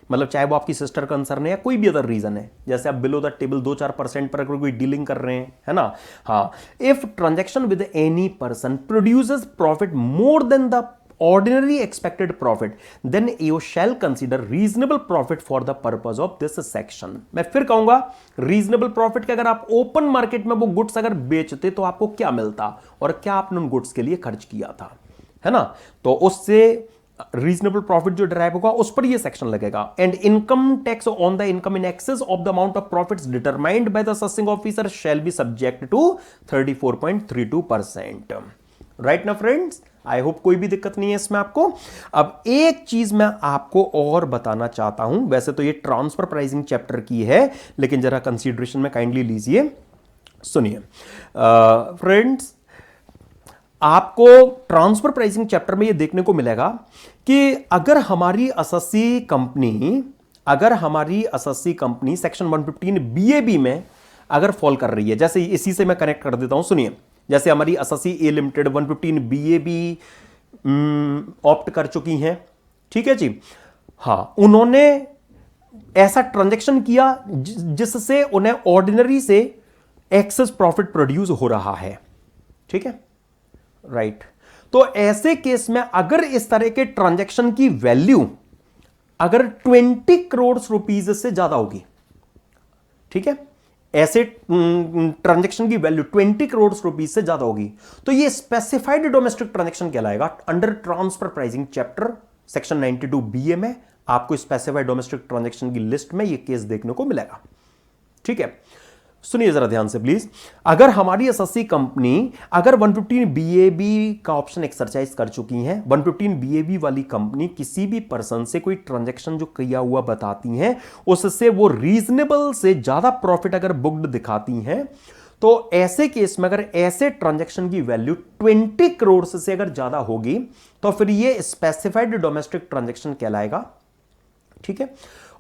मतलब चाहे वो आपकी सिस्टर कंसर्न है या कोई भी अदर रीजन है, जैसे आप बिलो द टेबल 2-4% पर अगर कोई डीलिंग कर रहे हैं, है ना। हाँ, if transaction with any person produces profit more than the ordinary expected profit, then you shall consider reasonable profit for the purpose of this section। मैं फिर कहूंगा reasonable profit के अगर आप ओपन मार्केट में वो गुड्स अगर बेचते तो आपको क्या मिलता और क्या आपने उन गुड्स के लिए खर्च किया था, है ना। तो उससे रीजनेबल प्रॉफिट जो डिराइव होगा उस पर ये सेक्शन लगेगा। And income tax on the income in excess of the amount of profits determined by the assessing officer shall be subject to 34.32%। Right ना फ्रेंड्स, आई होप कोई भी दिक्कत नहीं है इसमें आपको। अब एक चीज मैं आपको और बताना चाहता हूं, वैसे तो ये ट्रांसफर प्राइसिंग चैप्टर की है, लेकिन जरा कंसीडरेशन में काइंडली लीजिए, सुनिए फ्रेंड्स। आपको ट्रांसफर प्राइसिंग चैप्टर में ये देखने को मिलेगा कि अगर हमारी एसएससी कंपनी सेक्शन 115 BAB में अगर फॉल कर रही है, जैसे इसी से मैं कनेक्ट कर देता हूं, सुनिए। जैसे हमारी एसएससी ए लिमिटेड 115 BAB ऑप्ट कर चुकी हैं, ठीक है जी। हां, उन्होंने ऐसा ट्रांजैक्शन किया जिससे उन्हें ऑर्डिनरी से एक्सेस प्रॉफिट प्रोड्यूस हो रहा है, ठीक है, राइट। तो ऐसे केस में अगर इस तरह के ट्रांजैक्शन की वैल्यू अगर 20 करोड़ रुपीस से ज्यादा होगी, ठीक है, ऐसे ट्रांजैक्शन की वैल्यू 20 करोड़ रुपीस से ज्यादा होगी, तो ये स्पेसिफाइड डोमेस्टिक ट्रांजैक्शन कहलाएगा under transfer pricing chapter section 92 BA में। आपको स्पेसिफाइड डोमेस्टिक ट्रांजैक्शन की लिस्ट में ये केस देखने को मिलेगा। ठीक है, सुनिए जरा ध्यान से प्लीज। अगर हमारी एसएससी कंपनी अगर 115 बीएबी का ऑप्शन एक्सरसाइज कर चुकी है, 115 बीएबी वाली कंपनी किसी भी पर्सन से कोई ट्रांजैक्शन जो किया हुआ बताती हैं, उससे वो रीजनेबल से ज्यादा प्रॉफिट अगर बुक्ड दिखाती हैं, तो ऐसे केस में अगर ऐसे ट्रांजैक्शन की वैल्यू 20 करोड़ से अगर ज्यादा होगी तो फिर ये स्पेसिफाइड डोमेस्टिक ट्रांजैक्शन कहलाएगा। ठीक है,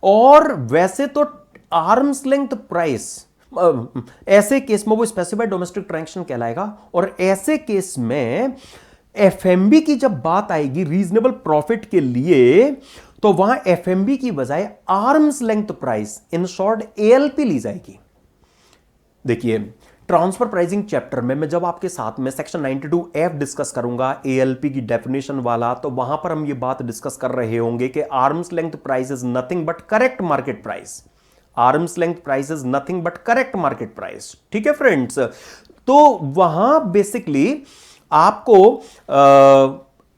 और वैसे तो आर्म्स लेंथ प्राइस ऐसे केस में वो स्पेसिफाइड डोमेस्टिक ट्रांजैक्शन कहलाएगा। और ऐसे केस में एफएमबी की जब बात आएगी रीजनेबल प्रॉफिट के लिए, तो वहां एफएमबी की बजाय arm's length price, in short ALP ली जाएगी। देखिए, ट्रांसफर प्राइसिंग चैप्टर में मैं जब आपके साथ में सेक्शन 92F डिस्कस करूंगा एएलपी की डेफिनेशन वाला, तो वहां पर हम ये बात डिस्कस कर रहे होंगे कि arms length price is nothing but correct market price. Arms length price is nothing but correct market price. ठीक है फ्रेंड्स, तो वहां बेसिकली आपको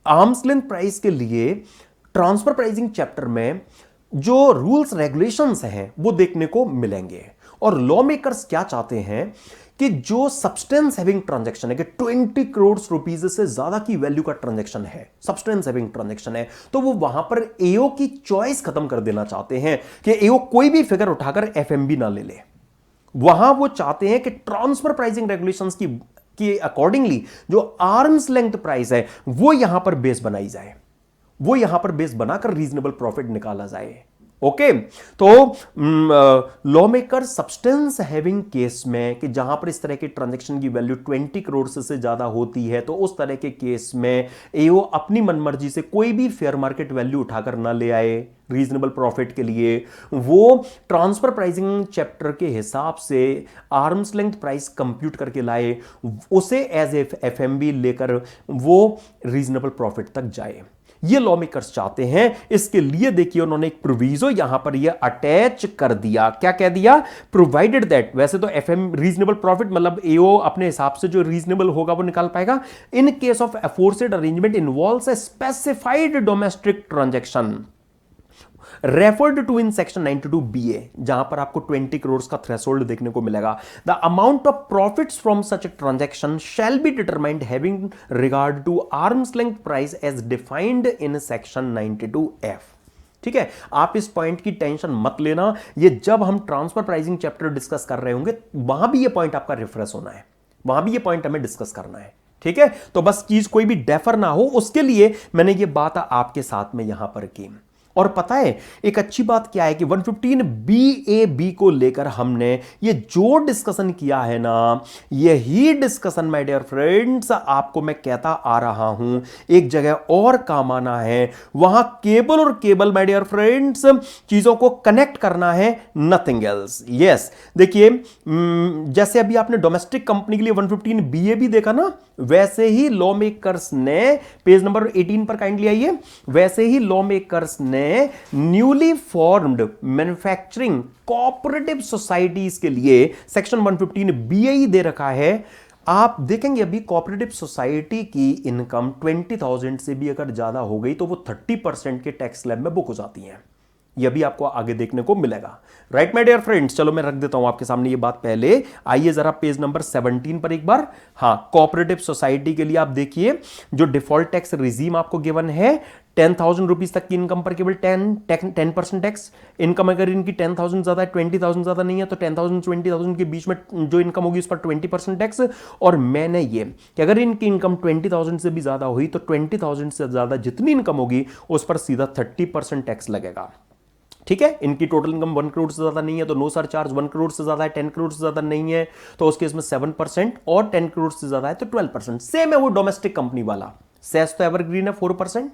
आर्म्स लेंथ प्राइस के लिए ट्रांसफर प्राइसिंग चैप्टर में जो रूल्स रेगुलेशंस हैं वो देखने को मिलेंगे। और लॉ मेकर्स क्या चाहते हैं कि जो सब्सटेंस हैविंग ट्रांजैक्शन है, कि 20 करोड़ रुपीस से ज्यादा की वैल्यू का ट्रांजैक्शन है, सब्सटेंस हैविंग ट्रांजैक्शन है, तो वो वहां पर एओ की चॉइस खत्म कर देना चाहते हैं कि एओ कोई भी फिगर उठाकर एफएमबी ना ले ले। वहां वो चाहते हैं कि ट्रांसफर प्राइसिंग रेगुलेशंस की अकॉर्डिंगली जो आर्म्स लेंथ प्राइस है वो यहां पर बेस बनाई जाए, वो यहां पर बेस बनाकर रीजनेबल प्रॉफिट निकाला जाए। ओके, तो law maker substance having case में कि जहां पर इस तरह के ट्रांजैक्शन की वैल्यू 20 करोड़ से ज्यादा होती है, तो उस तरह के केस में एओ अपनी मनमर्जी से कोई भी फेयर मार्केट वैल्यू उठाकर ना ले आए रीजनेबल प्रॉफिट के लिए, वो ट्रांसफर प्राइसिंग चैप्टर के हिसाब से आर्म्स लेंथ प्राइस कंप्यूट करके लाए, उसे एज एफएमबी लेकर वो रीजनेबल प्रॉफिट तक जाए। ये लॉ मेकर्स चाहते हैं। इसके लिए देखिए उन्होंने एक प्रोविजो यहां पर ये अटैच कर दिया। क्या कह दिया? प्रोवाइडेड दैट, वैसे तो एफएम रीजनेबल प्रॉफिट मतलब एओ अपने हिसाब से जो रीजनेबल होगा वो निकाल पाएगा। In case of aforesaid arrangement involves a specified domestic transaction referred to in section 92BA, जहां पर आपको 20 करोड़ का थ्रेशोल्ड देखने को मिलेगा। The amount of profits from such transaction shall be determined having regard to arm's length price as defined in section 92F। ठीक है, आप इस पॉइंट की टेंशन मत लेना, ये जब हम ट्रांसफर प्राइसिंग चैप्टर डिस्कस कर रहे होंगे वहां भी ये पॉइंट आपका रिफ्रेश होना है, वहां भी ये पॉइंट हमें डिस्कस करना है। ठीक है, तो बस चीज कोई भी डेफर ना हो उसके लिए मैंने ये बात आपके साथ में यहां पर की। और पता है एक अच्छी बात क्या है कि 115BAB को लेकर हमने ये जो डिस्कशन किया है ना, यही डिस्कशन माय डियर फ्रेंड्स आपको मैं कहता आ रहा हूं, एक जगह और काम आना है। वहां केबल और केबल माय डियर फ्रेंड्स चीजों को कनेक्ट करना है, नथिंग एल्स। यस, देखिए जैसे अभी आपने डोमेस्टिक कंपनी के लिए 115BAB देखा ना, वैसे ही लॉ मेकर्स ने पेज नंबर 18 पर काइंडली आइए, वैसे ही लॉ मेकर्स ने newly formed manufacturing cooperative societies के लिए सेक्शन 115BAE दे रखा है। आप देखेंगे अभी कोऑपरेटिव सोसाइटी की इनकम 20,000 से भी अगर ज्यादा हो गई तो वो 30% के टैक्स स्लैब में बुक हो जाती है। यह भी आपको आगे देखने को मिलेगा। राइट माय डियर फ्रेंड्स, चलो मैं रख देता हूं आपके सामने ये बात पहले। आइए जरा पेज नंबर 17 पर एक बार, हां, कोऑपरेटिव सोसाइटी के लिए आप देखिए जो डिफॉल्ट टैक्स रिजीम आपको गिवन है, 10,000 रुपीज तक की इनकम पर केवल 10% टैक्स। इनकम अगर इनकी 10,000 ज्यादा है, 20,000 ज्यादा नहीं है, तो 10,000 20,000 के बीच में जो इनकम होगी उस पर 20% टैक्स। और मैंने ये कि अगर इनकी इनकम 20,000 से भी ज्यादा हुई तो 20,000 से ज्यादा जितनी इनकम होगी उस पर सीधा 30% टैक्स लगेगा। ठीक है, इनकी टोटल इनकम 1 करोड़ से ज्यादा नहीं है तो नो सरचार्ज, 1 करोड़ से ज्यादा है, 10 करोड़ से ज्यादा नहीं है तो उस केस में 7%, और 10 करोड़ से ज्यादा है तो 12%। सेम है वो डोमेस्टिक कंपनी वाला, सेस तो एवरग्रीन है 4%।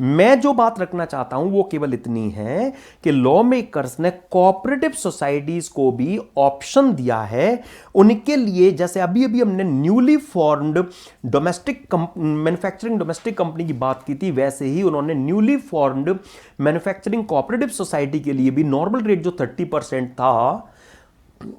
मैं जो बात रखना चाहता हूं वो केवल इतनी है कि लॉ मेकर्स ने कोऑपरेटिव सोसाइटीज को भी ऑप्शन दिया है उनके लिए, जैसे अभी अभी हमने newly formed domestic manufacturing domestic company की बात की थी, वैसे ही उन्होंने newly formed manufacturing cooperative society के लिए भी नॉर्मल रेट जो 30% था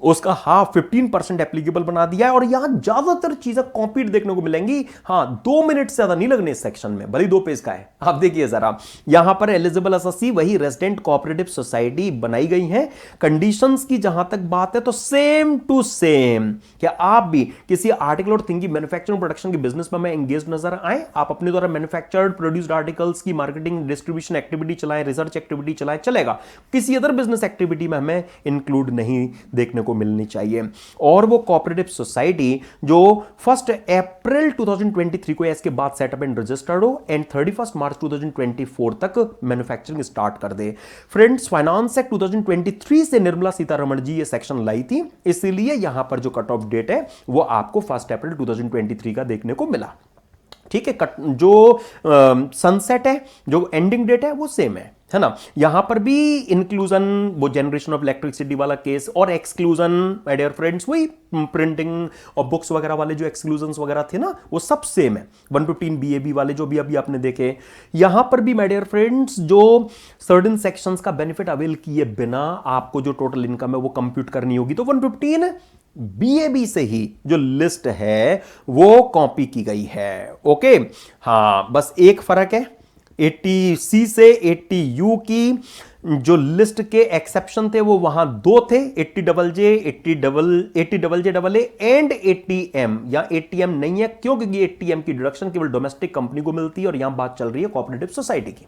उसका 15% एप्लीकेबल बना दिया है और यहां ज्यादातर चीजें कॉपीड देखने को मिलेंगी। हां, 2 मिनट से ज्यादा नहीं लगने इस सेक्शन में, भले 2 पेज का है। आप देखिए जरा, यहां पर एलिजिबल एसएससी वही रेजिडेंट कोऑपरेटिव सोसाइटी बनाई गई है। कंडीशंस की जहां तक बात है तो सेम टू सेम, क्या आप भी किसी आर्टिकल और थिंग की मैन्युफैक्चरिंग प्रोडक्शन के बिजनेस में एंगेज नजर आए, आप अपने द्वारा मैन्युफैक्चर्ड प्रोड्यूस्ड आर्टिकल्स की मार्केटिंग डिस्ट्रीब्यूशन एक्टिविटी चलाएं, रिसर्च एक्टिविटी चलाएं, चलेगा। किसी अदर बिजनेस एक्टिविटी में हमें इंक्लूड नहीं देखने को मिलनी चाहिए। और वो कोऑपरेटिव सोसाइटी जो 1 अप्रैल 2023 को इसके बाद सेटअप एंड रजिस्टर्ड हो एंड 31 मार्च 2024 तक मैन्युफैक्चरिंग स्टार्ट कर दे। फ्रेंड्स, फाइनेंस एक्ट 2023 से निर्मला सीतारमण जी ये सेक्शन लाई थी, इसीलिए यहां पर जो कट ऑफ डेट है वो आपको 1 अप्रैल 2023 का देखने को मिला। ठीक है, जो सनसेट है, जो एंडिंग डेट है वो सेम है ना। यहां पर भी इंक्लूजन, वो जनरेशन ऑफ इलेक्ट्रिसिटी वाला केस और एक्सक्लूजन, माय डियर फ्रेंड्स, वही प्रिंटिंग और बुक्स वगैरह वाले जो एक्सक्लूजन्स वगैरह थे ना, वो सब सेम है। 115 बीएबी वाले जो भी अभी आपने देखे, यहां पर भी माय डियर फ्रेंड्स जो सर्टेन सेक्शंस का बेनिफिट अवेल किए बिना आपको जो टोटल इनकम है वो कंप्यूट करनी होगी, तो 115 बीएबी से ही जो लिस्ट है वो कॉपी की गई है। ओके, हां, बस एक फर्क है, 80C से 80U की जो लिस्ट के एक्सेप्शन थे वो वहां 2 थे, 80JJ, 80JAA एंड 80M। या 80M नहीं है, क्यों? क्योंकि 80M की डिडक्शन केवल डोमेस्टिक कंपनी को मिलती है और यहां बात चल रही है कोऑपरेटिव सोसाइटी की,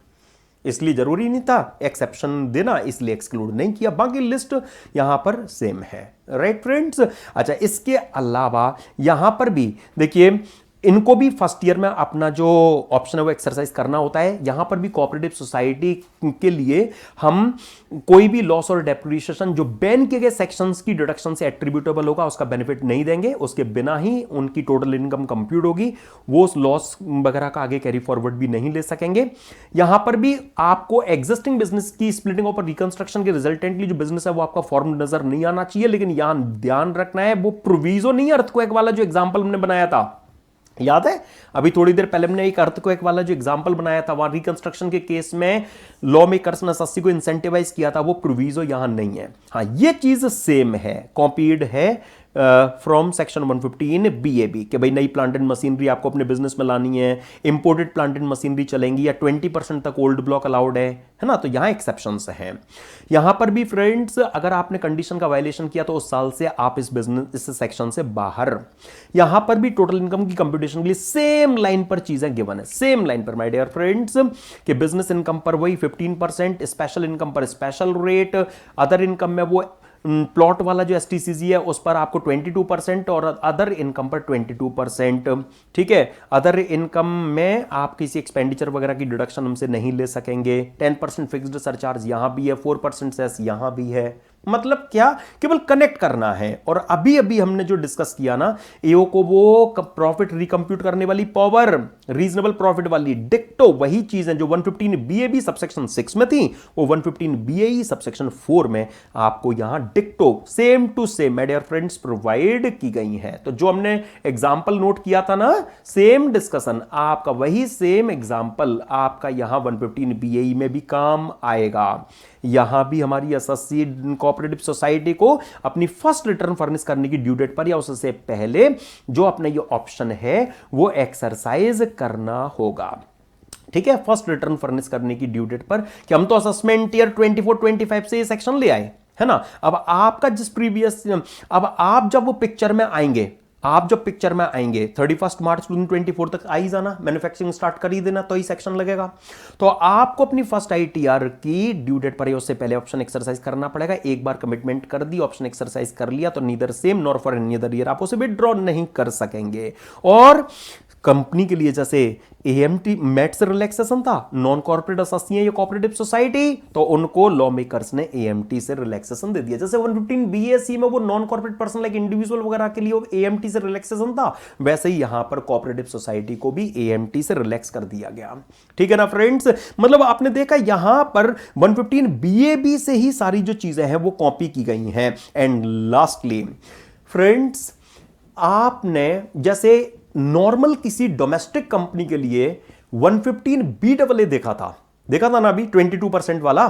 इसलिए जरूरी नहीं था एक्सेप्शन देना, इसलिए एक्सक्लूड नहीं किया। बाकी लिस्ट यहां पर सेम है, राइट फ्रेंड्स। अच्छा, इसके अलावा यहां पर भी देखिए, इनको भी फर्स्ट ईयर में अपना जो ऑप्शन है वो एक्सरसाइज करना होता है। यहां पर भी कोऑपरेटिव सोसाइटी के लिए हम कोई भी लॉस और डेप्रिसिएशन जो बैन किए गए सेक्शंस की डिडक्शन से एट्रीब्यूटेबल होगा उसका बेनिफिट नहीं देंगे, उसके बिना ही उनकी टोटल इनकम कंप्यूट होगी, वो लॉस वगैरह का आगे कैरी फॉरवर्ड भी नहीं ले सकेंगे। यहां पर भी आपको एग्जिस्टिंग बिजनेस की स्प्लिटिंग और रिकंस्ट्रक्शन के रिजल्टेंटली जो बिजनेस है वो आपका फॉर्म नजर नहीं आना चाहिए, लेकिन यहां ध्यान रखना है वो प्रोविजो नहीं है अर्थक्वेक वाला जो एग्जाम्पल हमने बनाया था, याद है? अभी थोड़ी देर पहले हमने एक अर्थक्वेक वाला जो एग्जांपल बनाया था, वहां रिकंस्ट्रक्शन के केस में लॉ मेकर्स ने एसएससी को इंसेंटिवाइज किया था, वो प्रोविजो यहां नहीं है। हां, ये चीज सेम है, कॉपीड है फ्रॉम सेक्शन 115 बीएबी कि भाई नई प्लांट एंड मशीनरी आपको अपने बिजनेस में लानी है, इंपोर्टेड प्लांट एंड मशीनरी चलेंगी या 20% तक ओल्ड ब्लॉक अलाउड है ना, तो यहां एक्सेप्शंस हैं। यहां पर भी फ्रेंड्स, अगर आपने कंडीशन का वायलेशन किया तो उस साल से आप इस सेक्शन से बाहर। यहां पर भी टोटल इनकम की कंप्यूटेशन के लिए सेम लाइन पर चीजें गिवन है, सेम लाइन पर माय डियर फ्रेंड्स, कि बिजनेस इनकम पर वही 15%, स्पेशल इनकम पर स्पेशल रेट, अदर इनकम में वो प्लॉट वाला जो एसटीसीजी है उस पर आपको 22% और अदर इनकम पर 22%। ठीक है, अदर इनकम में आप किसी एक्सपेंडिचर वगैरह की डिडक्शन हमसे नहीं ले सकेंगे। 10% फिक्स्ड सरचार्ज यहां भी है, 4% सेस यहां भी है। मतलब क्या, केवल कनेक्ट करना है। और अभी अभी हमने जो डिस्कस किया ना, एओ को वो प्रॉफिट रिकंप्यूट करने वाली पावर, रीजनेबल प्रॉफिट वाली, डिक्टो वही चीज है जो 115 बीएबी सबसेक्शन 6 में थी, वो 115 बीएई सबसेक्शन 4 में आपको यहां डिक्टो same to same my dear friends provide की गई है। तो जो हमने एग्जांपल नोट किया था ना, सेम डिस्कशन आपका, वही सेम एग्जांपल आपका यहां 115 बीएई में भी काम आएगा। यहां भी हमारी एसएससी कोऑपरेटिव सोसाइटी को अपनी फर्स्ट रिटर्न फर्निश करने की ड्यू डेट पर या उससे पहले जो अपना ये ऑप्शन है वो एक्सरसाइज करना होगा। ठीक है, फर्स्ट रिटर्न फर्निश करने की ड्यू डेट पर, कि हम तो असेसमेंट ईयर 24-25 से ये सेक्शन ले आए, है ना। अब आपका जिस प्रीवियस, अब आप जब वो पिक्चर में आएंगे, आप जब पिक्चर में आएंगे 31 मार्च 2024 तक आ ही जाना, मैन्युफैक्चरिंग स्टार्ट कर ही देना, तो ही सेक्शन लगेगा। तो आपको अपनी फर्स्ट आईटीआर की ड्यू डेट पर उससे पहले ऑप्शन एक्सरसाइज करना पड़ेगा। एक बार कमिटमेंट कर दी, ऑप्शन एक्सरसाइज कर लिया, तो neither same nor for any other year आप उसे विड्रॉ नहीं कर सकेंगे। और कंपनी के लिए जैसे एएमटी मेट से रिलैक्सेशन था, नॉन कॉर्पोरेट एसोसिएशन या कोऑपरेटिव सोसाइटी, तो उनको लॉ मेकर्स ने एएमटी से रिलैक्सेशन दे दिया। जैसे 115 बीएसी में वो non corporate person like individual वगैरह के लिए एएमटी से रिलैक्सेशन था, वैसे ही यहां पर कोऑपरेटिव सोसाइटी को भी एएमटी से रिलैक्स कर दिया गया। ठीक है ना फ्रेंड्स, मतलब आपने देखा यहां पर 115 बीएबी से ही सारी जो चीजें हैं वो कॉपी की गई हैं। एंड लास्टली फ्रेंड्स, आपने जैसे नॉर्मल किसी डोमेस्टिक कंपनी के लिए 115 BAA देखा था ना अभी 22% वाला,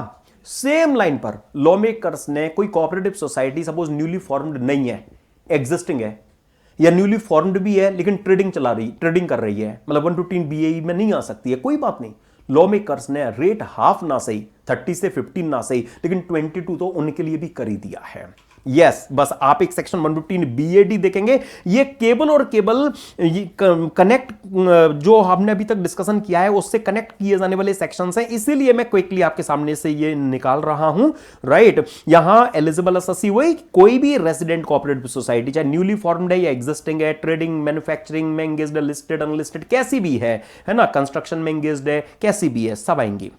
सेम लाइन पर लॉ मेकर्स ने कोई cooperative society suppose newly formed नहीं है, एग्जिस्टिंग है, या न्यूली फॉर्म्ड भी है लेकिन ट्रेडिंग कर रही है, मतलब 115 बीएई में नहीं आ सकती है, कोई बात नहीं। लॉ मेकर्स ने रेट हाफ ना सही, 30 से 15 ना सही, लेकिन 22 तो उनके लिए भी कर ही दिया है। यस, बस आप एक सेक्शन 115 बीएडी देखेंगे, ये केबल और केबल कनेक्ट जो हमने अभी तक डिस्कशन किया है उससे कनेक्ट किए जाने वाले सेक्शंस हैं, इसीलिए मैं क्विकली आपके सामने से ये निकाल रहा हूं। राइट, यहां एलिजिबल एसएससी वही कोई भी रेजिडेंट कोऑपरेटिव सोसाइटी, चाहे न्यूली फॉर्म्ड है या एग्जिस्टिंग है, ट्रेडिंग मैन्युफैक्चरिंग में एंगेज्ड है, लिस्टेड अनलिस्टेड कैसी भी है ना, कंस्ट्रक्शन में एंगेज्ड है, कैसी भी है, सब आएंगी।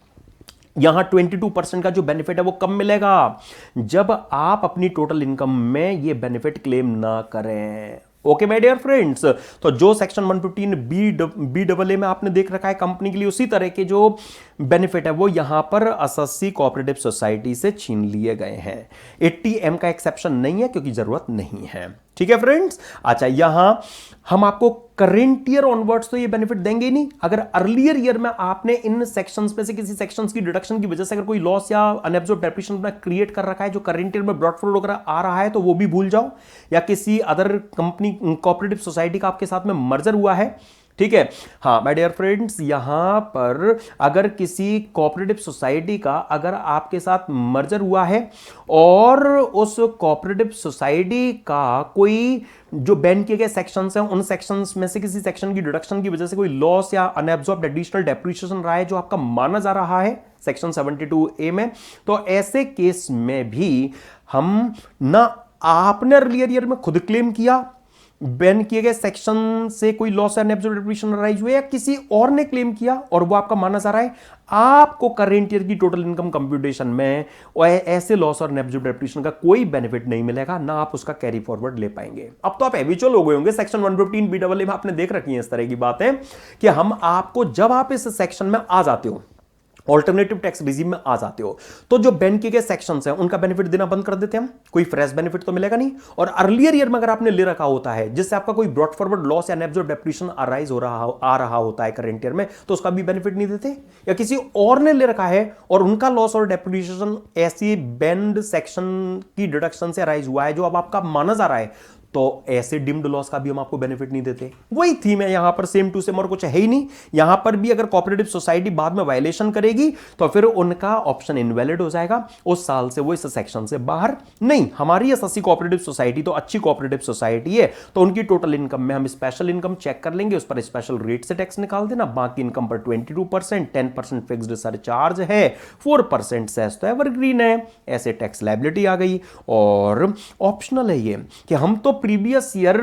यहां 22% का जो बेनिफिट है वो कब मिलेगा, जब आप अपनी टोटल इनकम में ये बेनिफिट क्लेम ना करें। ओके माय डियर फ्रेंड्स, तो जो सेक्शन 115 बी डबल ए में आपने देख रखा है कंपनी के लिए, उसी तरह के जो बेनिफिट है वो यहां पर एसएससी कोऑपरेटिव सोसाइटी से छीन लिए गए हैं। 80M का एक्सेप्शन नहीं है क्योंकि जरूरत नहीं है। ठीक है फ्रेंड्स, अच्छा यहां हम आपको करेंट ईयर ऑनवर्ड्स तो ये बेनिफिट देंगे ही नहीं। अगर अर्लियर ईयर में आपने इन सेक्शंस में से किसी सेक्शंस की डिडक्शन की वजह से अगर कोई लॉस या अनएब्सॉर्ब्ड डेप्रिसिएशन अपना क्रिएट कर रखा है जो करेंट ईयर में ब्रॉट फॉरवर्ड वगैरह आ रहा है, तो वो भी भूल जाओ। या किसी अदर कंपनी कोऑपरेटिव सोसाइटी का आपके साथ में मर्जर हुआ है, ठीक है, हाँ माय डियर फ्रेंड्स, यहां पर अगर किसी कोऑपरेटिव सोसाइटी का अगर आपके साथ मर्जर हुआ है और उस कोऑपरेटिव सोसाइटी का कोई जो बैन किए गए सेक्शंस हैं, उन सेक्शंस में से किसी सेक्शन की डिडक्शन की वजह से कोई लॉस या अनएब्सॉर्ब्ड एडिशनल डेप्रिसिएशन रहा है जो आपका माना जा रहा है सेक्शन 72A में, तो ऐसे केस में भी हम ना आपने अर्लियर ईयर में खुद क्लेम किया बैन किए गए सेक्शन से कोई लॉस या अनएब्सॉर्ब्ड डेप्रिसिएशन अराइज हुए, या किसी और ने क्लेम किया और वो आपका माना जा रहा है, आपको करंट ईयर की टोटल इनकम कंप्यूटेशन में ऐसे लॉस और अनएब्सॉर्ब्ड डेप्रिसिएशन का कोई बेनिफिट नहीं मिलेगा, ना आप उसका कैरी फॉरवर्ड ले पाएंगे। अब तो आप हैबिचुअल हो गए होंगे, सेक्शन 115 बी डबल ए में आपने देख रखी है इस तरह की बातें कि हम आपको जब आप इस सेक्शन में आ जाते हो, ऑल्टरनेटिव टैक्स रिजीम में आ जाते हो, तो जो बैन किए गए सेक्शंस हैं उनका बेनिफिट देना बंद कर देते हैं हम, कोई फ्रेश बेनिफिट तो मिलेगा नहीं। और अर्लियर ईयर में अगर आपने ले रखा होता है जिससे आपका कोई ब्रॉट फॉरवर्ड लॉस या अनएब्सॉर्ब्ड डेप्रिसिएशन अराइज आ रहा होता है करंट ईयर में, तो उसका भी बेनिफिट नहीं देते। या किसी और ने ले रखा है और उनका लॉस और डेप्रिसिएशन ऐसी बैंड सेक्शन की डिडक्शन से अराइज हुआ है जो अब आपका माना जा रहा है, तो ऐसे डिम्ड लॉस का भी हम आपको बेनिफिट नहीं देते। वही थीम है यहां पर, सेम टू सेम, और कुछ है ही नहीं। यहां पर भी अगर कोऑपरेटिव सोसाइटी बाद में वायलेशन करेगी तो फिर उनका ऑप्शन इनवैलिड हो जाएगा, उस साल से वो इस सेक्शन से बाहर नहीं। हमारी एसएससी कोऑपरेटिव सोसाइटी तो अच्छी कोऑपरेटिव सोसाइटी है, तो उनकी टोटल इनकम में हम स्पेशल इनकम चेक कर लेंगे, उस पर स्पेशल रेट से टैक्स निकाल देना, बाकी इनकम पर 22%, 10% फिक्स्ड सरचार्ज है, 4% सेस तो एवरग्रीन है, ऐसे टैक्स लायबिलिटी आ गई। और ऑप्शनल है ये कि हम तो प्रीवियस ईयर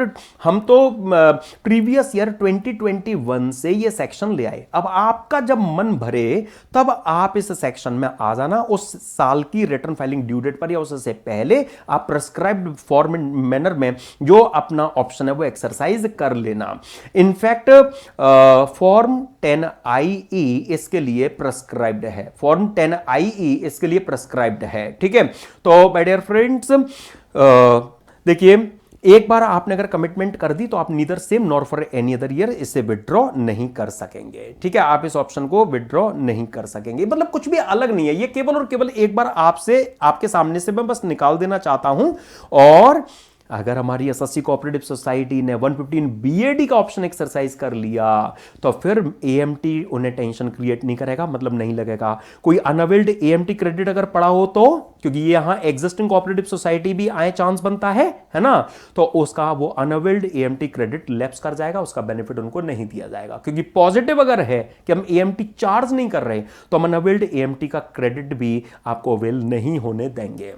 2021 से ये सेक्शन ले आए, अब आपका जब मन भरे तब आप इस सेक्शन में आ जाना, उस साल की रिटर्न फाइलिंग ड्यू डेट पर या उससे पहले आप प्रेस्क्राइब्ड फॉर्म मैनर में जो अपना ऑप्शन है वो एक्सरसाइज कर लेना। इनफैक्ट फॉर्म 10IE इसके लिए प्रेस्क्राइब्ड है, फॉर्म 10IE इसके लिए प्रेस्क्राइब्ड है। ठीक है, तो माय डियर फ्रेंड्स देखिए, एक बार आपने अगर कमिटमेंट कर दी तो आप neither same nor for any other year इसे विड्रॉ नहीं कर सकेंगे। ठीक है, आप इस ऑप्शन को विड्रॉ नहीं कर सकेंगे, मतलब कुछ भी अलग नहीं है, ये केवल और केवल एक बार आपके सामने से मैं बस निकाल देना चाहता हूं। और अगर हमारी एसएससी कोऑपरेटिव सोसाइटी ने 115 बीएडी का ऑप्शन एक्सरसाइज कर लिया तो फिर एएमटी उन्हें टेंशन क्रिएट नहीं करेगा, मतलब नहीं लगेगा। कोई अनअवेल्ड एएमटी क्रेडिट अगर पड़ा हो तो, क्योंकि ये यहां एग्जिस्टिंग कोऑपरेटिव सोसाइटी भी आए चांस बनता है ना, तो उसका वो अनअवेल्ड एएमटी क्रेडिट लैप्स कर जाएगा, उसका बेनिफिट उनको नहीं दिया जाएगा। क्योंकि पॉजिटिव अगर है कि हम एएमटी चार्ज नहीं कर रहे तो हम अनअवेल्ड एएमटी का क्रेडिट भी आपको अवेल नहीं होने देंगे।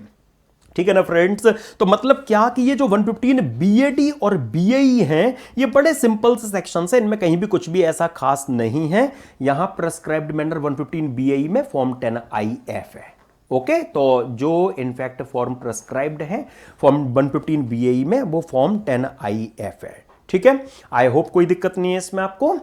ठीक है ना फ्रेंड्स, तो मतलब क्या कि ये जो 115 बीएडी और बीएई हैं ये बड़े सिंपल से सेक्शंस हैं, इनमें कहीं भी कुछ भी ऐसा खास नहीं है। यहां प्रेस्क्राइब्ड मैनर 115 बीएई में फॉर्म 10IF है। ओके, तो जो इनफैक्ट फॉर्म प्रेस्क्राइब्ड है फॉर्म 115 बीएई में वो फॉर्म 10IF है। ठीक है, आई होप कोई दिक्कत नहीं है इसमें आपको।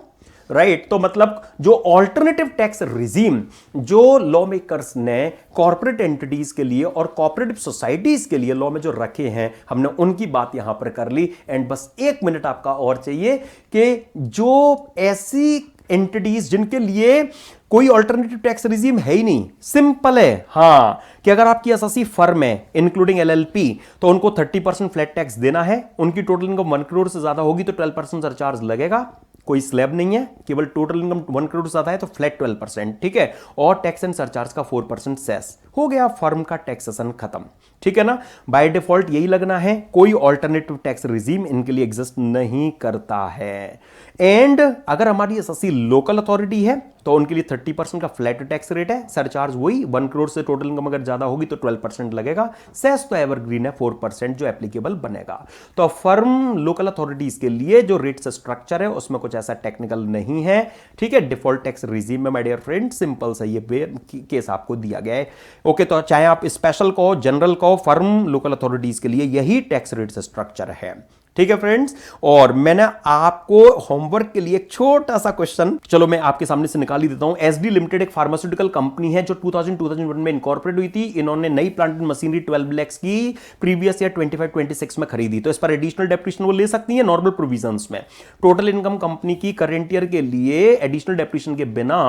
राइट, तो मतलब जो ऑल्टरनेटिव टैक्स रिजीम जो लॉ मेकर्स ने कॉर्पोरेट एंटिटीज के लिए और कॉर्पोरेटिव सोसाइटीज के लिए लॉ में जो रखे हैं, हमने उनकी बात यहां पर कर ली। एंड बस 1 मिनट आपका और चाहिए कि जो ऐसी एंटिटीज जिनके लिए कोई ऑल्टरनेटिव टैक्स रिजीम है ही नहीं। सिंपल है हां, कि अगर आपकी एसएससी फर्म है इंक्लूडिंग एलएलपी, तो उनको 30% फ्लैट टैक्स देना है। उनकी टोटल इनकम 1 करोड़ से ज्यादा होगी तो 12% सरचार्ज लगेगा। कोई स्लैब नहीं है, केवल टोटल इनकम 1 करोड़ से ज्यादा है तो फ्लैट 12%, ठीक है। और टैक्स एंड सरचार्ज का 4% सेस। हो गया फर्म का टैक्सेशन खत्म, ठीक है ना। बाय डिफॉल्ट यही लगना है, कोई ऑल्टरनेटिव टैक्स रिजीम इनके लिए एग्जिस्ट नहीं करता है। एंड अगर हमारी एसएससी लोकल अथॉरिटी है तो उनके लिए 30% का फ्लैट टैक्स रेट है। सरचार्ज वही 1 करोड़ से टोटल इनकम अगर ज्यादा होगी तो 12% लगेगा। सेस तो एवरग्रीन है 4% जो एप्लीकेबल बनेगा। तो फर्म लोकल अथॉरिटीज के लिए जो रेट्स स्ट्रक्चर है उसमें कुछ ऐसा टेक्निकल नहीं है, ठीक है। डिफॉल्ट टैक्स रिजीम में माय डियर फ्रेंड सिंपल सा ये केस आपको दिया गया है। ओके, तो चाहे आप स्पेशल कहो जनरल कहो, फर्म लोकल अथॉरिटीज के लिए यही टैक्स रेट्स स्ट्रक्चर है, ठीक है फ्रेंड्स। और मैंने आपको होमवर्क के लिए एक छोटा सा क्वेश्चन, चलो मैं आपके सामने से निकाल ही देता हूं। एसडी लिमिटेड एक फार्मास्यूटिकल कंपनी है जो 2001 में इनकॉर्पोरेट हुई थी। इन्होंने नई प्लांट एंड मशीनरी 12 लाख की प्रीवियस ईयर 25-26 में खरीदी, तो इस पर एडिशनल डेप्रिसिएशन वो ले सकती है नॉर्मल प्रोविजंस में। टोटल इनकम कंपनी की करंट ईयर के लिए एडिशनल डेप्रिसिएशन के बिना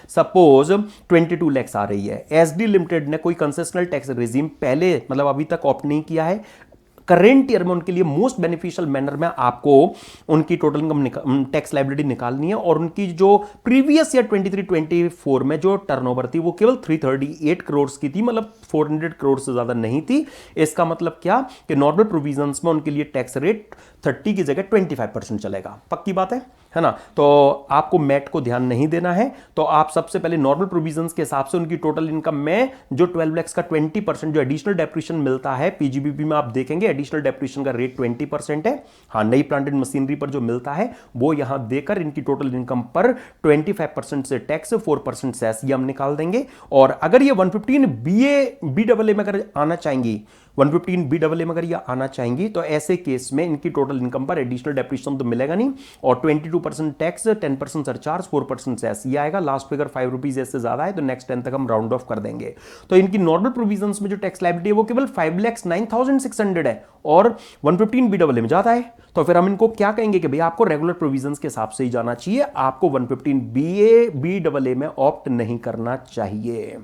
सपोज 22 लाख आ रही है। एसडी लिमिटेड ने कोई कंसेशनल टैक्स रिजीम पहले मतलब अभी तक ऑप्ट नहीं किया है। करेंट ईयर में उनके लिए मोस्ट बेनिफिशियल मैनर में आपको उनकी टोटल इनकम टैक्स लायबिलिटी निकालनी है। और उनकी जो प्रीवियस ईयर 23-24 में जो टर्नओवर थी वो केवल 338 करोड़ की थी, मतलब 400 करोड़ से ज्यादा नहीं थी। इसका मतलब क्या कि नॉर्मल प्रोविजंस में उनके लिए टैक्स रेट 30 की जगह 25% चलेगा। पक्की बात है ना। तो आपको मैट को ध्यान नहीं देना है, तो आप सबसे पहले नॉर्मल प्रोविजंस के हिसाब से उनकी टोटल इनकम में जो 12 लाख का 20% जो एडिशनल डेप्रिसिएशन मिलता है, पीजीबीपी में आप देखेंगे एडिशनल डेप्रिसिएशन का रेट 20% है। हाँ, नई प्लांट एंड मशीनरी पर जो मिलता है वो यहां देकर इनकी टोटल इनकम पर 25% से टैक्स, 4% सेस ये हम निकाल देंगे। और अगर ये 115 BAA में अगर आना चाहेंगी, 115 BAA में अगर ये आना चाहेंगी, तो ऐसे केस में इनकी टोटल इनकम पर एडिशनल डेप्रिसिएशन तो मिलेगा नहीं, और 22% टैक्स, 10% सरचार्ज, 4% सेस ये आएगा। लास्ट फिगर 5 रुपीज इससे ज्यादा है तो नेक्स्ट 10 तक हम राउंड ऑफ कर देंगे। तो इनकी नॉर्मल प्रोविजंस में जो टैक्स लायबिलिटी है वो केवल 5,09,600 है और 115 BAA में जाता है। तो फिर हम इनको क्या कहेंगे कि भाई आपको रेगुलर प्रोविजंस के हिसाब से ही जाना चाहिए, आपको 115 BAA में ऑप्ट नहीं करना चाहिए।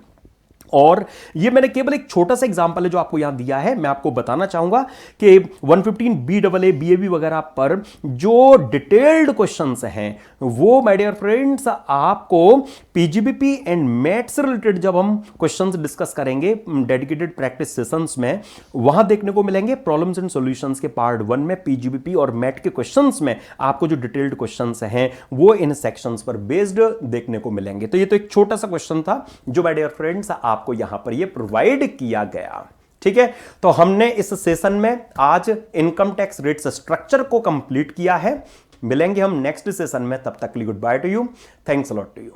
और ये मैंने केवल एक छोटा सा एग्जांपल है जो आपको यहां दिया है। मैं आपको बताना चाहूंगा कि 115 BAA BAB वगैरह पर जो डिटेल्ड क्वेश्चंस हैं वो माय डियर फ्रेंड्स आपको पीजीबीपी एंड मैट से रिलेटेड जब हम क्वेश्चंस डिस्कस करेंगे डेडिकेटेड प्रैक्टिस सेशंस में, वहां देखने को मिलेंगे। प्रॉब्लम्स एंड सॉल्यूशंस के पार्ट 1 में पीजीबीपी और मैट के क्वेश्चंस में आपको जो डिटेल्ड क्वेश्चंस हैं वो इन सेक्शंस पर बेस्ड देखने को मिलेंगे। तो ये तो एक छोटा सा क्वेश्चन था जो माय डियर फ्रेंड्स आपको यहां पर ये प्रोवाइड किया गया, ठीक है। तो हमने इस सेशन में आज इनकम टैक्स रेट्स स्ट्रक्चर को कंप्लीट किया है। मिलेंगे हम नेक्स्ट सेशन में, तब तक के लिए good bye to you, thanks a lot to you.